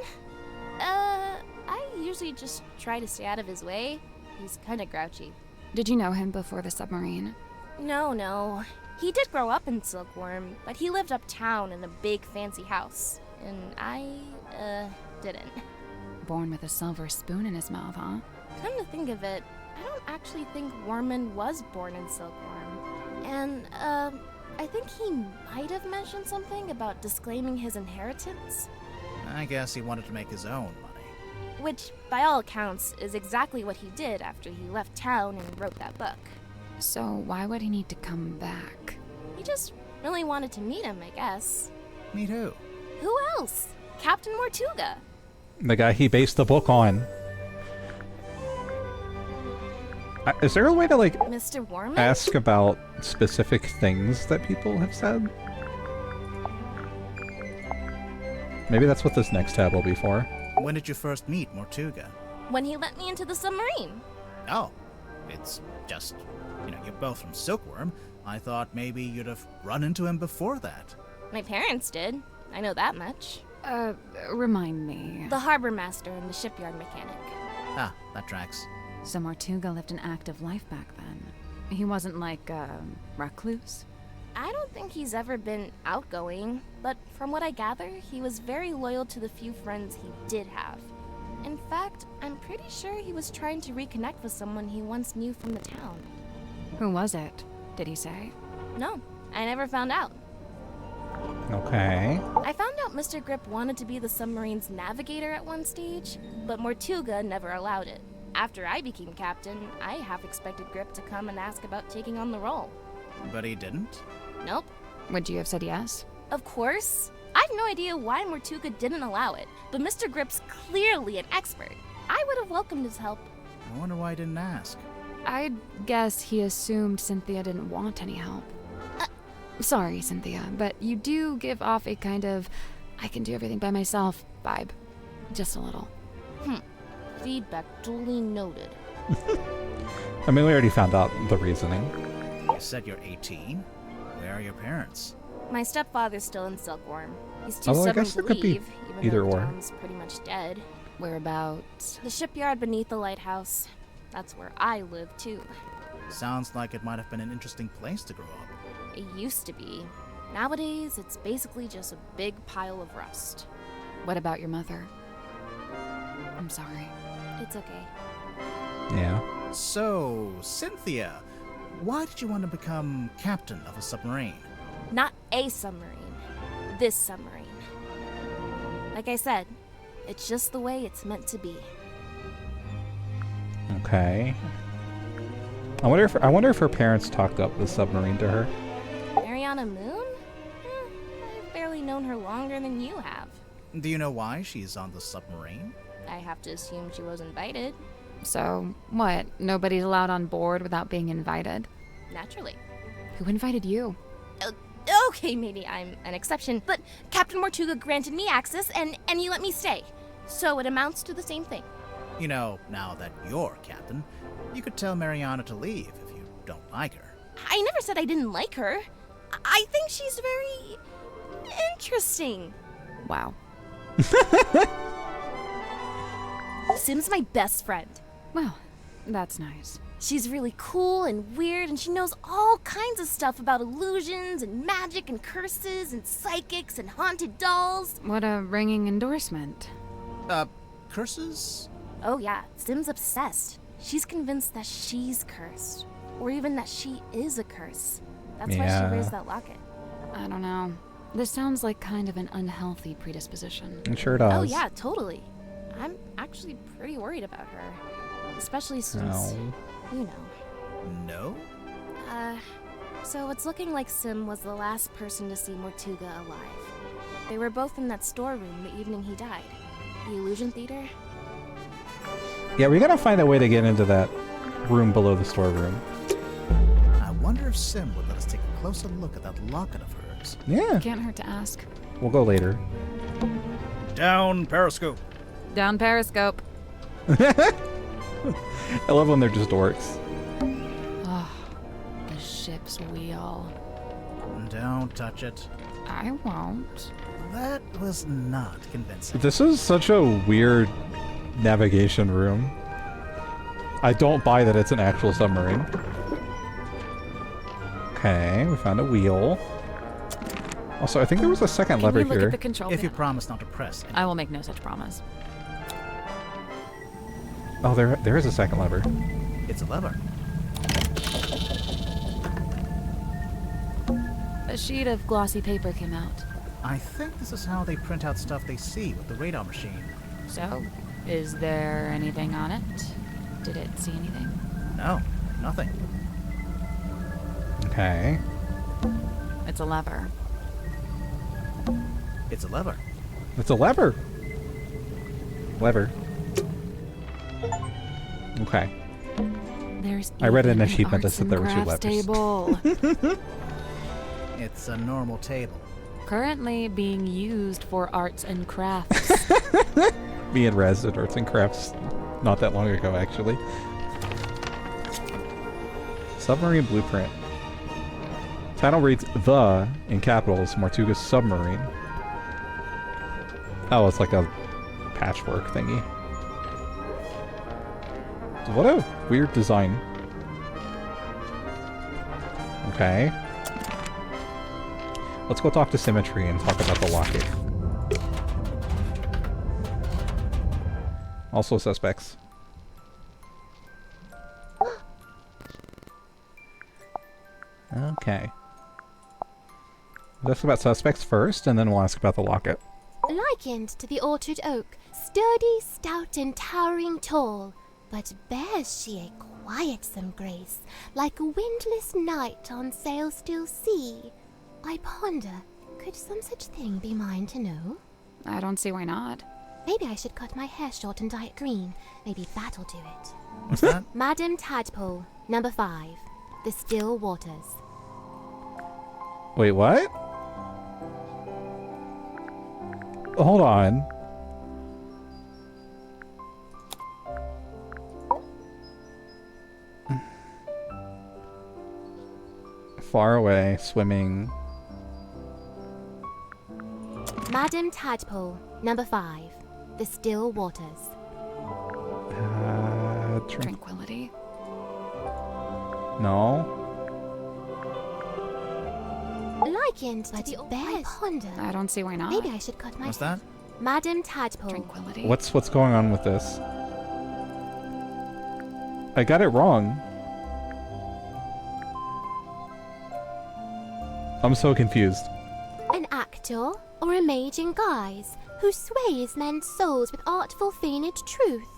Speaker 15: I usually just try to stay out of his way. He's kinda grouchy.
Speaker 2: Did you know him before the submarine?
Speaker 15: No. He did grow up in Silkworm, but he lived uptown in a big fancy house. And I, didn't.
Speaker 2: Born with a silver spoon in his mouth, huh?
Speaker 15: Come to think of it, I don't actually think Warman was born in Silkworm. And, I think he might have mentioned something about disclaiming his inheritance.
Speaker 3: I guess he wanted to make his own money.
Speaker 15: Which, by all accounts, is exactly what he did after he left town and wrote that book.
Speaker 2: So why would he need to come back?
Speaker 15: He just really wanted to meet him, I guess.
Speaker 3: Meet who?
Speaker 15: Who else? Captain Mortuga.
Speaker 1: The guy he based the book on. Is there a way to, like,
Speaker 15: Mr. Warman?
Speaker 1: ask about specific things that people have said? Maybe that's what this next tab will be for.
Speaker 3: When did you first meet Mortuga?
Speaker 15: When he let me into the submarine.
Speaker 3: Oh, it's just, you're both from Silkworm. I thought maybe you'd have run into him before that.
Speaker 15: My parents did. I know that much.
Speaker 2: Remind me.
Speaker 15: The harbor master and the shipyard mechanic.
Speaker 3: Ah, that tracks.
Speaker 2: So Mortuga lived an active life back then. He wasn't like a recluse?
Speaker 15: I don't think he's ever been outgoing, but from what I gather, he was very loyal to the few friends he did have. In fact, I'm pretty sure he was trying to reconnect with someone he once knew from the town.
Speaker 2: Who was it? Did he say?
Speaker 15: No, I never found out.
Speaker 1: Okay.
Speaker 15: I found out Mr. Grip wanted to be the submarine's navigator at one stage, but Mortuga never allowed it. After I became captain, I half expected Grip to come and ask about taking on the role.
Speaker 3: But he didn't?
Speaker 15: Nope.
Speaker 2: Would you have said yes?
Speaker 15: Of course. I have no idea why Mortuga didn't allow it, but Mr. Grip's clearly an expert. I would have welcomed his help.
Speaker 3: I wonder why he didn't ask.
Speaker 2: I'd guess he assumed Cynthia didn't want any help. Sorry, Cynthia, but you do give off a kind of I can do everything by myself vibe. Just a little.
Speaker 15: Feedback duly noted.
Speaker 1: I mean, we already found out the reasoning.
Speaker 3: You said you're 18? Where are your parents?
Speaker 15: My stepfather's still in Silkworm. He's too
Speaker 1: Although I
Speaker 15: stubborn
Speaker 1: guess
Speaker 15: to
Speaker 1: it could be
Speaker 15: leave, even
Speaker 1: either
Speaker 15: though the
Speaker 1: or.
Speaker 15: town's pretty much dead.
Speaker 2: Whereabouts?
Speaker 15: The shipyard beneath the lighthouse. That's where I live, too.
Speaker 3: Sounds like it might have been an interesting place to grow up.
Speaker 15: It used to be. Nowadays, it's basically just a big pile of rust.
Speaker 2: What about your mother? I'm sorry.
Speaker 15: It's okay.
Speaker 1: Yeah.
Speaker 3: So, Cynthia, why did you want to become captain of a submarine?
Speaker 15: Not a submarine. This submarine. Like I said, it's just the way it's meant to be.
Speaker 1: Okay. I wonder if her parents talked up the submarine to her.
Speaker 15: Mariana Moon? I've barely known her longer than you have.
Speaker 3: Do you know why she's on the submarine?
Speaker 15: I have to assume she was invited.
Speaker 2: So, what? Nobody's allowed on board without being invited?
Speaker 15: Naturally.
Speaker 2: Who invited you?
Speaker 15: Okay, maybe I'm an exception, but Captain Mortuga granted me access and you let me stay. So it amounts to the same thing.
Speaker 3: You know, now that you're captain, you could tell Mariana to leave if you don't like her.
Speaker 15: I never said I didn't like her. I think she's very interesting.
Speaker 2: Wow.
Speaker 15: Sim's my best friend.
Speaker 2: Well, that's nice.
Speaker 15: She's really cool and weird, and she knows all kinds of stuff about illusions and magic and curses and psychics and haunted dolls.
Speaker 2: What a ringing endorsement.
Speaker 3: Curses?
Speaker 15: Oh yeah, Sim's obsessed. She's convinced that she's cursed. Or even that she is a curse. That's why she wears that locket.
Speaker 2: I don't know. This sounds like kind of an unhealthy predisposition.
Speaker 1: It sure does.
Speaker 15: Oh yeah, totally. I'm actually pretty worried about her. Especially since, you know.
Speaker 3: No?
Speaker 15: So it's looking like Sim was the last person to see Mortuga alive. They were both in that storeroom the evening he died. The Illusion Theater.
Speaker 1: Yeah, we gotta find a way to get into that room below the storeroom.
Speaker 3: I wonder if Sim would let us take a closer look at that locket of hers.
Speaker 1: Yeah.
Speaker 2: Can't hurt to ask.
Speaker 1: We'll go later.
Speaker 3: Down Periscope.
Speaker 2: Down Periscope.
Speaker 1: I love when they're just orcs.
Speaker 2: Oh, the ship's wheel.
Speaker 3: Don't touch it.
Speaker 2: I won't.
Speaker 3: That was not convincing.
Speaker 1: This is such a weird navigation room. I don't buy that it's an actual submarine. Okay, we found a wheel. Also, I think there was a second lever
Speaker 2: look
Speaker 1: here.
Speaker 2: at the control
Speaker 3: If you
Speaker 2: panel?
Speaker 3: promise not to press it.
Speaker 2: I will make no such promise.
Speaker 1: Oh, there is a second lever.
Speaker 3: It's a lever.
Speaker 2: A sheet of glossy paper came out.
Speaker 3: I think this is how they print out stuff they see with the radar machine.
Speaker 2: So, is there anything on it? Did it see anything?
Speaker 3: No, nothing.
Speaker 1: Okay.
Speaker 2: It's a lever.
Speaker 3: It's a lever.
Speaker 1: It's a lever. Lever. Okay.
Speaker 2: There's
Speaker 1: I read an
Speaker 2: even
Speaker 1: achievement that
Speaker 2: arts
Speaker 1: said
Speaker 2: and
Speaker 1: there were two
Speaker 2: crafts
Speaker 1: levers.
Speaker 2: Table.
Speaker 3: It's a normal table.
Speaker 2: Currently being used for arts and crafts.
Speaker 1: Me and Rez did arts and crafts not that long ago, actually. Submarine blueprint. Title reads The in capitals, Mortuga's submarine. Oh, it's like a patchwork thingy. What a weird design. Okay. Let's go talk to Symmetry and talk about the locket. Also suspects. Okay. Let's ask about suspects first, and then we'll ask about the locket.
Speaker 10: Likened to the orchard oak, sturdy, stout, and towering tall, but bears she a quietsome grace, like a windless night on sail-still sea. I ponder, could some such thing be mine to know?
Speaker 2: I don't see why not.
Speaker 10: Maybe I should cut my hair short and dye it green. Maybe that'll do it.
Speaker 3: What's that?
Speaker 10: Madam Tadpole, number 5, The Still Waters.
Speaker 1: Wait, what? Hold on. Far away, swimming.
Speaker 10: Madam Tadpole, number 5, The Still Waters.
Speaker 2: Tranquility.
Speaker 1: No.
Speaker 10: Likened to the bears. I ponder.
Speaker 2: I don't see why not.
Speaker 10: Maybe I should cut my
Speaker 3: What's that?
Speaker 10: Madam Tadpole.
Speaker 2: Tranquility.
Speaker 1: What's going on with this? I got it wrong. I'm so confused.
Speaker 10: An actor or a mage in guise, who sways men's souls with artful feigned truth.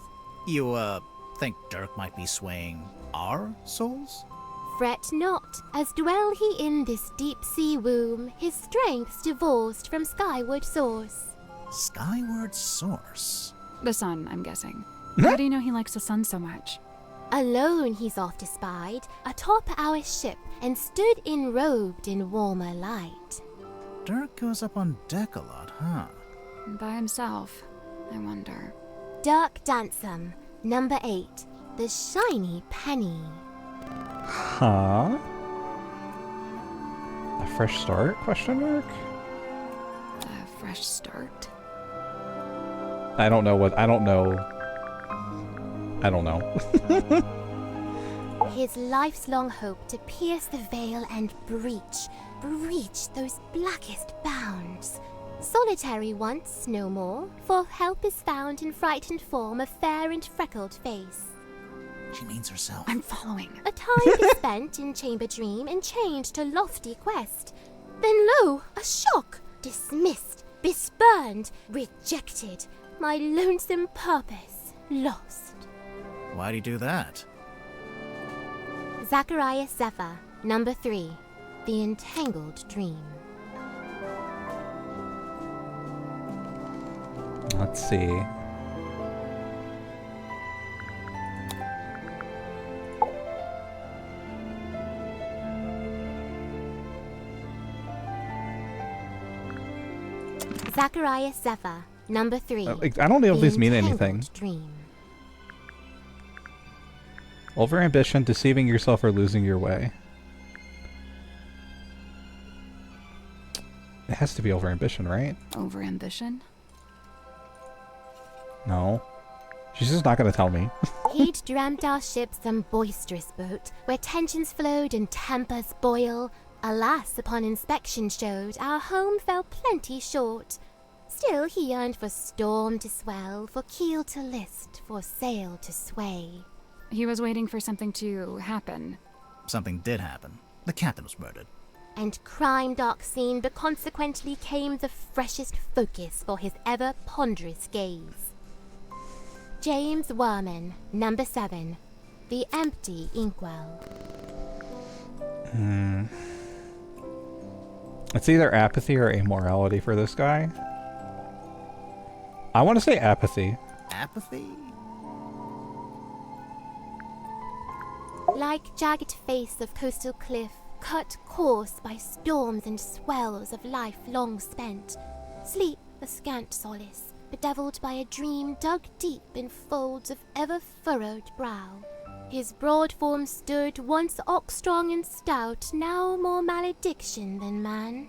Speaker 3: You, think Dirk might be swaying our souls?
Speaker 10: Fret not, as dwell he in this deep sea womb, his strength's divorced from skyward source.
Speaker 3: Skyward source?
Speaker 2: The sun, I'm guessing. How do you know he likes the sun so much?
Speaker 10: Alone he's oft espied, atop our ship, and stood enrobed in warmer light.
Speaker 3: Dirk goes up on deck a lot, huh?
Speaker 2: By himself, I wonder.
Speaker 10: Dirk Dansum, number 8, the shiny penny.
Speaker 1: Huh? A fresh start? Question mark?
Speaker 2: A fresh start?
Speaker 1: I don't know.
Speaker 10: His life's long hope to pierce the veil and breach those blackest bounds. Solitary once, no more, for help is found in frightened form of fair and freckled face.
Speaker 3: She means herself.
Speaker 2: I'm following.
Speaker 10: A time is spent in chamber dream and chained to lofty quest. Then lo, a shock! Dismissed, bespurned, rejected, my lonesome purpose lost.
Speaker 3: Why'd he do that?
Speaker 10: Zachariah Zephyr, number 3, the entangled dream.
Speaker 1: Let's see.
Speaker 10: Zachariah Zephyr, number 3.
Speaker 1: I don't know if
Speaker 10: the
Speaker 1: these mean
Speaker 10: entangled
Speaker 1: anything.
Speaker 10: Dream.
Speaker 1: Overambition, deceiving yourself, or losing your way. It has to be overambition, right?
Speaker 2: Overambition?
Speaker 1: No. She's just not gonna tell me.
Speaker 10: He'd dreamt our ship some boisterous boat, where tensions flowed and tempers boil. Alas, upon inspection showed, our home fell plenty short. Still he yearned for storm to swell, for keel to list, for sail to sway.
Speaker 2: He was waiting for something to happen.
Speaker 3: Something did happen. The captain was murdered.
Speaker 10: And crime dark scene, but consequently came the freshest focus for his ever ponderous gaze. James Werman, number 7, the empty inkwell.
Speaker 1: It's either apathy or amorality for this guy. I want to say apathy.
Speaker 3: Apathy?
Speaker 10: Like jagged face of coastal cliff, cut coarse by storms and swells of life long spent. Sleep a scant solace, bedeviled by a dream dug deep in folds of ever-furrowed brow. His broad form stood, once ox-strong and stout, now more malediction than man.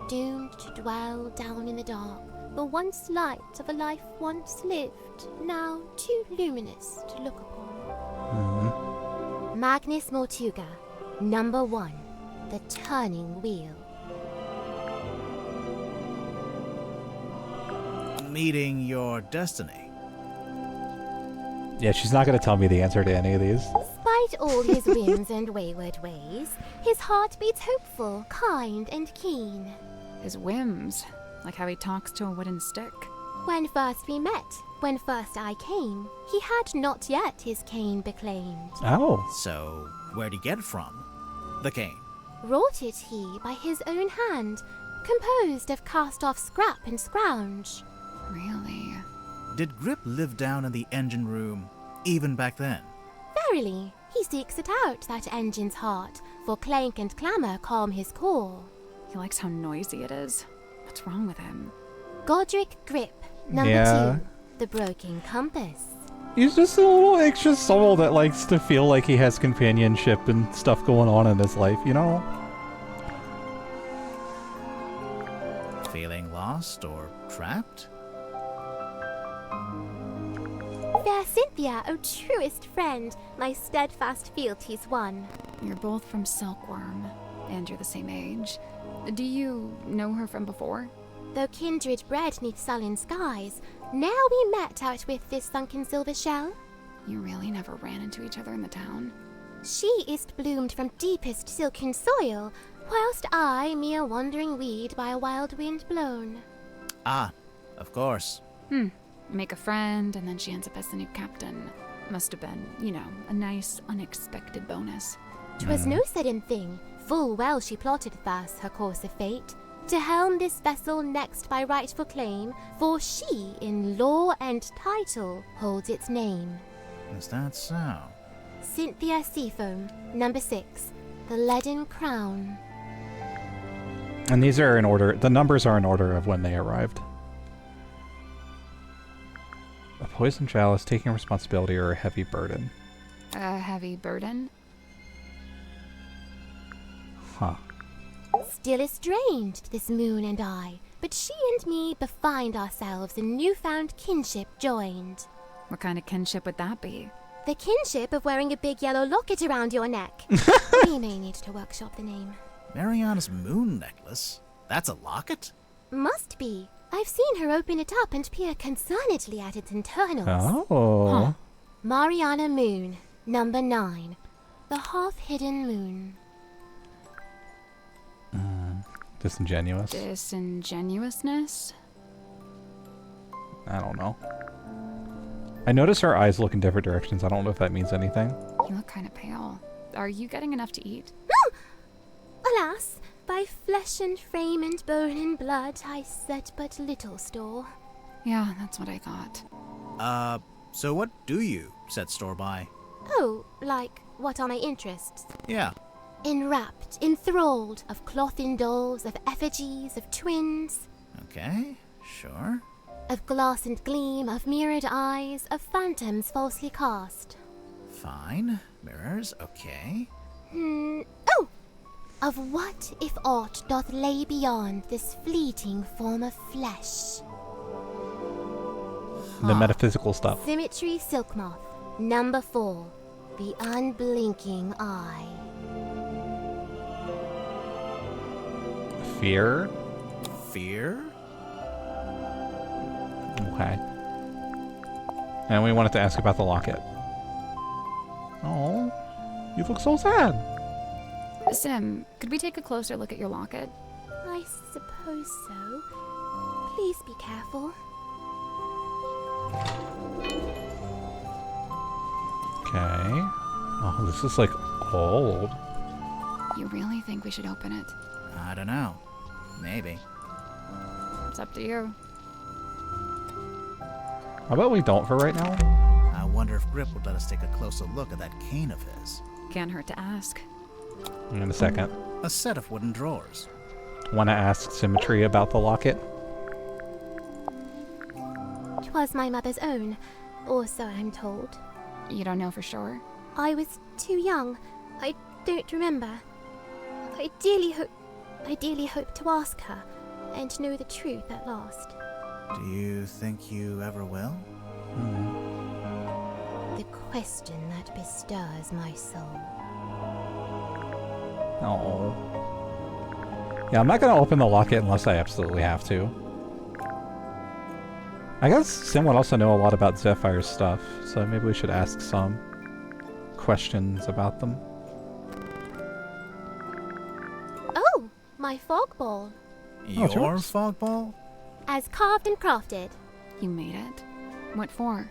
Speaker 10: Doomed to dwell down in the dark, the once light of a life once lived, now too luminous to look upon. Magnus Mortuga, number 1, the turning wheel.
Speaker 3: Meeting your destiny.
Speaker 1: Yeah, she's not gonna tell me the answer to any of these.
Speaker 10: Despite all his whims and wayward ways, his heart beats hopeful, kind, and keen.
Speaker 2: His whims, like how he talks to a wooden stick.
Speaker 10: When first we met, when first I came, he had not yet his cane beclaimed.
Speaker 1: Oh.
Speaker 3: So, where'd he get it from? The cane.
Speaker 10: Wrought it he by his own hand, composed of cast-off scrap and scrounge.
Speaker 2: Really?
Speaker 3: Did Grip live down in the engine room, even back then?
Speaker 10: Verily, he seeks it out, that engine's heart, for clank and clamour calm his core.
Speaker 2: He likes how noisy it is. What's wrong with him?
Speaker 10: Godric Grip, number
Speaker 1: Yeah.
Speaker 10: 2, the broken compass.
Speaker 1: He's just a little anxious soul that likes to feel like he has companionship and stuff going on in his life, you know?
Speaker 3: Feeling lost or trapped?
Speaker 10: Fair Cynthia, O truest friend, my steadfast fealties won.
Speaker 2: You're both from Silkworm, and you're the same age. Do you know her from before?
Speaker 10: Though kindred bred neath sullen skies, now we met out with this sunken silver shell.
Speaker 2: You really never ran into each other in the town?
Speaker 10: She is bloomed from deepest silken soil, whilst I, mere wandering weed by a wild wind blown.
Speaker 3: Ah, Of course.
Speaker 2: Make a friend, and then she ends up as the new captain. Must have been, you know, a nice, unexpected bonus.
Speaker 10: 'Twas no sudden thing. Full well she plotted thus her course of fate, to helm this vessel next by rightful claim, for she in law and title holds its name.
Speaker 3: Is that so?
Speaker 10: Cynthia Seafoam, number 6, the Leaden Crown.
Speaker 1: And these are in order, the numbers are in order of when they arrived. A poison chalice, taking responsibility, or a heavy burden.
Speaker 2: A heavy burden?
Speaker 1: Huh.
Speaker 10: Still estranged, this moon and I, but she and me befind ourselves in newfound kinship joined.
Speaker 2: What kind of kinship would that be?
Speaker 10: The kinship of wearing a big yellow locket around your neck. We may need to workshop the name.
Speaker 3: Mariana's moon necklace? That's a locket?
Speaker 10: Must be. I've seen her open it up and peer concernedly at its internals.
Speaker 1: Oh.
Speaker 2: Huh.
Speaker 10: Mariana Moon, number 9, the half-hidden moon.
Speaker 1: Disingenuous?
Speaker 2: Disingenuousness?
Speaker 1: I don't know. I notice her eyes look in different directions. I don't know if that means anything.
Speaker 2: You look kind of pale. Are you getting enough to eat?
Speaker 10: Alas, by flesh and frame and bone and blood I set but little store.
Speaker 2: Yeah, that's what I thought.
Speaker 3: So what do you set store by?
Speaker 10: Oh, like, what are my interests?
Speaker 3: Yeah.
Speaker 10: Enwrapped, enthralled, of clothin dolls, of effigies, of twins.
Speaker 3: Okay, sure.
Speaker 10: Of glass and gleam, of mirrored eyes, of phantoms falsely cast.
Speaker 3: Fine. Mirrors, okay.
Speaker 10: Oh! Of what, if aught, doth lay beyond this fleeting form of flesh?
Speaker 1: The metaphysical stuff.
Speaker 10: Symmetry Silk Moth, number 4, the unblinking eye.
Speaker 1: Fear?
Speaker 3: Fear?
Speaker 1: Okay. And we wanted to ask about the locket. Oh, you look so sad.
Speaker 2: Sim, could we take a closer look at your locket?
Speaker 10: I suppose so. Please be careful.
Speaker 1: Okay. Oh, this is like old.
Speaker 2: You really think we should open it?
Speaker 3: I don't know. Maybe.
Speaker 2: It's up to you.
Speaker 1: How about we don't for right now?
Speaker 3: I wonder if Grip would let us take a closer look at that cane of his.
Speaker 2: Can't hurt to ask.
Speaker 1: In a second.
Speaker 3: A set of wooden drawers.
Speaker 1: Want to ask Symmetry about the locket?
Speaker 10: 'Twas my mother's own, or so I'm told.
Speaker 2: You don't know for sure?
Speaker 10: I was too young. I don't remember. I dearly hope to ask her, and know the truth at last.
Speaker 3: Do you think you ever will?
Speaker 10: The question that bestirs my soul.
Speaker 1: Oh. Yeah, I'm not going to open the locket unless I absolutely have to. I guess Sim would also know a lot about Zephyr's stuff, so maybe we should ask some questions about them.
Speaker 10: Oh, my fog ball.
Speaker 3: Your fog ball?
Speaker 10: As carved and crafted.
Speaker 2: You made it? What for?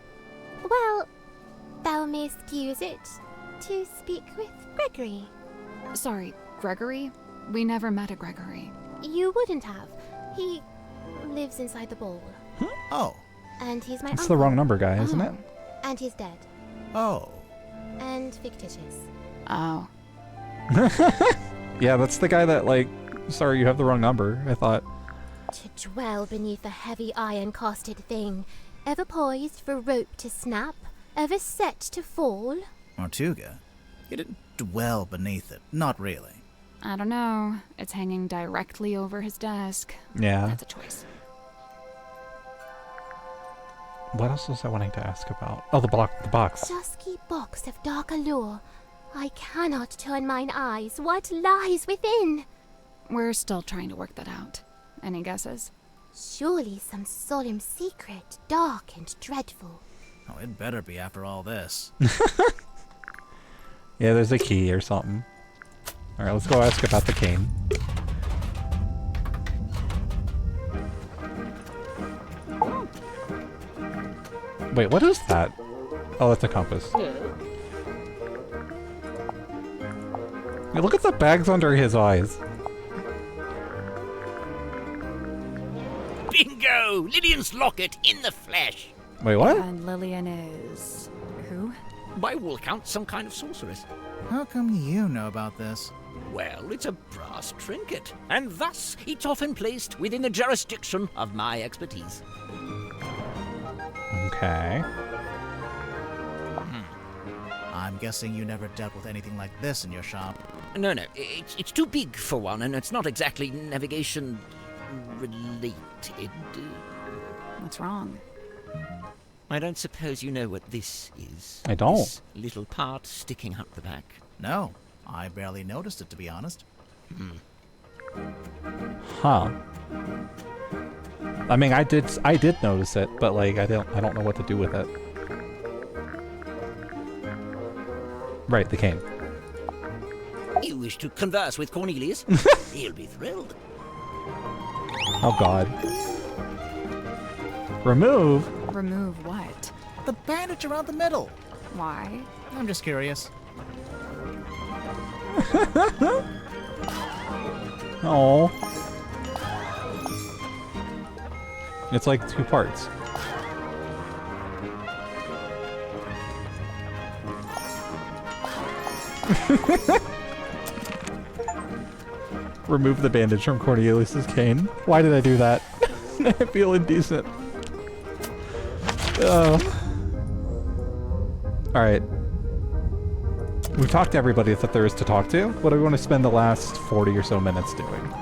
Speaker 10: Well, thou mayst use it to speak with Gregory.
Speaker 2: Sorry, Gregory? We never met a Gregory.
Speaker 10: You wouldn't have. He lives inside the ball.
Speaker 3: Oh.
Speaker 10: And he's my
Speaker 1: That's
Speaker 10: uncle.
Speaker 1: the wrong number, guy, isn't it?
Speaker 10: And he's dead.
Speaker 3: Oh.
Speaker 10: And fictitious.
Speaker 2: Oh.
Speaker 1: Yeah, that's the guy that, like... Sorry, you have the wrong number, I thought.
Speaker 10: To dwell beneath a heavy iron-casted thing, ever poised for rope to snap, ever set to fall.
Speaker 3: Mortuga? You didn't dwell beneath it. Not really.
Speaker 2: I don't know. It's hanging directly over his desk.
Speaker 1: Yeah.
Speaker 2: That's a choice.
Speaker 1: What else was I wanting to ask about? Oh, the box.
Speaker 10: Dusky box of dark allure. I cannot turn mine eyes. What lies within?
Speaker 2: We're still trying to work that out. Any guesses?
Speaker 10: Surely some solemn secret, dark and dreadful.
Speaker 3: Oh, it better be after all this.
Speaker 1: Yeah, there's a key or something. Alright, let's go ask about the cane. Wait, what is that? Oh, that's a compass.
Speaker 14: No.
Speaker 1: Hey, look at the bags under his eyes.
Speaker 4: Bingo! Lillian's locket in the flesh.
Speaker 1: Wait, what?
Speaker 2: And Lillian is... who?
Speaker 4: By all accounts, some kind of sorceress.
Speaker 3: How come you know about this?
Speaker 4: Well, it's a brass trinket, and thus it's often placed within the jurisdiction of my expertise.
Speaker 1: Okay.
Speaker 3: I'm guessing you never dealt with anything like this in your shop.
Speaker 4: No, it's too big for one, and it's not exactly navigation related.
Speaker 2: What's wrong?
Speaker 4: I don't suppose you know what this is.
Speaker 1: I don't.
Speaker 4: This little part sticking out the back.
Speaker 3: No, I barely noticed it, to be honest.
Speaker 1: Huh. I mean, I did notice it, but like I don't know what to do with it. Right, the cane.
Speaker 4: You wish to converse with Cornelius? He'll be thrilled.
Speaker 1: Oh God. Remove?
Speaker 2: Remove what?
Speaker 3: The bandage around the middle.
Speaker 2: Why?
Speaker 3: I'm just curious.
Speaker 1: Oh. It's like 2 parts. Remove the bandage from Cornelius's cane. Why did I do that? I feel indecent. Alright. We've talked to everybody that there is to talk to. What do we want to spend the last 40 or so minutes doing?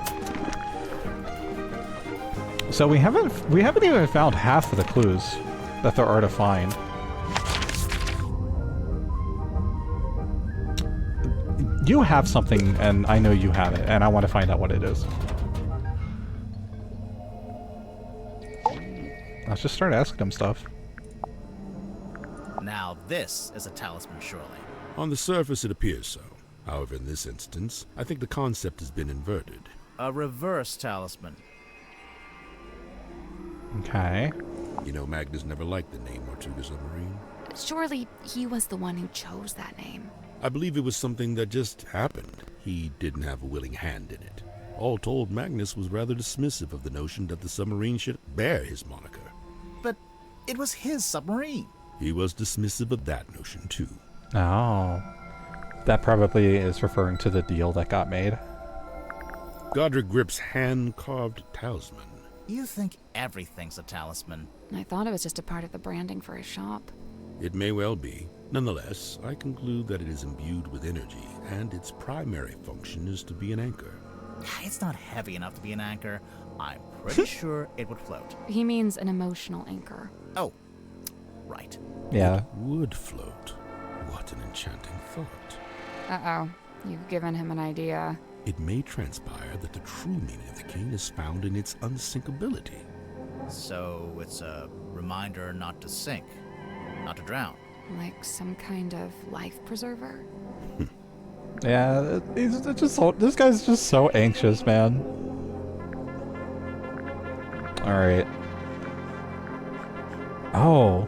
Speaker 1: So we haven't even found half of the clues that there are to find. You have something, and I know you have it, and I want to find out what it is. Let's just start asking him stuff.
Speaker 3: Now this is a talisman, surely.
Speaker 13: On the surface, it appears so. However, in this instance, I think the concept has been inverted.
Speaker 3: A reverse talisman.
Speaker 1: Okay.
Speaker 13: You know, Magnus never liked the name Tortuga Submarine.
Speaker 2: Surely he was the one who chose that name.
Speaker 13: I believe it was something that just happened. He didn't have a willing hand in it. All told, Magnus was rather dismissive of the notion that the submarine should bear his moniker.
Speaker 3: But it was his submarine.
Speaker 13: He was dismissive of that notion, too.
Speaker 1: Oh. That probably is referring to the deal that got made.
Speaker 13: Godric Grip's hand-carved talisman.
Speaker 3: You think everything's a talisman.
Speaker 2: I thought it was just a part of the branding for his shop.
Speaker 13: It may well be. Nonetheless, I conclude that it is imbued with energy, and its primary function is to be an anchor.
Speaker 3: It's not heavy enough to be an anchor. I'm pretty sure it would float.
Speaker 2: He means an emotional anchor.
Speaker 3: Oh, right.
Speaker 1: Yeah.
Speaker 13: It would float. What an enchanting thought.
Speaker 2: Uh-oh. You've given him an idea.
Speaker 13: It may transpire that the true meaning of the cane is found in its unsinkability.
Speaker 3: So it's a reminder not to sink, not to drown.
Speaker 2: Like some kind of life preserver?
Speaker 1: Yeah, this guy's just so anxious, man. Alright. Oh.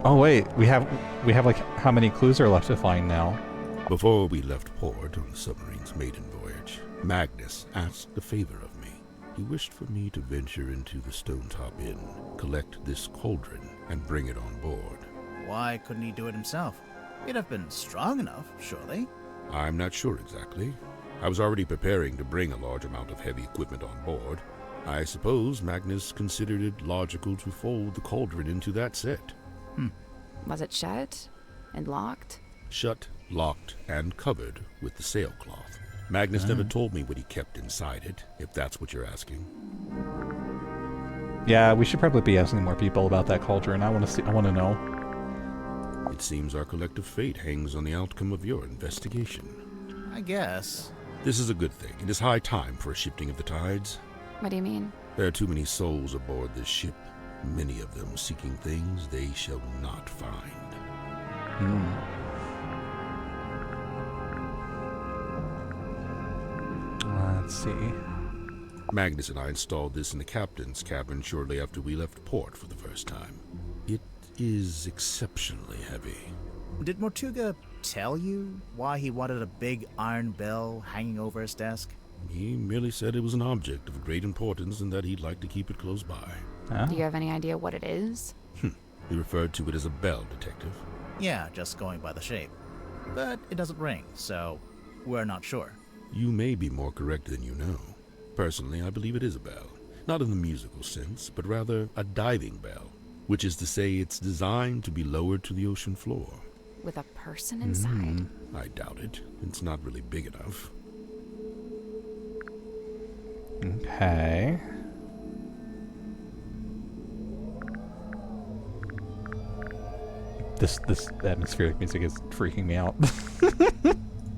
Speaker 1: Oh wait, we have like how many clues are left to find now?
Speaker 13: Before we left port on the submarine's maiden voyage, Magnus asked a favor of me. He wished for me to venture into the Stone Top Inn, collect this cauldron, and bring it on board.
Speaker 3: Why couldn't he do it himself? He'd have been strong enough, surely.
Speaker 13: I'm not sure exactly. I was already preparing to bring a large amount of heavy equipment on board. I suppose Magnus considered it logical to fold the cauldron into that set.
Speaker 2: Was it shut and locked?
Speaker 13: Shut, locked, and covered with the sailcloth. Magnus never told me what he kept inside it, if that's what you're asking.
Speaker 1: Yeah, we should probably be asking more people about that cauldron. I want to know.
Speaker 13: It seems our collective fate hangs on the outcome of your investigation.
Speaker 3: I guess.
Speaker 13: This is a good thing. It is high time for a shifting of the tides.
Speaker 2: What do you mean?
Speaker 13: There are too many souls aboard this ship, many of them seeking things they shall not find.
Speaker 1: Let's see.
Speaker 13: Magnus and I installed this in the captain's cabin shortly after we left port for the first time. It is exceptionally heavy.
Speaker 3: Did Mortuga tell you why he wanted a big iron bell hanging over his desk?
Speaker 13: He merely said it was an object of great importance and that he'd like to keep it close by.
Speaker 2: Do you have any idea what it is?
Speaker 13: He referred to it as a bell, Detective.
Speaker 3: Yeah, just going by the shape. But it doesn't ring, so we're not sure.
Speaker 13: You may be more correct than you know. Personally, I believe it is a bell. Not in the musical sense, but rather a diving bell, which is to say it's designed to be lowered to the ocean floor.
Speaker 2: With a person inside?
Speaker 13: I doubt it. It's not really big enough.
Speaker 1: Okay. This atmospheric music is freaking me out.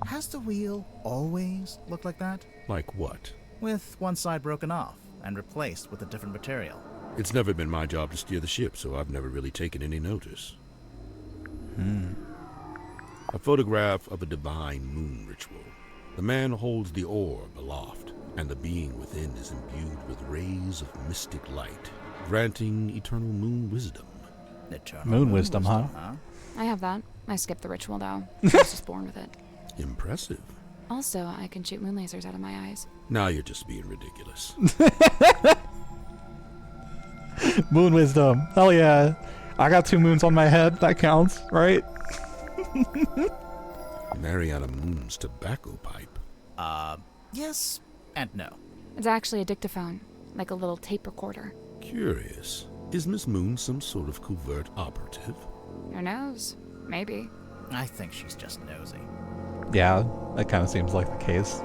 Speaker 3: Has the wheel always looked like that?
Speaker 13: Like what?
Speaker 3: With one side broken off and replaced with a different material.
Speaker 13: It's never been my job to steer the ship, so I've never really taken any notice. A photograph of a divine moon ritual. The man holds the orb aloft, and the being within is imbued with rays of mystic light, granting eternal moon wisdom.
Speaker 1: Moon wisdom, huh?
Speaker 2: I have that. I skipped the ritual, though. I was just born with it.
Speaker 13: Impressive.
Speaker 2: Also, I can shoot moon lasers out of my eyes.
Speaker 13: Now you're just being ridiculous.
Speaker 1: Moon wisdom. Hell yeah. I got 2 moons on my head. That counts, right?
Speaker 13: Mariana Moon's tobacco pipe.
Speaker 3: Yes and no.
Speaker 2: It's actually a dictaphone, like a little tape recorder.
Speaker 13: Curious. Is Miss Moon some sort of covert operative?
Speaker 2: Who knows? Maybe.
Speaker 3: I think she's just nosy.
Speaker 1: Yeah, that kind of seems like the case.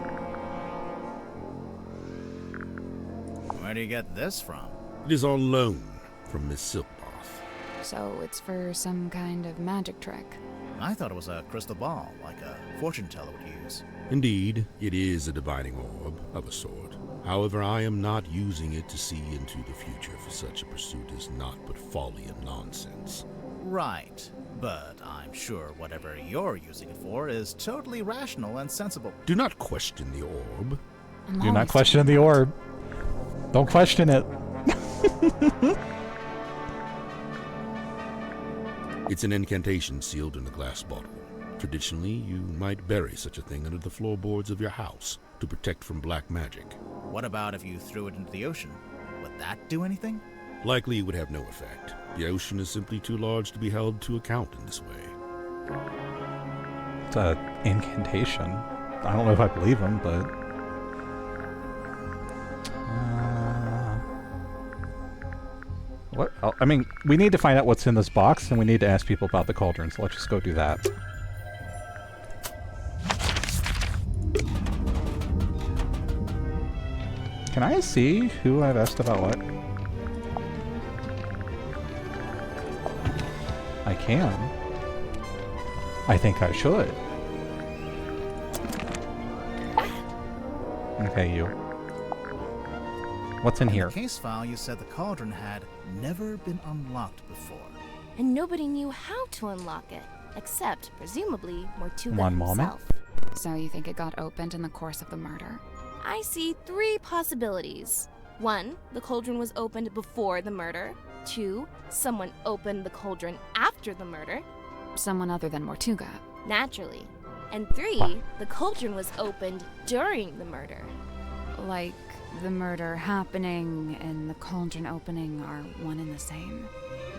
Speaker 3: Where do you get this from?
Speaker 13: It is on loan from Miss Silkmoth.
Speaker 2: So it's for some kind of magic trick.
Speaker 3: I thought it was a crystal ball, like a fortune teller would use.
Speaker 13: Indeed, it is a divining orb of a sort. However, I am not using it to see into the future, for such a pursuit is not but folly and nonsense.
Speaker 3: Right, but I'm sure whatever you're using it for is totally rational and sensible.
Speaker 13: Do not question the orb.
Speaker 1: Do not question the orb. Don't question it.
Speaker 13: It's an incantation sealed in a glass bottle. Traditionally, you might bury such a thing under the floorboards of your house to protect from black magic.
Speaker 3: What about if you threw it into the ocean? Would that do anything?
Speaker 13: Likely it would have no effect. The ocean is simply too large to be held to account in this way.
Speaker 1: It's an incantation. I don't know if I believe him, but... What? Oh, I mean, we need to find out what's in this box, and we need to ask people about the cauldron, so let's just go do that. Can I see who I've asked about what? I can. I think I should. Okay, you. What's in here?
Speaker 3: In the case file, you said the cauldron had never been unlocked before.
Speaker 15: And nobody knew how to unlock it, except, presumably, Mortuga
Speaker 1: One moment.
Speaker 15: himself.
Speaker 2: So you think it got opened in the course of the murder?
Speaker 15: I see 3 possibilities. 1, the cauldron was opened before the murder. 2, someone opened the cauldron after the murder.
Speaker 2: Someone other than Mortuga.
Speaker 15: Naturally. And 3, the cauldron was opened during the murder.
Speaker 2: Like the murder happening and the cauldron opening are one and the same.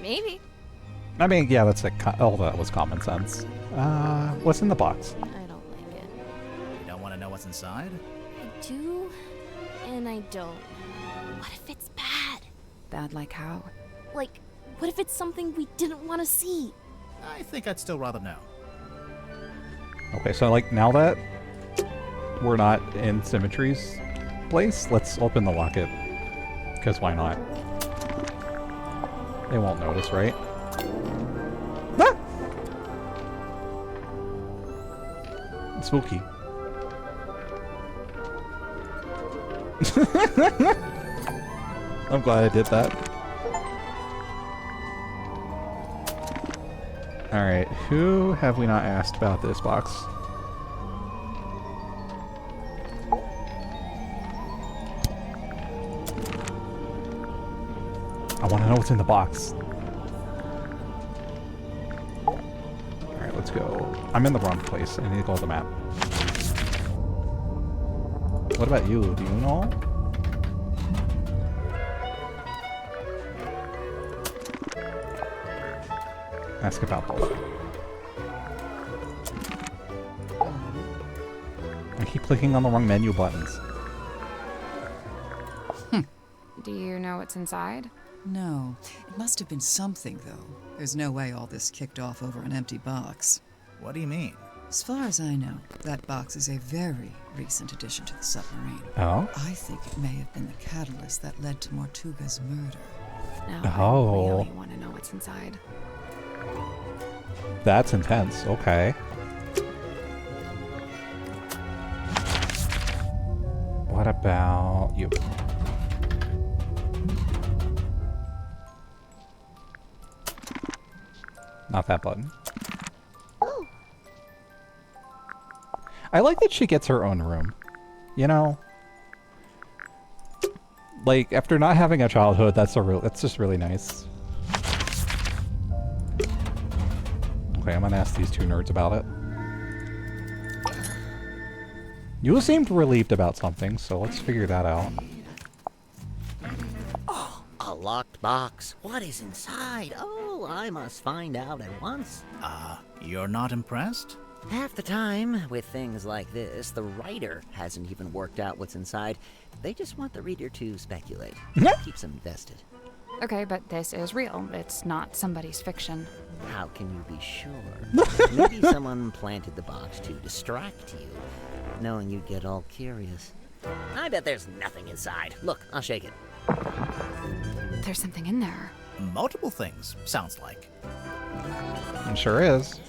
Speaker 15: Maybe.
Speaker 1: I mean, yeah, that's all that was common sense. What's in the box?
Speaker 15: I don't like it.
Speaker 3: You don't want to know what's inside?
Speaker 15: I do, and I don't. What if it's bad?
Speaker 2: Bad like how?
Speaker 15: Like, what if it's something we didn't want to see?
Speaker 3: I think I'd still rather know.
Speaker 1: Okay, so like now that we're not in Symmetry's place, let's open the locket. Because why not? They won't notice, right? Ah! Spooky. I'm glad I did that. Alright, who have we not asked about this box? I want to know what's in the box. Alright, let's go. I'm in the wrong place. I need to go to the map. What about you? Do you know? Ask about both. I keep clicking on the wrong menu buttons.
Speaker 2: Do you know what's inside?
Speaker 5: No. It must have been something, though. There's no way all this kicked off over an empty box.
Speaker 3: What do you mean?
Speaker 5: As far as I know, that box is a very recent addition to the submarine.
Speaker 1: Oh?
Speaker 5: I think it may have been the catalyst that led to Mortuga's murder.
Speaker 2: Now
Speaker 1: Oh.
Speaker 2: I really want to know what's inside.
Speaker 1: That's intense. Okay. What about you? Not that button. I like that she gets her own room. You know? Like, after not having a childhood, that's just really nice. Okay, I'm gonna ask these two nerds about it. You seemed relieved about something, so let's figure that out.
Speaker 4: Oh, a locked box. What is inside? Oh, I must find out at once.
Speaker 3: You're not impressed?
Speaker 4: Half the time, with things like this, the writer hasn't even worked out what's inside. They just want the reader to speculate. Keeps them invested.
Speaker 2: Okay, but this is real. It's not somebody's fiction.
Speaker 4: How can you be sure? Maybe someone planted the box to distract you, knowing you'd get all curious. I bet there's nothing inside. Look, I'll shake it.
Speaker 2: There's something in there.
Speaker 3: Multiple things, sounds like.
Speaker 1: It sure is.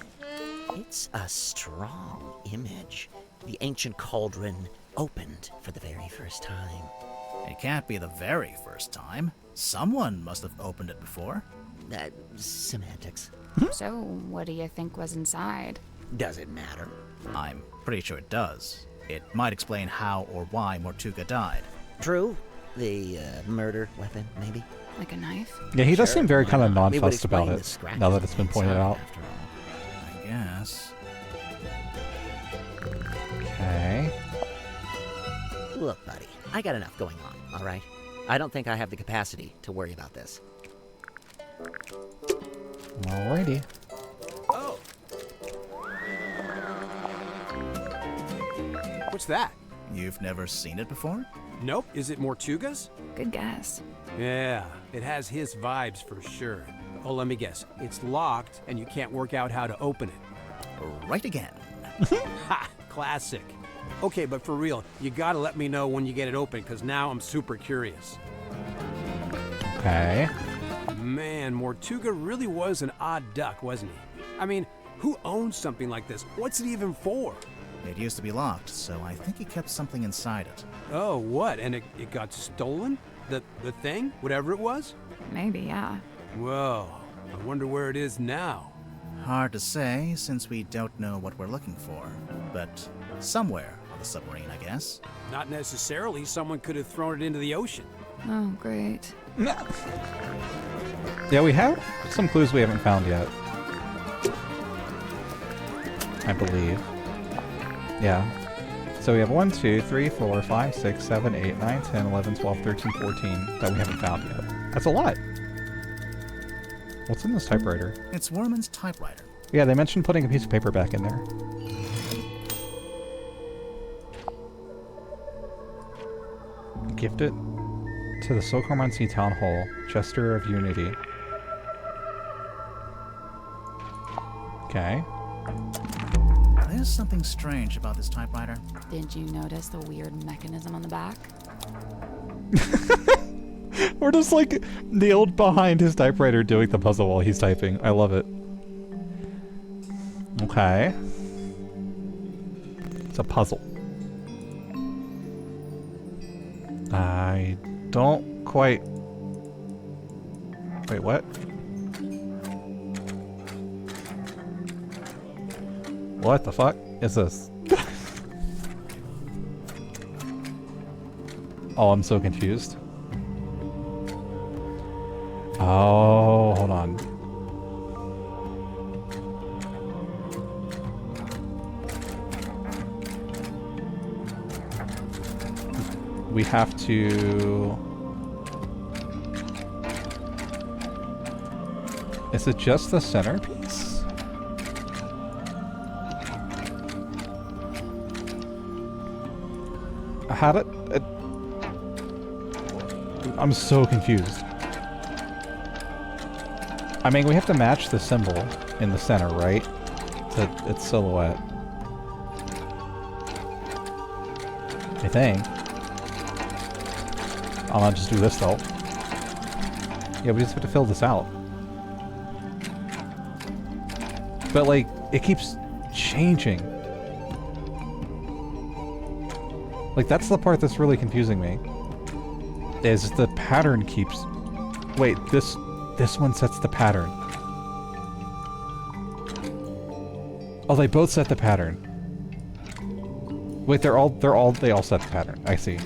Speaker 4: It's a strong image. The ancient cauldron opened for the very first time.
Speaker 3: It can't be the very first time. Someone must have opened it before.
Speaker 4: Semantics.
Speaker 2: So, what do you think was inside?
Speaker 4: Does it matter?
Speaker 3: I'm pretty sure it does. It might explain how or why Mortuga died.
Speaker 4: True. The murder weapon, maybe?
Speaker 2: Like a knife?
Speaker 1: Yeah, he does
Speaker 4: Sure,
Speaker 1: seem very
Speaker 4: why
Speaker 1: kind of
Speaker 4: not? It would
Speaker 1: nonplussed about
Speaker 4: explain the
Speaker 1: it,
Speaker 4: scratches
Speaker 1: now that it's been pointed
Speaker 4: inside,
Speaker 1: out.
Speaker 4: after all.
Speaker 3: I guess.
Speaker 1: Okay.
Speaker 4: Look, buddy, I got enough going on, all right? I don't think I have the capacity to worry about this.
Speaker 1: Alrighty.
Speaker 12: Oh. What's that?
Speaker 3: You've never seen it before?
Speaker 12: Nope. Is it Mortuga's?
Speaker 2: Good guess.
Speaker 12: Yeah, it has his vibes for sure. Oh, let me guess. It's locked, and you can't work out how to open it.
Speaker 3: Right again.
Speaker 12: Ha! Classic. Okay, but for real, you gotta let me know when you get it open, because now I'm super curious.
Speaker 1: Okay.
Speaker 12: Man, Mortuga really was an odd duck, wasn't he? I mean, who owns something like this? What's it even for?
Speaker 3: It used to be locked, so I think he kept something inside it.
Speaker 12: Oh, what? And it got stolen? The thing? Whatever it was?
Speaker 2: Maybe, yeah.
Speaker 12: Whoa. I wonder where it is now.
Speaker 3: Hard to say, since we don't know what we're looking for. But somewhere on the submarine, I guess.
Speaker 12: Not necessarily. Someone could have thrown it into the ocean.
Speaker 2: Oh, great.
Speaker 1: Yeah, we have some clues we haven't found yet. I believe. Yeah. So we have 1, 2, 3, 4, 5, 6, 7, 8, 9, 10, 11, 12, 13, 14 that we haven't found yet. That's a lot. What's in this typewriter?
Speaker 3: It's Worman's typewriter.
Speaker 1: Yeah, they mentioned putting a piece of paper back in there. Gift it to the Sokormansi Town Hall, Gesture of Unity. Okay.
Speaker 3: There's something strange about this typewriter.
Speaker 2: Did you notice the weird mechanism on the back?
Speaker 1: We're just like nailed behind his typewriter doing the puzzle while he's typing. I love it. Okay. It's a puzzle. I don't quite... Wait, what? What the fuck is this? Oh, I'm so confused. Oh, hold on. We have to... Is it just the centerpiece? How did... I'm so confused. I mean, we have to match the symbol in the center, right? To its silhouette. I think. I'll just do this, though. Yeah, we just have to fill this out. But, like, it keeps changing. Like, that's the part that's really confusing me. Is the pattern keeps... Wait, this one sets the pattern. Oh, they both set the pattern. Wait, they all set the pattern. I see.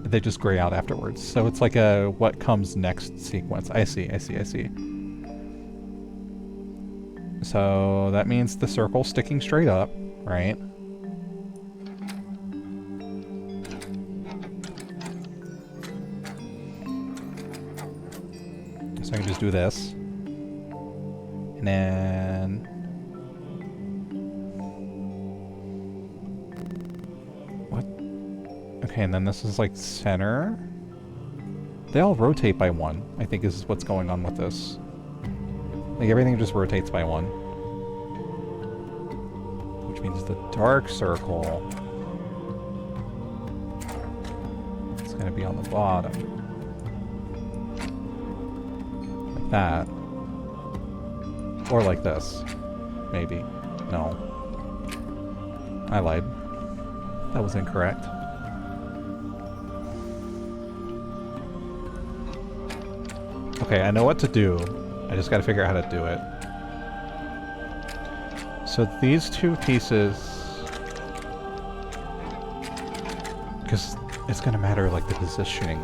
Speaker 1: They just gray out afterwards. So it's like a what comes next sequence. I see. So that means the circle sticking straight up, right? So I can just do this. And then... What? Okay, and then this is like center. They all rotate by one, I think is what's going on with this. Like everything just rotates by one. Which means the dark circle is going to be on the bottom. Like that. Or like this. Maybe. No. I lied. That was incorrect. Okay, I know what to do. I just gotta figure out how to do it. So these two pieces... Because it's gonna matter, like, the positioning.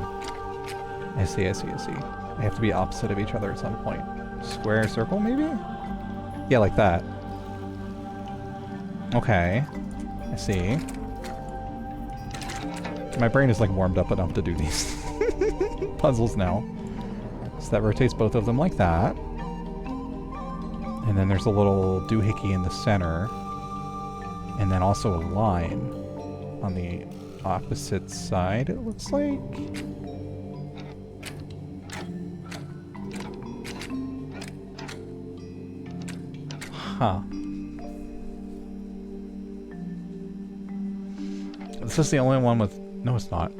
Speaker 1: I see. They have to be opposite of each other at some point. Square, circle, maybe? Yeah, like that. Okay. I see. My brain is, like, warmed up enough to do these puzzles now. So that rotates both of them like that. And then there's a little doohickey in the center. And then also a line on the opposite side, it looks like. Huh. This is the only one with... No, it's not.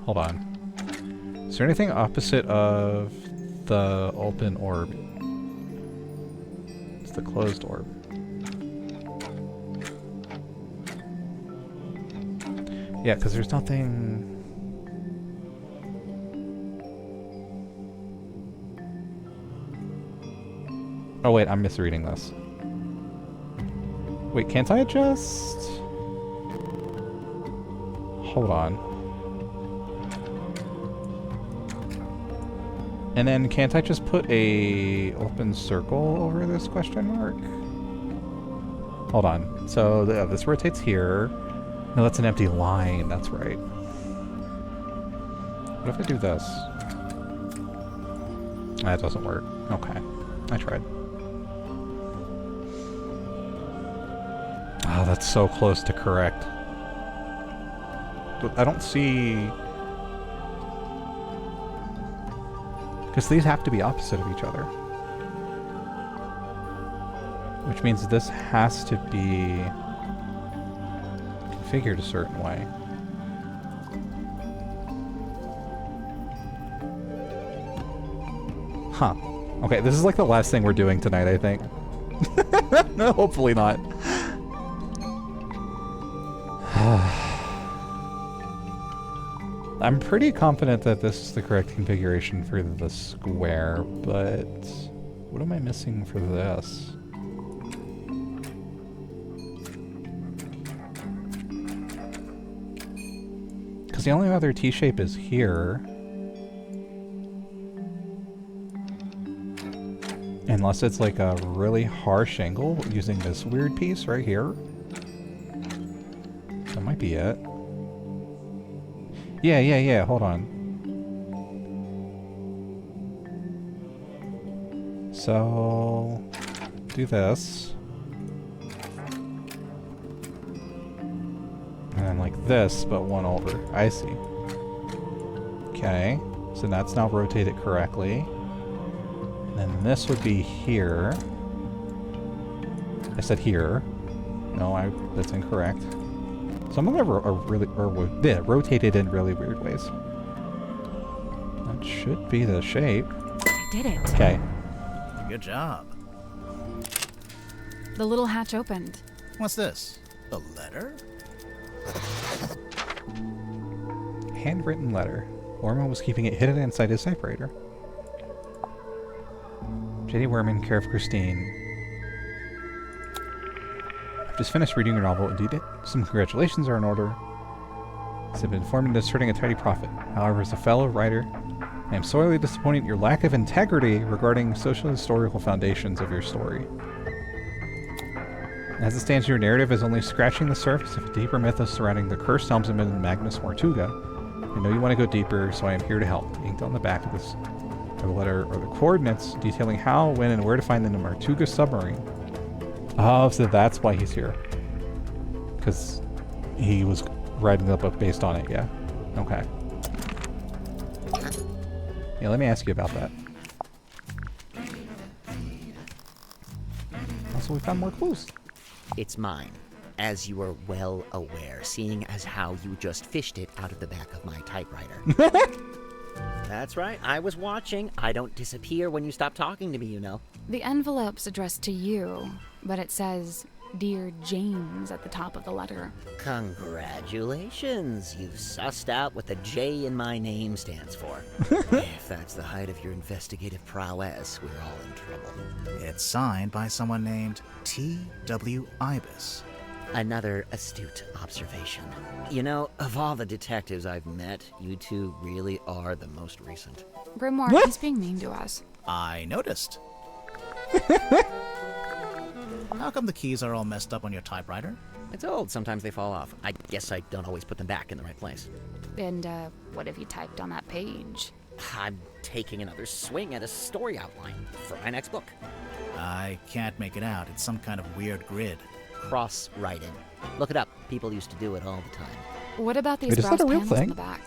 Speaker 1: Hold on. Is there anything opposite of the open orb? It's the closed orb. Yeah, because there's nothing... Oh wait, I'm misreading this. Wait, can't I adjust? Hold on. And then can't I just put a open circle over this question mark? Hold on. So this rotates here. No, that's an empty line. That's right. What if I do this? That doesn't work. Okay. I tried. Oh, that's so close to correct. But I don't see... Because these have to be opposite of each other. Which means this has to be configured a certain way. Huh. Okay, this is like the last thing we're doing tonight, I think. No, hopefully not. I'm pretty confident that this is the correct configuration for the square, but what am I missing for this? Because the only other T-shape is here. Unless it's like a really harsh angle using this weird piece right here. That might be it. Yeah, hold on. So, do this. And then like this, but one over. I see. Okay, so that's now rotated correctly. And then this would be here. I said here. No, that's incorrect. Some of them are really rotated in really weird ways. That should be the shape.
Speaker 2: I did it.
Speaker 1: Okay.
Speaker 3: Good job.
Speaker 2: The little hatch opened.
Speaker 3: What's this? A letter?
Speaker 1: Handwritten letter. Orman was keeping it hidden inside his typewriter. J.D. Werman, care of Christine. I've just finished reading your novel. Indeed, some congratulations are in order. It's been informed and asserting a tidy profit. However, as a fellow writer, I am sorely disappointed in your lack of integrity regarding social historical foundations of your story. As it stands, your narrative is only scratching the surface of a deeper mythos surrounding the cursed helmsman and Magnus Mortuga. I know you want to go deeper, so I am here to help. Inked on the back of this letter are the coordinates detailing how, when, and where to find the Mortuga submarine. Oh, so that's why he's here. Because he was writing the book based on it, yeah? Okay. Yeah, let me ask you about that. Also, we found more clues.
Speaker 4: It's mine, as you are well aware, seeing as how you just fished it out of the back of my typewriter. That's right, I was watching. I don't disappear when you stop talking to me, you know.
Speaker 2: The envelope's addressed to you, but it says, Dear James at the top of the letter.
Speaker 4: Congratulations, you've sussed out what the J in my name stands for. If that's the height of your investigative prowess, we're all in trouble.
Speaker 3: It's signed by someone named T.W. Ibis.
Speaker 4: Another astute observation. You know, of all the detectives I've met, you two really are the most recent.
Speaker 2: Grimoire, he's being mean to us.
Speaker 3: I noticed. How come the keys are all messed up on your typewriter?
Speaker 4: It's old. Sometimes they fall off. I guess I don't always put them back in the right place.
Speaker 2: And, what have you typed on that page?
Speaker 4: I'm taking another swing at a story outline for my next book.
Speaker 3: I can't make it out. It's some kind of weird grid.
Speaker 4: Cross-writing. Look it up. People used to do it all the time.
Speaker 2: What about these brass panels on the back?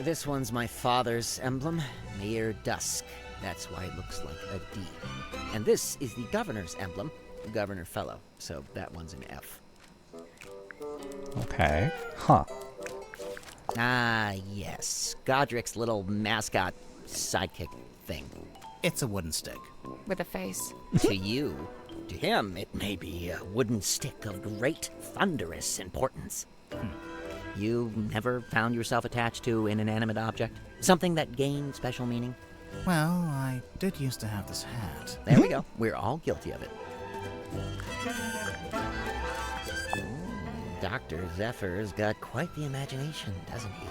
Speaker 4: This one's my father's emblem, Mayor Dusk. That's why it looks like a D. And this is the governor's emblem, Governor Fellow. So that one's an F.
Speaker 1: Okay. Huh.
Speaker 4: Ah, yes. Godric's little mascot sidekick thing.
Speaker 3: It's a wooden stick.
Speaker 2: With a face.
Speaker 4: To you. To him, it may be a wooden stick of great, thunderous importance. You never found yourself attached to an inanimate object? Something that gained special meaning?
Speaker 3: Well, I did used to have this hat.
Speaker 4: There we go. We're all guilty of it. Dr. Zephyr's got quite the imagination, doesn't he?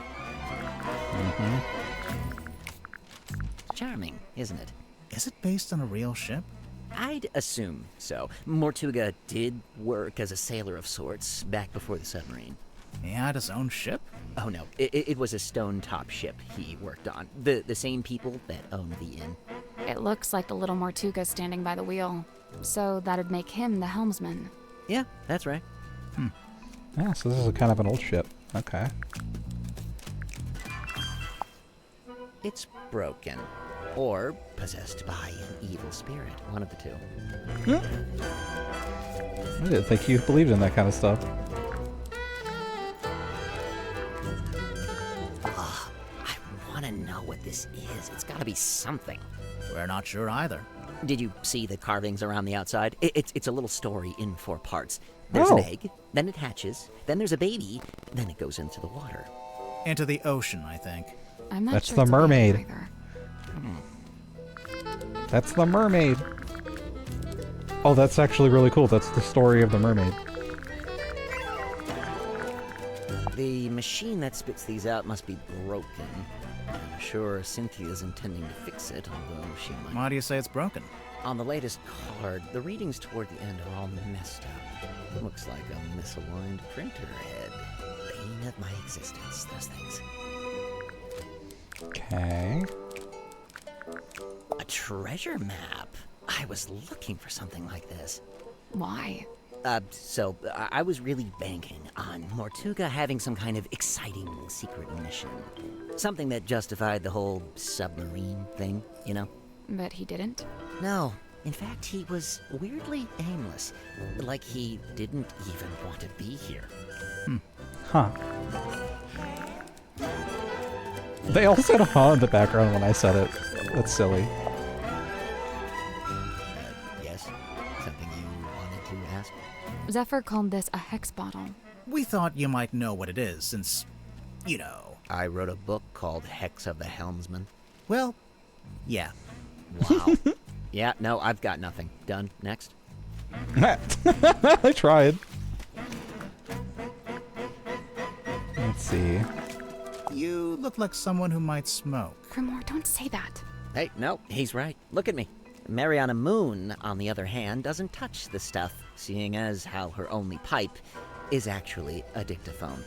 Speaker 4: Charming, isn't it?
Speaker 3: Is it based on a real ship?
Speaker 4: I'd assume so. Mortuga did work as a sailor of sorts back before the submarine.
Speaker 3: He had his own ship?
Speaker 4: Oh no, it was a stone-top ship he worked on. The same people that owned the inn.
Speaker 2: It looks like the little Mortuga standing by the wheel. So that'd make him the helmsman.
Speaker 4: Yeah, that's right.
Speaker 1: Yeah, so this is a kind of an old ship. Okay.
Speaker 4: It's broken. Or possessed by an evil spirit. One of the two.
Speaker 1: I didn't think you believed in that kind of stuff.
Speaker 4: I want to know what this is. It's got to be something.
Speaker 3: We're not sure either.
Speaker 4: Did you see the carvings around the outside? It's a little story in 4 parts. There's an egg, then it hatches, then there's a baby, then it goes into the water.
Speaker 3: Into the ocean, I think.
Speaker 2: I'm not
Speaker 1: That's
Speaker 2: sure
Speaker 1: the
Speaker 2: it's a baby
Speaker 1: mermaid.
Speaker 2: either.
Speaker 1: That's the mermaid. Oh, that's actually really cool. That's the story of the mermaid.
Speaker 4: The machine that spits these out must be broken. I'm sure Cynthia's intending to fix it, although she might...
Speaker 3: Why do you say it's broken?
Speaker 4: On the latest card, the readings toward the end are all messed up. Looks like a misaligned printer head. Bane of my existence, those things.
Speaker 1: Okay.
Speaker 4: A treasure map. I was looking for something like this.
Speaker 2: Why?
Speaker 4: So I was really banking on Mortuga having some kind of exciting secret mission. Something that justified the whole submarine thing, you know?
Speaker 2: But he didn't?
Speaker 4: No. In fact, he was weirdly aimless. Like he didn't even want to be here.
Speaker 1: Huh. They all said huh in the background when I said it. That's silly.
Speaker 4: Yes? Something you wanted to ask?
Speaker 2: Zephyr called this a hex bottle.
Speaker 3: We thought you might know what it is, since, you know.
Speaker 4: I wrote a book called Hex of the Helmsman.
Speaker 3: Well, yeah.
Speaker 4: Wow. Yeah, no, I've got nothing. Done. Next.
Speaker 1: I tried. Let's see.
Speaker 3: You look like someone who might smoke.
Speaker 2: Grimoire, don't say that.
Speaker 4: Hey, no, he's right. Look at me. Mariana Moon, on the other hand, doesn't touch the stuff, seeing as how her only pipe is actually a dictaphone.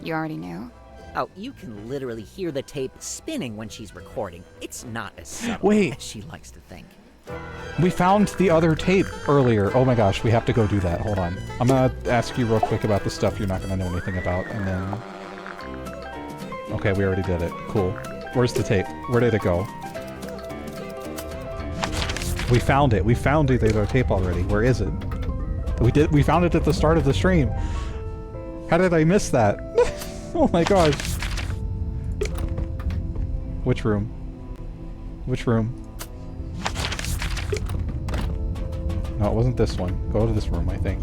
Speaker 2: You already knew?
Speaker 4: Oh, you can literally hear the tape spinning when she's recording. It's not as subtle
Speaker 1: Wait.
Speaker 4: as she likes to think.
Speaker 1: We found the other tape earlier. Oh my gosh, we have to go do that. Hold on. I'm gonna ask you real quick about the stuff you're not gonna know anything about, and then... Okay, we already did it. Cool. Where's the tape? Where did it go? We found it. We found the other tape already. Where is it? We found it at the start of the stream. How did I miss that? Oh my gosh. Which room? Which room? No, it wasn't this one. Go to this room, I think.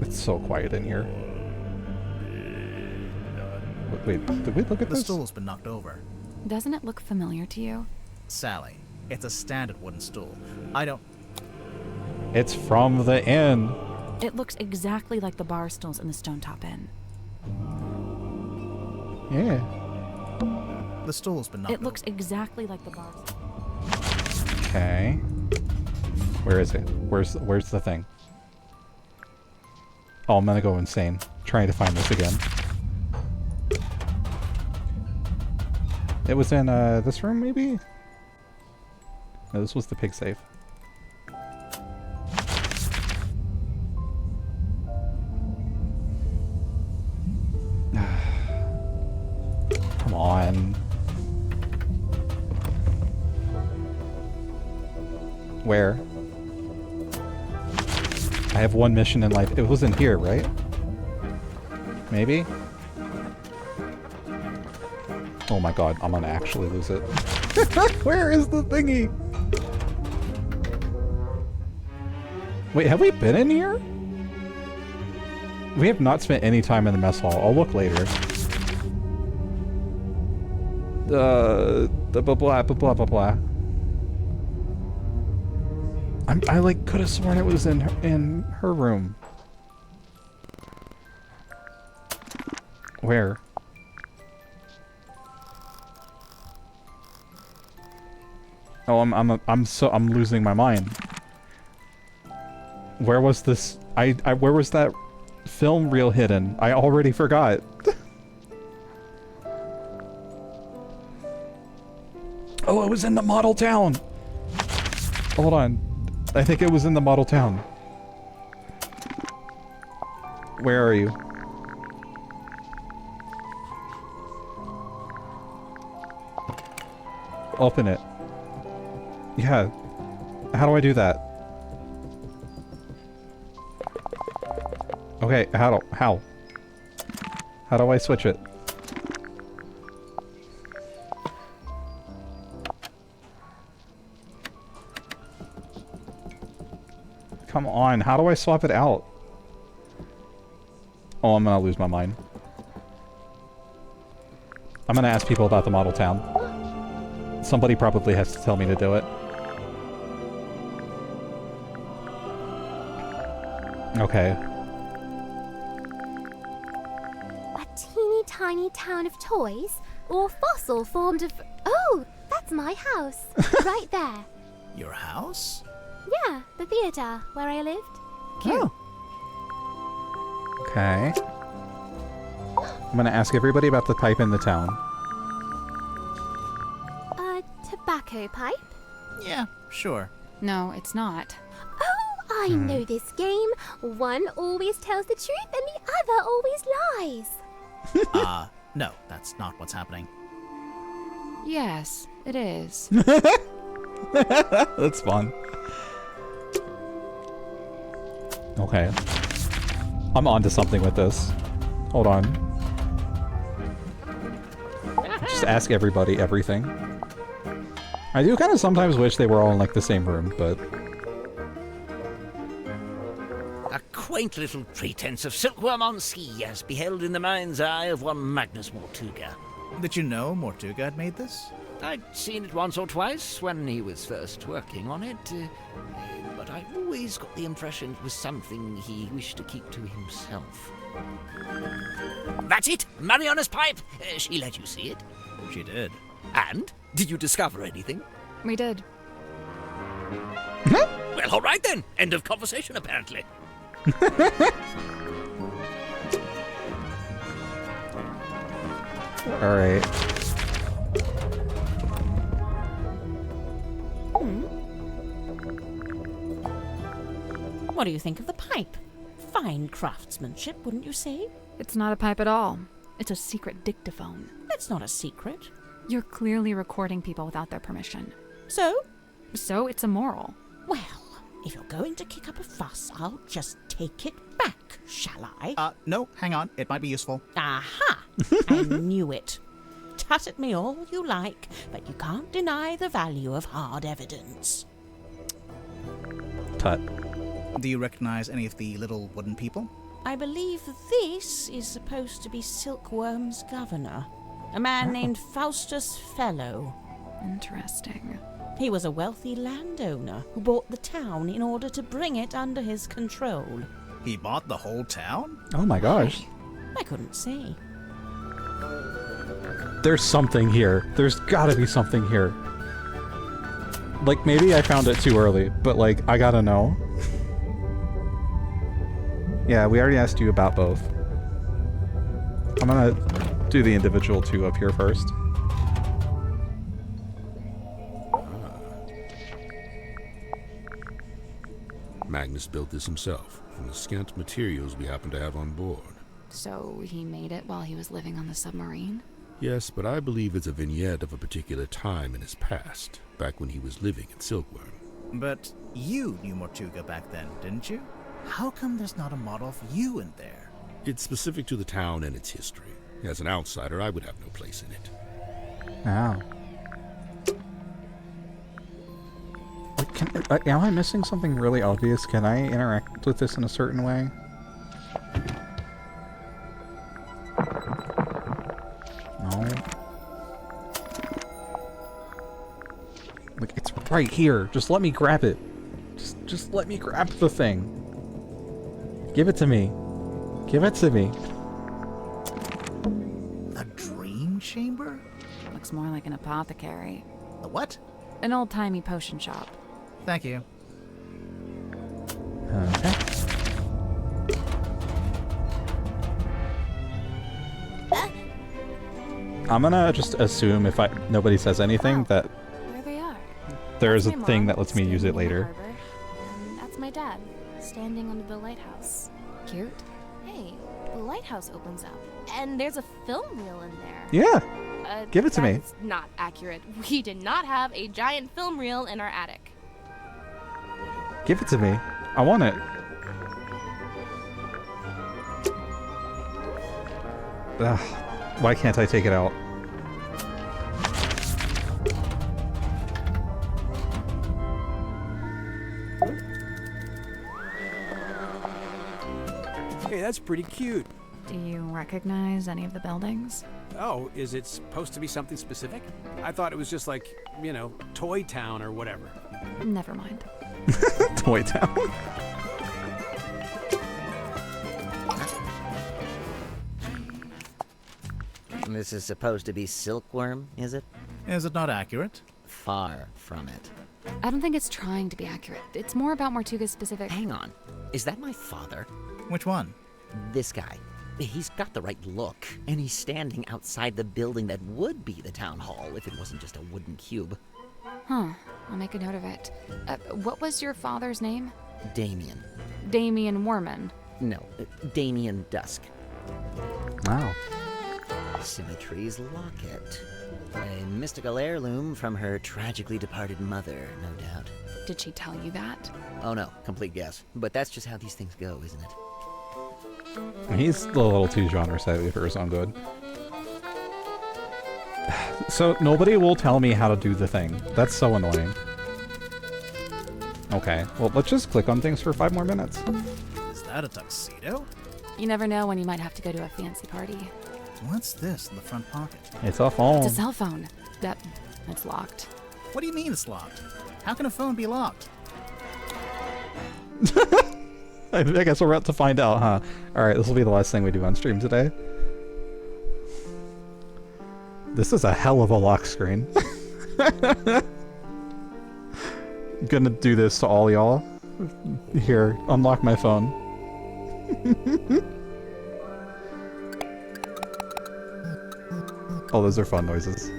Speaker 1: It's so quiet in here. Wait, did we look at
Speaker 3: The
Speaker 1: this?
Speaker 3: stool's been knocked over.
Speaker 2: Doesn't it look familiar to you?
Speaker 3: Sally, it's a standard wooden stool. I don't...
Speaker 1: It's from the inn.
Speaker 16: It looks exactly like the bar stools in the Stone Top Inn.
Speaker 1: Yeah.
Speaker 3: The stool's been knocked
Speaker 16: It looks exactly like the bar.
Speaker 1: Okay. Where is it? Where's the thing? Oh, I'm gonna go insane trying to find this again. It was in this room, maybe? No, this was the pig safe. Come on. Where? I have one mission in life. It was in here, right? Maybe? Oh my god, I'm gonna actually lose it. Where is the thingy? Wait, have we been in here? We have not spent any time in the mess hall. I'll look later. Blah blah blah blah blah. I like could have sworn it was in her room. Where? Oh, I'm losing my mind. Where was this? Where was that film reel hidden? I already forgot. Oh, it was in the model town. Hold on. I think it was in the model town. Where are you? Open it. Yeah. How do I do that? Okay, how? How do I switch it? Come on, how do I swap it out? Oh, I'm gonna lose my mind. I'm gonna ask people about the model town. Somebody probably has to tell me to do it. Okay.
Speaker 10: A teeny tiny town of toys? Or fossil formed of... Oh, that's That's my house. Right there.
Speaker 3: Your house?
Speaker 10: Yeah, the theater where I lived.
Speaker 1: Oh. Okay. I'm gonna ask everybody about the pipe in the town.
Speaker 10: A tobacco pipe?
Speaker 3: Yeah, sure.
Speaker 2: No, it's not.
Speaker 10: Oh, I know this game. One always tells the truth and the other always lies.
Speaker 3: No, that's not what's happening.
Speaker 2: Yes, it is.
Speaker 1: That's fun. Okay. I'm onto something with this. Hold on. Just ask everybody everything. I do kind of sometimes wish they were all in like the same room, but...
Speaker 4: A quaint little pretense of silkworm on ski as beheld in the mind's eye of one Magnus Mortuga.
Speaker 3: Did you know Mortuga had made this?
Speaker 4: I'd seen it once or twice when he was first working on it, but I always got the impression it was something he wished to keep to himself. That's it! Mariana's pipe! She let you see it?
Speaker 3: She did.
Speaker 4: And? Did you discover anything?
Speaker 2: We did.
Speaker 4: Well, all right then. End of conversation, apparently.
Speaker 1: All right.
Speaker 6: What do you think of the pipe? Fine craftsmanship, wouldn't you say?
Speaker 2: It's not a pipe at all. It's a secret dictaphone.
Speaker 6: That's not a secret.
Speaker 2: You're clearly recording people without their permission.
Speaker 6: So?
Speaker 2: So it's immoral.
Speaker 6: Well, if you're going to kick up a fuss, I'll just take it back, shall I?
Speaker 3: No, hang on. It might be useful.
Speaker 6: Aha! I knew it. Tut at me all you like, but you can't deny the value of hard evidence.
Speaker 1: Tut.
Speaker 3: Do you recognize any of the little wooden people?
Speaker 6: I believe this is supposed to be Silkworm's governor, a man named Faustus Fellow.
Speaker 2: Interesting.
Speaker 6: He was a wealthy landowner who bought the town in order to bring it under his control.
Speaker 3: He bought the whole town?
Speaker 1: Oh my gosh.
Speaker 6: I couldn't say.
Speaker 1: There's something here. There's gotta be something here. Like, maybe I found it too early, but like, I gotta know. Yeah, we already asked you about both. I'm gonna do the individual two up here first.
Speaker 13: Magnus built this himself, from the scant materials we happen to have on board.
Speaker 2: So he made it while he was living on the submarine?
Speaker 13: Yes, but I believe it's a vignette of a particular time in his past, back when he was living in Silkworm.
Speaker 3: But you knew Mortuga back then, didn't you? How come there's not a model of you in there?
Speaker 13: It's specific to the town and its history. As an outsider, I would have no place in it.
Speaker 1: Wow. Am I missing something really obvious? Can I interact with this in a certain way? No. Like, it's right here. Just let me grab it. Just let me grab the thing. Give it to me. Give it to me.
Speaker 3: A dream chamber?
Speaker 2: Looks more like an apothecary.
Speaker 3: A what?
Speaker 2: An old-timey potion shop.
Speaker 3: Thank you.
Speaker 1: Okay. I'm gonna just assume if nobody says anything that
Speaker 10: There they are.
Speaker 1: there is
Speaker 10: That's
Speaker 1: a
Speaker 10: my
Speaker 1: thing
Speaker 10: mom,
Speaker 1: that lets me use it
Speaker 10: standing in the
Speaker 1: later.
Speaker 10: harbor, and that's my dad, standing under the lighthouse.
Speaker 2: Cute.
Speaker 10: Hey, the lighthouse opens up, and there's a film reel in there.
Speaker 1: Yeah. Give it to me.
Speaker 10: That's not accurate. We did not have a giant film reel in our attic.
Speaker 1: Give it to me. I want it. Ugh. Why can't I take it out?
Speaker 12: Hey, that's pretty cute.
Speaker 2: Do you recognize any of the buildings?
Speaker 12: Oh, is it supposed to be something specific? I thought it was just like, you know, Toy Town or whatever.
Speaker 2: Never mind.
Speaker 1: Toy Town.
Speaker 4: This is supposed to be Silkworm, is it?
Speaker 3: Is it not accurate?
Speaker 4: far from it.
Speaker 2: I don't think it's trying to be accurate. It's more about Mortuga's specific...
Speaker 4: Hang on. Is that my father?
Speaker 3: Which one?
Speaker 4: This guy. He's got the right look, and he's standing outside the building that would be the town hall if it wasn't just a wooden cube.
Speaker 2: Huh. I'll make a note of it. What was your father's name?
Speaker 4: Damien.
Speaker 2: Damien Warman.
Speaker 4: No, Damien Dusk.
Speaker 1: Wow.
Speaker 4: Symmetry's locket. A mystical heirloom from her tragically departed mother, no doubt.
Speaker 2: Did she tell you that?
Speaker 4: Oh no, complete guess. But that's just how these things go, isn't it?
Speaker 1: He's a little too genre-savvy for his own good. So, nobody will tell me how to do the thing. That's so annoying. Okay, well, let's just click on things for 5 more minutes.
Speaker 3: Is that a tuxedo?
Speaker 2: You never know when you might have to go to a fancy party.
Speaker 3: What's this in the front pocket?
Speaker 1: It's a phone.
Speaker 2: It's a cell phone. It's locked.
Speaker 3: What do you mean it's locked? How can a phone be locked?
Speaker 1: I guess we're about to find out, huh? Alright, this will be the last thing we do on stream today. This is a hell of a lock screen. Gonna do this to all y'all. Here, unlock my phone. Oh, those are fun noises.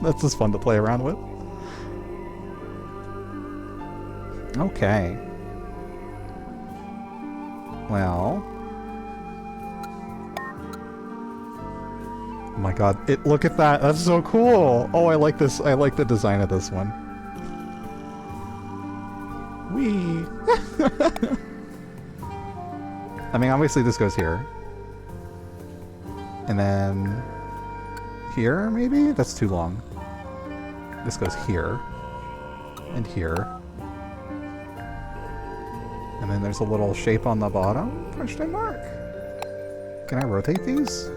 Speaker 1: That's just fun to play around with. Okay. Well. Oh my god, look at that. That's so cool. Oh, I like this. I like the design of this one. Whee! I mean, obviously this goes here. And then here, maybe? That's too long. This goes here. And here. And then there's a little shape on the bottom? Question mark. Can I rotate these?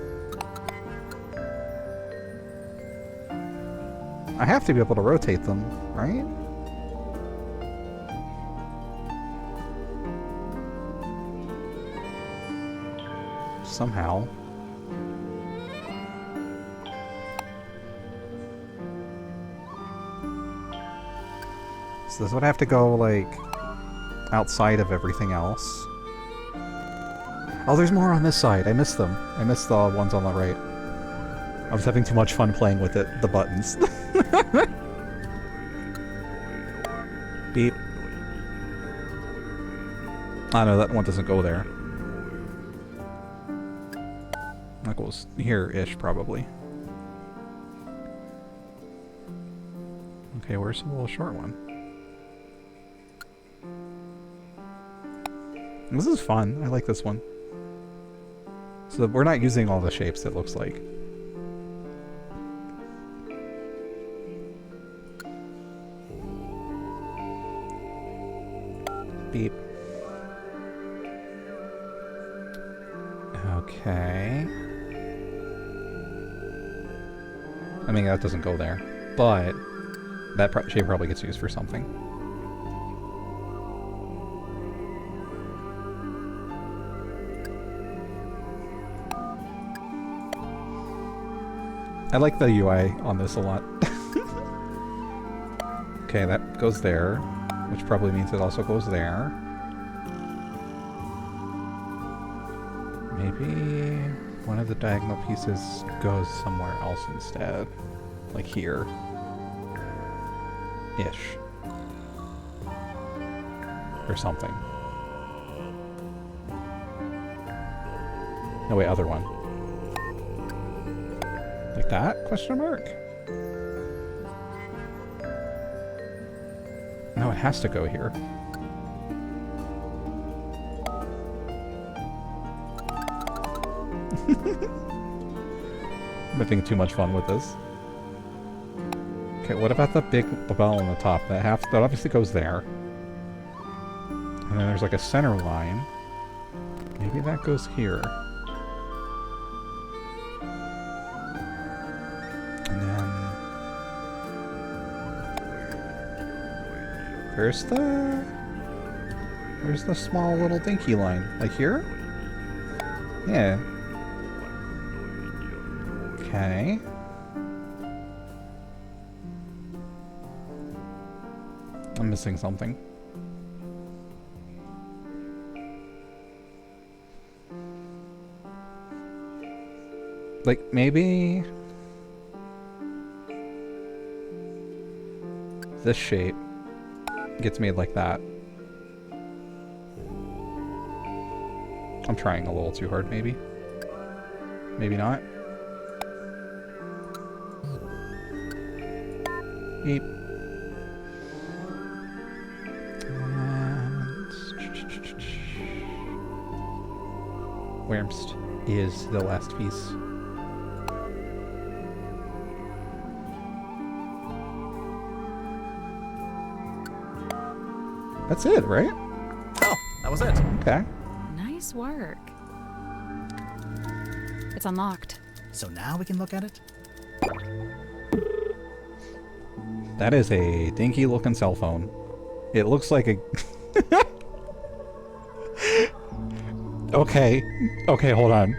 Speaker 1: I have to be able to rotate them, right? Somehow. So this would have to go, like, outside of everything else. Oh, there's more on this side. I missed them. I missed the ones on the right. I was having too much fun playing with it, the buttons. Beep. Oh no, that one doesn't go there. That goes here-ish, probably. Okay, where's the little short one? This is fun. I like this one. So we're not using all the shapes, it looks like. Beep. Okay. I mean, that doesn't go there, but that shape probably gets used for something. I like the UI on this a lot. Okay, that goes there, which probably means it also goes there. Maybe one of the diagonal pieces goes somewhere else instead. Like here. Ish. Or something. No, wait, other one. Like that? Question mark? No, it has to go here. I'm having too much fun with this. Okay, what about the big bell on the top? That obviously goes there. And then there's like a center line. Maybe that goes here. And then... Where's the small little dinky line? Like here? Yeah. Okay. I'm missing something. Like, maybe this shape gets made like that. I'm trying a little too hard, maybe. Maybe not. Beep. And Wurmst is the last piece. That's it, right?
Speaker 3: Oh, that was it.
Speaker 1: Okay.
Speaker 2: Nice work. It's unlocked.
Speaker 3: So now we can look at it?
Speaker 1: That is a dinky looking cell phone. It looks like a... Okay. Okay, hold on.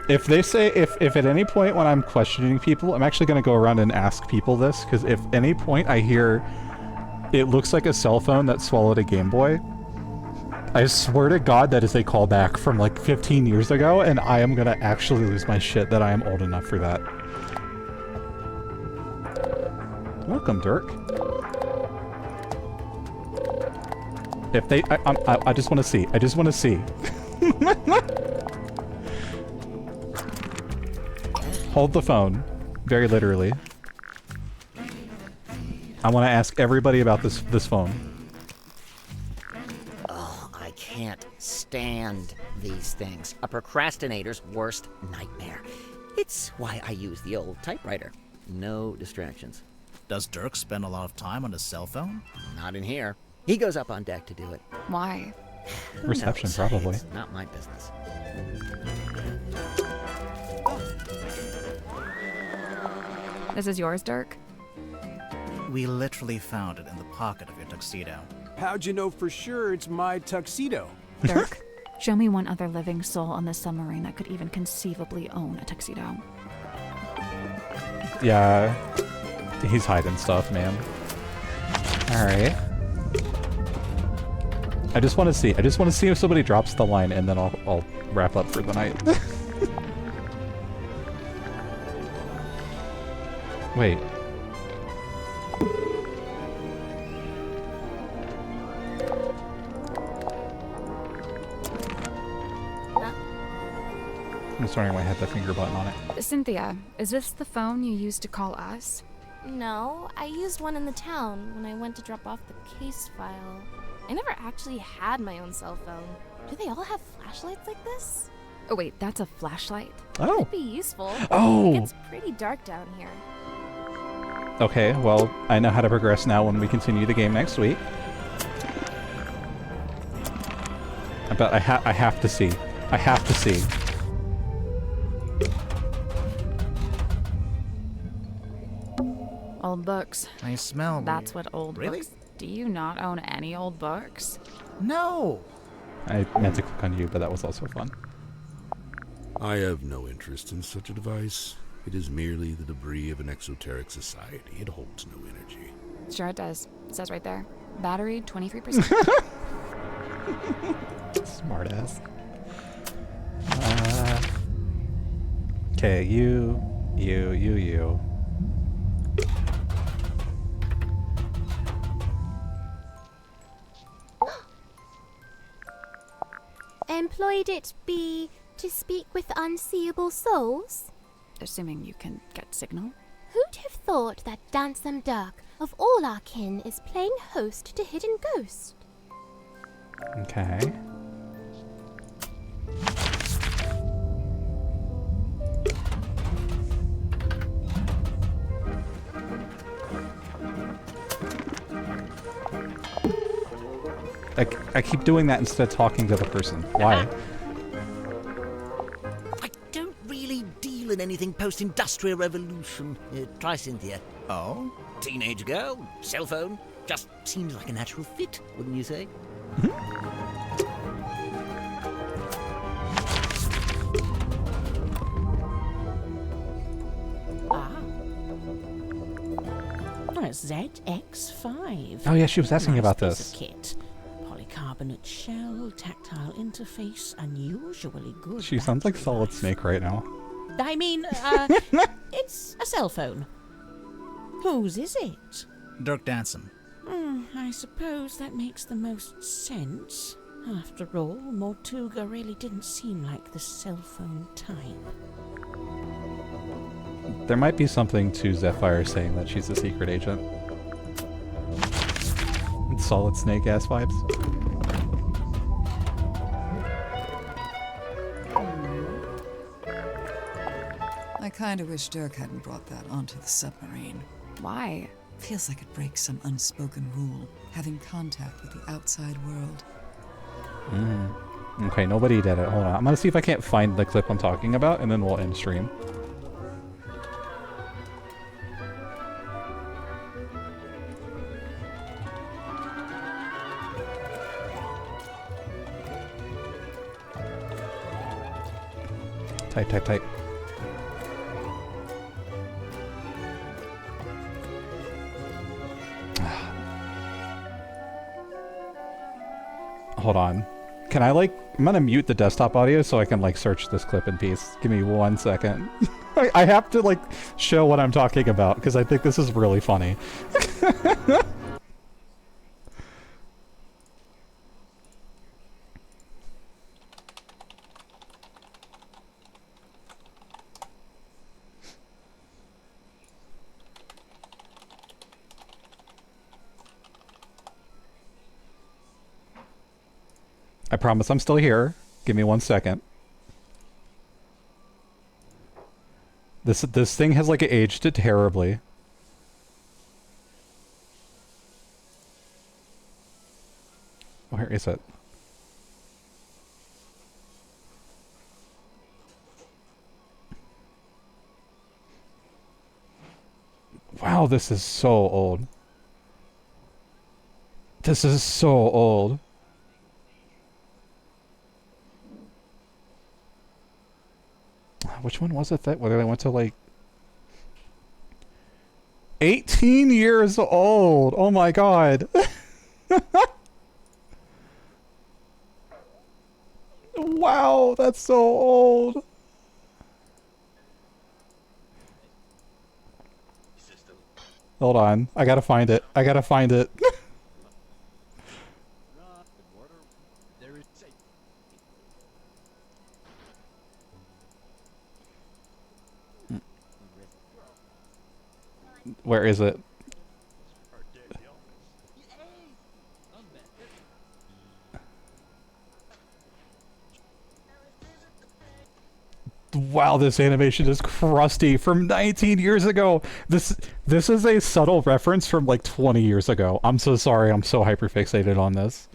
Speaker 1: If they say, if at any point when I'm questioning people, I'm actually going to go around and ask people this, because if any point I hear it looks like a cell phone that swallowed a Game Boy, I swear to God that is a callback from like 15 years ago, and I am going to actually lose my shit that I am old enough for that. Welcome, Dirk. If they... I just want to see. I just want to see. Hold the phone. Very literally. I want to ask everybody about this phone.
Speaker 4: Oh, I can't stand these things. A procrastinator's worst nightmare. It's why I use the old typewriter. No distractions.
Speaker 3: Does Dirk spend a lot of time on his cell phone?
Speaker 4: Not in here. He goes up on deck to do it.
Speaker 2: Why?
Speaker 1: Reception, probably.
Speaker 4: It's not my business.
Speaker 2: This is yours, Dirk?
Speaker 3: We literally found it in the pocket of your tuxedo.
Speaker 12: How'd you know for sure it's my tuxedo?
Speaker 16: Dirk, show me one other living soul on this submarine that could even conceivably own a tuxedo.
Speaker 1: Yeah. He's hiding stuff, man. Alright. I just want to see. I just want to see if somebody drops the line, and then I'll wrap up for the night. Wait. I'm just wondering why I had the finger button on it.
Speaker 2: Cynthia, is this the phone you used to call us?
Speaker 15: No, I used one in the town when I went to drop off the case file. I never actually had my own cell phone. Do they all have flashlights like this?
Speaker 2: Oh wait, that's a flashlight?
Speaker 1: Oh.
Speaker 15: It'd be useful.
Speaker 1: Oh.
Speaker 15: It gets pretty dark down here.
Speaker 1: Okay, well, I know how to progress now when we continue the game next week. But I have to see. I have to see.
Speaker 2: Old books.
Speaker 3: I smell
Speaker 2: That's
Speaker 3: weird.
Speaker 2: what old
Speaker 3: Really?
Speaker 2: books... Do you not own any old books?
Speaker 3: No!
Speaker 1: I meant to click on you, but that was also fun.
Speaker 13: I have no interest in such a device. It is merely the debris of an exoteric society. It holds no energy.
Speaker 2: Sure it does. It says right there. Battery, 23%.
Speaker 1: Smartass. Okay, you.
Speaker 10: Employed it be to speak with unseeable souls?
Speaker 2: Assuming you can get signal.
Speaker 10: Who'd have thought that Dansome Dirk, of all our kin, is playing host to Hidden Ghost?
Speaker 1: Okay. I keep doing that instead of talking to the person. Why?
Speaker 4: I don't really deal in anything post-industrial revolution. Try Cynthia.
Speaker 3: Oh?
Speaker 4: Teenage girl, cell phone. Just seems like a natural fit, wouldn't you say?
Speaker 6: ZX5.
Speaker 1: Oh yeah, she was asking
Speaker 6: Nice
Speaker 1: about
Speaker 6: piece
Speaker 1: this.
Speaker 6: of kit. Polycarbonate shell, tactile interface, unusually good.
Speaker 1: She sounds like Solid Snake right now.
Speaker 6: I mean, it's a cell phone. Whose is it?
Speaker 3: Dirk Danson.
Speaker 6: I suppose that makes the most sense. After all, Mortuga really didn't seem like the cell phone type.
Speaker 1: There might be something to Zephyr saying that she's a secret agent. Solid Snake ass vibes.
Speaker 5: I kinda wish Dirk hadn't brought that onto the submarine.
Speaker 2: Why?
Speaker 5: Feels like it breaks some unspoken rule, having contact with the outside world.
Speaker 1: Okay, nobody did it. Hold on. I'm gonna see if I can't find the clip I'm talking about, and then we'll end stream. Type. Hold on. Can I, like... I'm gonna mute the desktop audio so I can, like, search this clip in peace. Give me 1 second. I have to, like, show what I'm talking about, because I think this is really funny. I promise I'm still here. Give me 1 second. This thing has like aged it terribly. Where is it? Wow, this is so old. This is so old. Which one was it that whether they went to like 18 years old? Oh my god. Wow, that's so old. Hold on. I gotta find it. I gotta find it. Where is it? Wow, this animation is crusty from 19 years ago. This is a subtle reference from like 20 years ago. I'm so sorry. I'm so hyperfixated on this.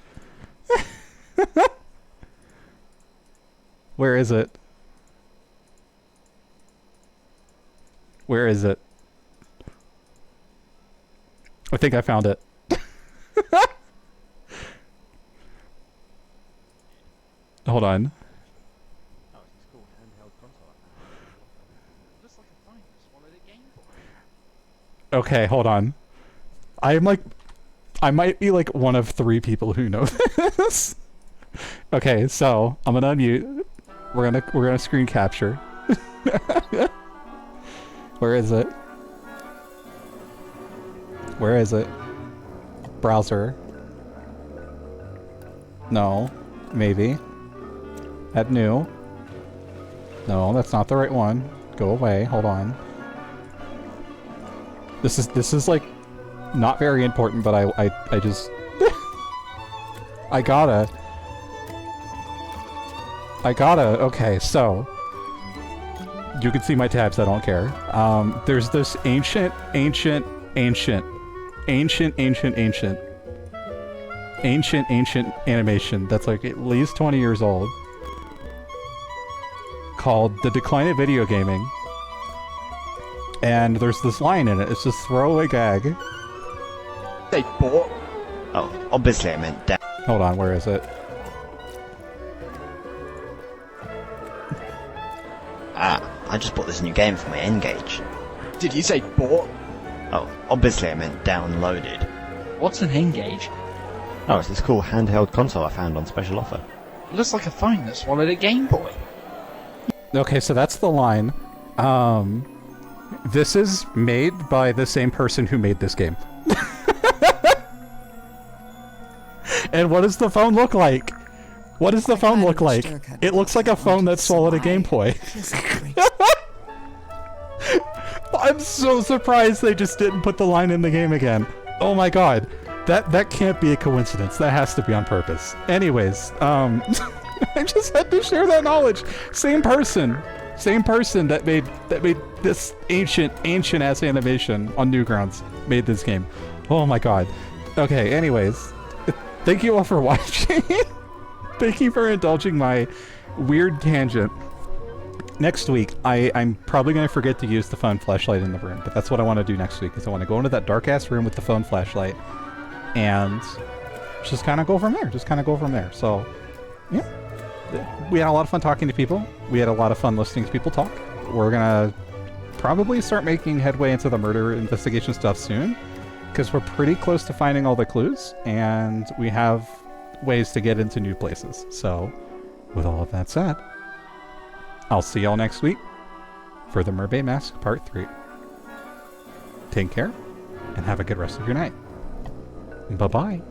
Speaker 1: Where is it? Where is it? I think I found it. Hold on. Okay, hold on. I might be like one of 3 people who know this. Okay, so I'm gonna unmute. We're gonna screen capture. Where is it? Where is it? Browser. No. Maybe. Add new. No, that's not the right one. Go away. Hold on. This is like not very important, but I just I gotta. Okay, so you can see my tabs. I don't care. There's this ancient animation that's like at least 20 years old called The Decline of Video Gaming. And there's this line in it. It's just throwaway gag.
Speaker 17: They bought. Oh, obviously I meant that.
Speaker 1: Hold on, where is it?
Speaker 17: I just bought this new game for my N-Gage.
Speaker 18: Did you say bought?
Speaker 17: Oh, obviously I meant downloaded.
Speaker 18: What's an N-Gage?
Speaker 17: Oh, it's this cool handheld console I found on special offer.
Speaker 18: It looks like a phone that swallowed a Game Boy.
Speaker 1: Okay, so that's the line. This is made by the same person who made this game. And what does the phone look like? What does the phone look like? It looks like a phone that swallowed a Game Boy. I'm so surprised they just didn't put the line in the game again. Oh my god. That can't be a coincidence. That has to be on purpose. Anyways, I just had to share that knowledge. Same person that made this ancient ass animation on Newgrounds made this game. Oh my god. Okay, anyways, thank you all for watching. Thank you for indulging my weird tangent. Next week, I'm probably going to forget to use the phone flashlight in the room, but that's what I want to do next week, is I want to go into that dark-ass room with the phone flashlight and just kind of go from there. So, yeah. We had a lot of fun talking to people. We had a lot of fun listening to people talk. We're going to probably start making headway into the murder investigation stuff soon, because we're pretty close to finding all the clues, and we have ways to get into new places. So, with all of that said, I'll see y'all next week for the Mermaid Mask Part 3. Take care, and have a good rest of your night. Bye-bye.